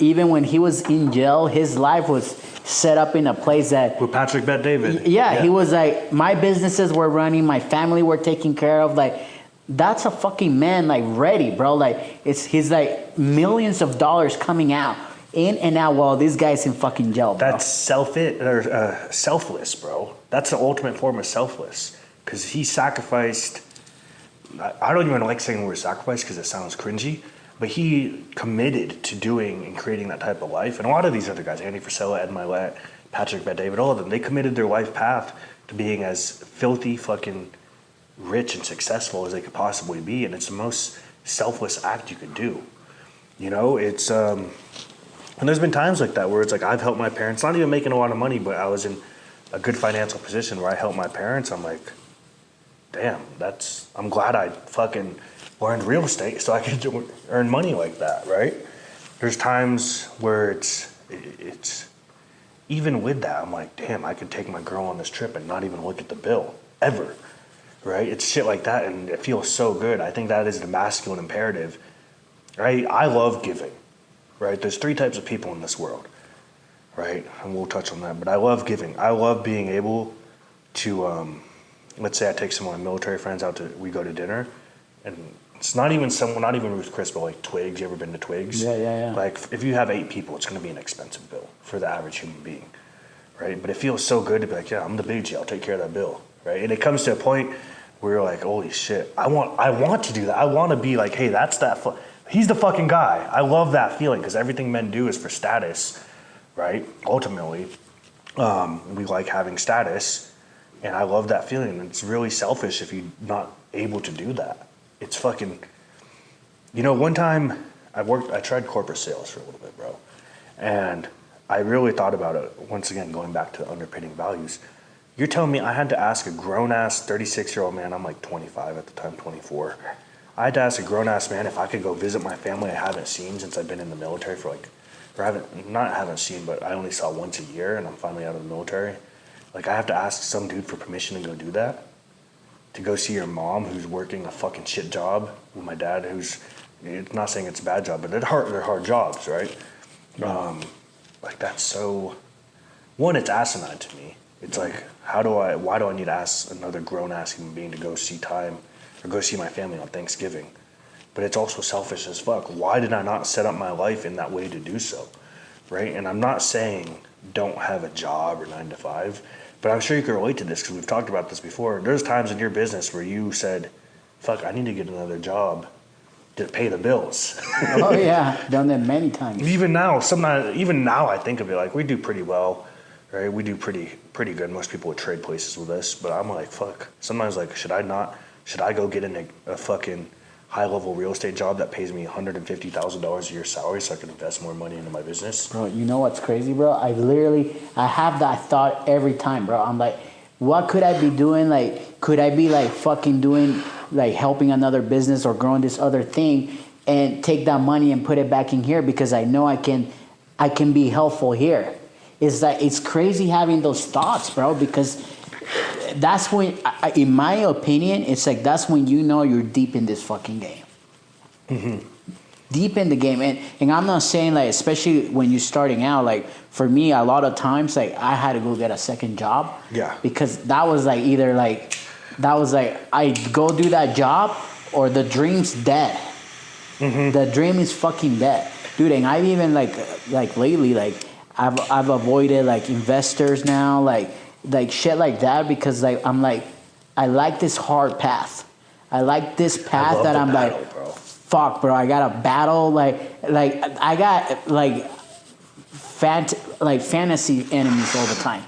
even when he was in jail, his life was set up in a place that...
With Patrick Bet-David.
Yeah, he was like, my businesses were running, my family were taken care of, like... That's a fucking man like ready, bro. Like he's like millions of dollars coming out in and out while this guy's in fucking jail, bro.
That's selfless, bro. That's the ultimate form of selfless. Because he sacrificed. I don't even like saying the word sacrifice because it sounds cringy, but he committed to doing and creating that type of life. And a lot of these other guys, Andy Frisella, Ed Milet, Patrick Bet-David, all of them, they committed their life path to being as filthy fucking rich and successful as they could possibly be. And it's the most selfless act you could do. You know, it's, and there's been times like that where it's like I've helped my parents, not even making a lot of money, but I was in a good financial position where I helped my parents. I'm like, damn, I'm glad I fucking learned real estate so I could earn money like that, right? There's times where it's even with that, I'm like, damn, I could take my girl on this trip and not even look at the bill, ever, right? It's shit like that, and it feels so good. I think that is the masculine imperative, right? I love giving, right? There's 3 types of people in this world, right? And we'll touch on that, but I love giving. I love being able to, let's say I take some of my military friends out we go to dinner, and it's not even Ruth Chris, but like Twigs. You ever been to Twigs?
Yeah.
Like if you have 8 people, it's going to be an expensive bill for the average human being, right? But it feels so good to be like, yeah, I'm the big G. I'll take care of that bill, right? And it comes to a point where you're like, holy shit, I want to do that. I want to be like, hey, he's the fucking guy. I love that feeling because everything men do is for status, right? Ultimately, we like having status. And I love that feeling. And it's really selfish if you're not able to do that. It's fucking, one time I tried corporate sales for a little bit, bro. And I really thought about it, once again, going back to underpinning values. You're telling me I had to ask a grown-ass 36-year-old man, I'm like 25 at the time, 24. I had to ask a grown-ass man if I could go visit my family I haven't seen since I've been in the military for haven't seen, but I only saw once a year and I'm finally out of the military. Like, I have to ask some dude for permission to go do that? To go see your mom who's working a fucking shit job with my dad who's, it's not saying it's a bad job, but they're hard jobs, right? Like, that's so, one, it's asinine to me. It's like, why do I need to ask another grown-ass human being to go see my family on Thanksgiving? But it's also selfish as fuck. Why did I not set up my life in that way to do so, right? And I'm not saying don't have a job or 9 to 5, but I'm sure you can relate to this because we've talked about this before. There's times in your business where you said, fuck, I need to get another job to pay the bills.
Oh yeah, done that many times.
Even now I think of it like we do pretty well, right? We do pretty good. Most people would trade places with us, but I'm like, fuck. Sometimes like, should I go get in a fucking high-level real estate job that pays me $150,000 a year salary so I can invest more money into my business?
Bro, you know what's crazy, bro? I have that thought every time, bro. I'm like, what could I be doing? Like, could I be like fucking doing, like helping another business or growing this other thing and take that money and put it back in here because I know I can be helpful here. It's like, it's crazy having those thoughts, bro, because that's when, in my opinion, it's like that's when you know you're deep in this fucking game.
Mm-hmm.
Deep in the game. And I'm not saying like, especially when you're starting out, like for me, a lot of times, like I had to go get a second job.
Yeah.
Because that was like I go do that job or the dream's dead.
Mm-hmm.
The dream is fucking dead. Dude, and I've even like lately, like I've avoided like investors now, like shit like that because like I'm like I like this hard path. I like this path that I'm battle, like bro. Fuck bro, I got to battle like I got like fantasy enemies all the time.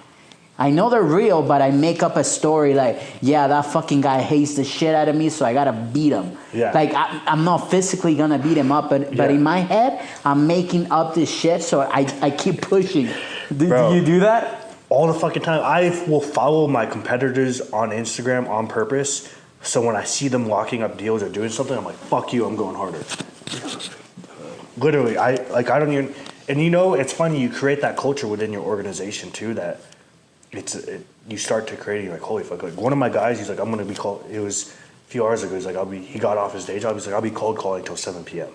I know they're real, but I make up a story like, yeah, that fucking guy hates the shit out of me, so I gotta beat him.
Yeah.
Like I'm not physically gonna beat him up, but in my head, I'm making up this shit, so I keep pushing. Do you do that?
All the fucking time. I will follow my competitors on Instagram on purpose, so when I see them locking up deals or doing something, I'm like, fuck you, I'm going harder. Literally, I don't even, and it's funny, you create that culture within your organization too, that you start to create, like, holy fuck, like one of my guys, he's like, I'm going to be called, it was a few hours ago, he's like, he got off his day job, he's like, I'll be cold calling until 7 p.m.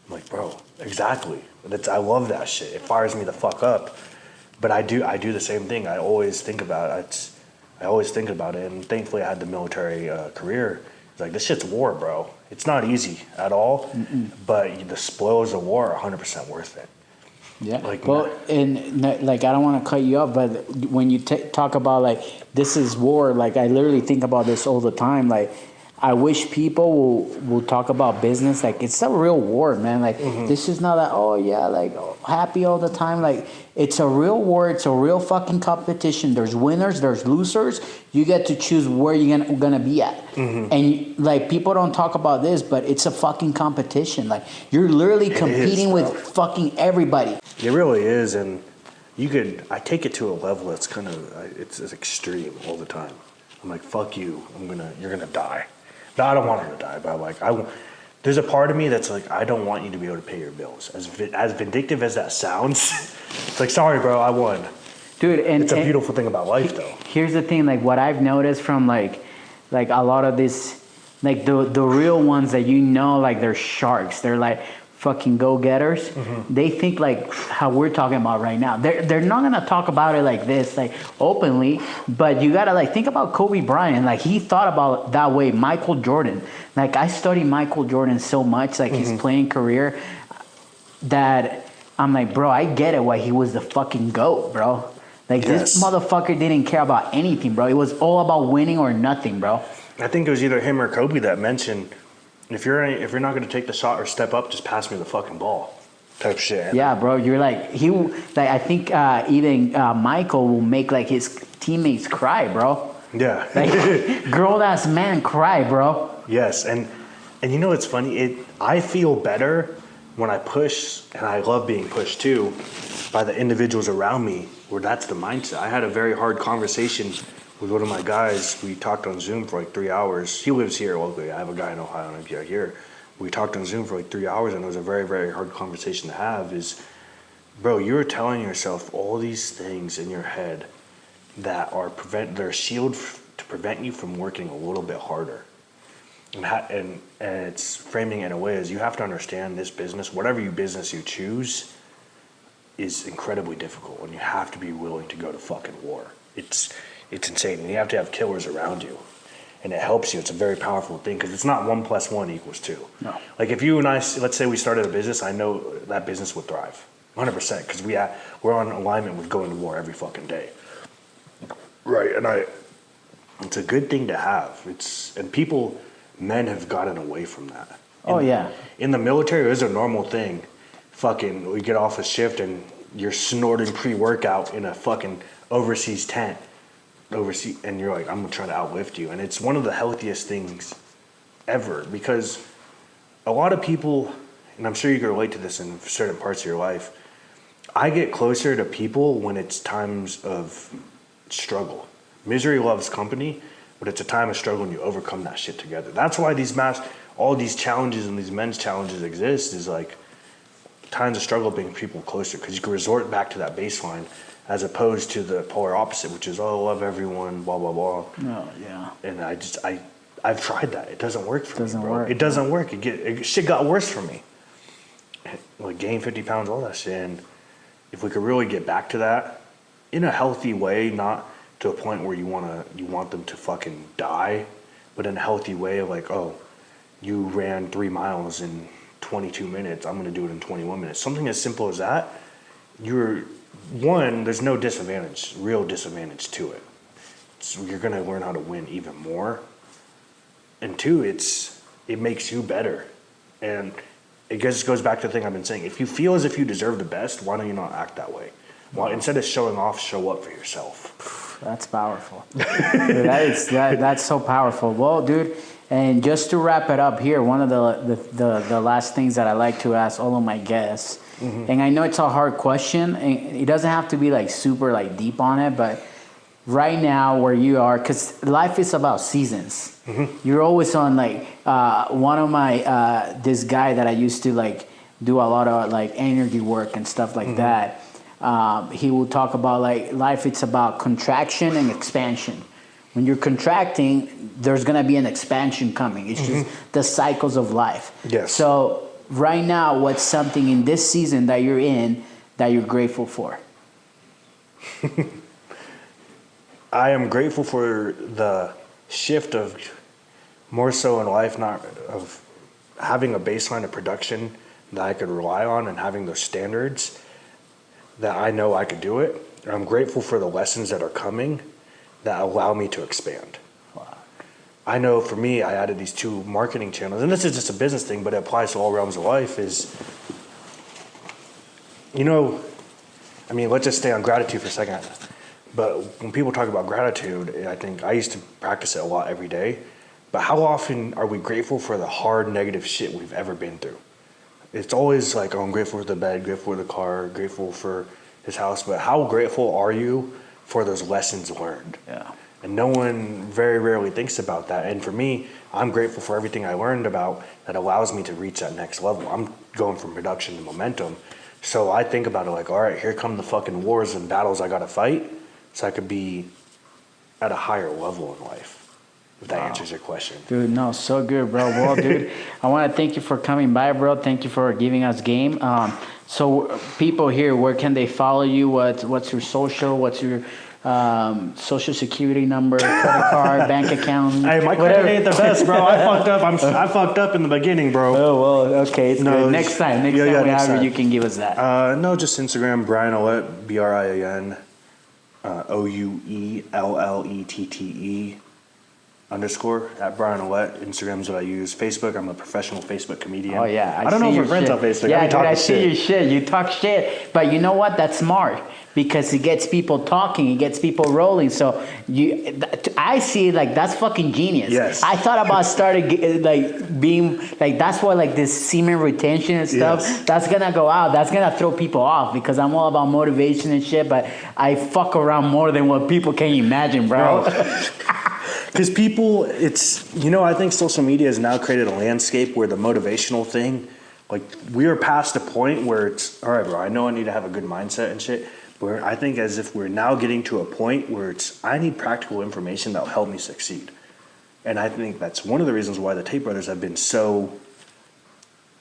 I'm like, bro, exactly. I love that shit. It fires me the fuck up. But I do the same thing. I always think about it, and thankfully I had the military career It's like, this shit's war, bro. It's not easy at all, but the spoils of war are 100% worth it.
Yeah.
Like,
well, and like I don't want to cut you off, but when you talk about like this is war, like I literally think about this all the time. Like I wish people will talk about business like it's a real war, man. Like this is not like happy all the time. Like it's a real war. It's a real fucking competition. There's winners. There's losers. You get to choose where you're gonna be at. And like people don't talk about this, but it's a fucking competition. Like you're literally competing with fucking everybody.
It really is, and I take it to a level that's kind of, it's extreme all the time. I'm like, fuck you, you're gonna die. No, I don't want him to die, but like, there's a part of me that's like, I don't want you to be able to pay your bills. As vindictive as that sounds, it's like, sorry, bro, I won.
Dude, and
it's a beautiful thing about life, though.
Here's the thing, like what I've noticed from like a lot of this, like the real ones that like they're sharks. They're like fucking go-getters. They think like how we're talking about right now. They're not gonna talk about it like this, like openly, but you gotta like think about Kobe Bryant. Like he thought about that way. Michael Jordan. Like I study Michael Jordan so much, like his playing career, that I'm like, bro, I get it why he was the fucking GOAT, bro. Like this motherfucker didn't care about anything, bro. It was all about winning or nothing, bro.
I think it was either him or Kobe that mentioned, if you're not going to take the shot or step up, just pass me the fucking ball, type shit.
Yeah, bro. You're like I think even Michael will make like his teammates cry, bro.
Yeah.
Like grown ass man cry, bro.
Yes, and you know what's funny? I feel better when I push, and I love being pushed too, by the individuals around me, where that's the mindset. I had a very hard conversation with one of my guys. We talked on Zoom for like 3 hours. He lives here locally. I have a guy in Ohio and a guy here. We talked on Zoom for like 3 hours, and it was a very, very hard conversation to have. Bro, you're telling yourself all these things in your head that they're a shield to prevent you from working a little bit harder. And it's framing it in a way as you have to understand this business, whatever business you choose, is incredibly difficult, and you have to be willing to go to fucking war. It's insane, and you have to have killers around you, and it helps you. It's a very powerful thing because it's not 1 + 1 = 2.
No.
Like if you and I, let's say we started a business, I know that business would thrive, 100%, because we're on alignment with going to war every fucking day. Right, and it's a good thing to have. Men have gotten away from that. In the military, it was a normal thing. Fucking, we get off a shift and you're snorting pre-workout in a fucking overseas tent. And you're like, I'm gonna try to outlift you. And it's one of the healthiest things ever, because a lot of people, and I'm sure you can relate to this in certain parts of your life, I get closer to people when it's times of struggle. Misery loves company, but it's a time of struggle and you overcome that shit together. That's why all these challenges and these men's challenges exist, is like times of struggle bring people closer, because you can resort back to that baseline as opposed to the polar opposite, which is, love everyone, blah, blah, blah.
No, yeah.
And I've tried that. It doesn't work for me, bro.
Work.
It doesn't work. Shit got worse for me. Like gain 50 pounds, all that shit. And if we could really get back to that in a healthy way, not to a point where you want them to fucking die, but in a healthy way of like, you ran 3 miles in 22 minutes, I'm going to do it in 21 minutes. Something as simple as that, there's no real disadvantage to it. So you're going to learn how to win even more. And 2, it makes you better. And it just goes back to the thing I've been saying. If you feel as if you deserve the best, why don't you not act that way? Well, instead of showing off, show up for yourself.
That's powerful. Dude, that's so powerful. Well, dude, and just to wrap it up here, one of the last things that I like to ask all of my guests, and I know it's a hard question, and it doesn't have to be like super like deep on it, but right now where you are, because life is about seasons. You're always on like one of my this guy that I used to like do a lot of like energy work and stuff like that. He will talk about like life, it's about contraction and expansion. When you're contracting, there's going to be an expansion coming. It's just the cycles of life.
Yes.
So right now, what's something in this season that you're in that you're grateful for?
I am grateful for the shift of more so in life, not of having a baseline of production that I could rely on and having those standards that I know I could do it. And I'm grateful for the lessons that are coming that allow me to expand.
Wow.
I know for me, I added these 2 marketing channels, and this is just a business thing, but it applies to all realms of life is, I mean, let's just stay on gratitude for a second. But when people talk about gratitude, I think I used to practice it a lot every day. But how often are we grateful for the hard, negative shit we've ever been through? It's always like, oh, I'm grateful for the bed, grateful for the car, grateful for this house. But how grateful are you for those lessons learned?
Yeah.
And no one very rarely thinks about that. And for me, I'm grateful for everything I learned about that allows me to reach that next level. I'm going from production to momentum. So I think about it like, all right, here come the fucking wars and battles I got to fight so I could be at a higher level in life. If that answers your question.
Dude, no, so good, bro. Well, dude, I want to thank you for coming by, bro. Thank you for giving us game. So people here, where can they follow you? What's your social? What's your social security number, credit card, bank account?
Hey, my credit ain't the best, bro. I fucked up. I fucked up in the beginning, bro.
Oh, well, okay. It's good. Next time we have you, you can give us that.
No, just Instagram, Brian Ouellette, Brian Ouellette _ at Brian Ouellette. Instagram's what I use. Facebook, I'm a professional Facebook comedian.
Oh, yeah.
I don't know if we're friends on Facebook.
Yeah, dude, I see your shit. You talk shit. But you know what? That's smart. Because it gets people talking. It gets people rolling. So I see it like that's fucking genius.
Yes.
I thought about being that's why this semen retention and stuff,
Yes.
That's going to go out. That's going to throw people off because I'm all about motivation and shit. But I fuck around more than what people can imagine, bro.
Because people, I think social media has now created a landscape where the motivational thing, like we are past a point where it's, all right, bro, I know I need to have a good mindset and shit, but I think as if we're now getting to a point where I need practical information that'll help me succeed. And I think that's one of the reasons why the Tate brothers have been so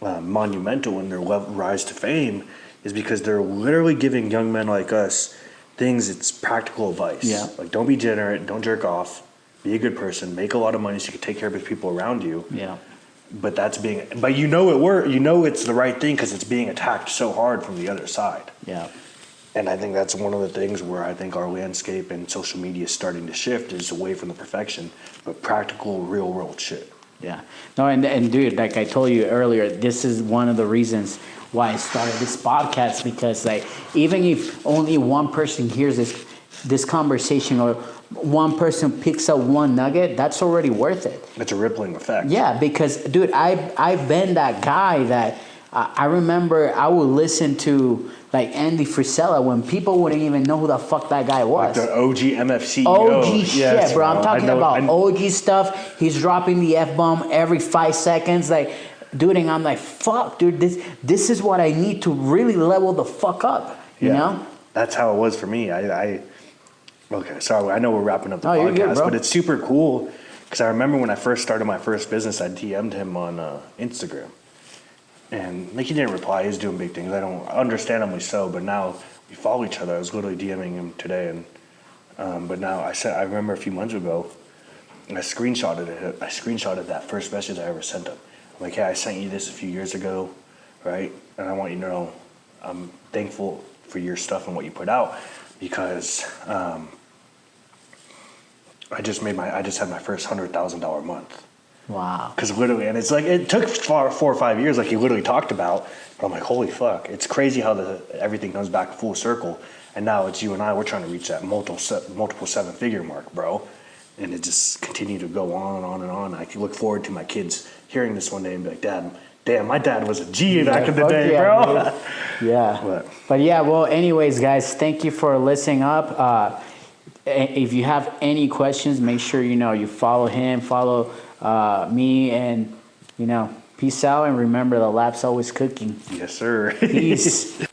monumental in their rise to fame is because they're literally giving young men like us things, it's practical advice.
Yeah.
Like don't be degenerate, don't jerk off. Be a good person, make a lot of money so you can take care of the people around you.
Yeah.
But it's the right thing because it's being attacked so hard from the other side.
Yeah.
And I think that's one of the things where I think our landscape and social media is starting to shift is away from the perfection, but practical, real world shit.
Yeah. No, and dude, like I told you earlier, this is one of the reasons why I started this podcast because even if only one person hears this conversation or one person picks up one nugget, that's already worth it.
It's a rippling effect.
Yeah, because, dude, I've been that guy that I remember I would listen to, Andy Frisella when people wouldn't even know who the fuck that guy was.
Like the OG MFCEO.
OG shit, bro. I'm talking about OG stuff. He's dropping the F-bomb every 5 seconds. Dude, and I'm like, fuck, dude, this is what I need to really level the fuck up, you know?
That's how it was for me. Okay, sorry, I know we're wrapping up the podcast,
you're good, bro.
but it's super cool because I remember when I first started my first business, I DM'd him on Instagram. And he didn't reply, he was doing big things. I don't, understandably so, but now we follow each other. I was literally DMing him today, and but now I remember a few months ago, and I screenshotted that first message I ever sent him. I'm like, hey, I sent you this a few years ago, right? And I want you to know I'm thankful for your stuff and what you put out because I just had my first $100,000 month.
Wow.
Because literally, and it's it took 4 or 5 years, like he literally talked about. But I'm like, holy fuck! It's crazy how everything comes back full circle. And now it's you and I. We're trying to reach that multiple 7-figure mark, bro. And it just continued to go on and on and on. I can look forward to my kids hearing this one day and be like, Damn, my dad was a G back in the day, bro.
Yeah. But yeah, well, anyways, guys, thank you for listening up. If you have any questions, make sure you follow him, follow me, and peace out, and remember the lap's always cooking.
Yes, sir.
Peace.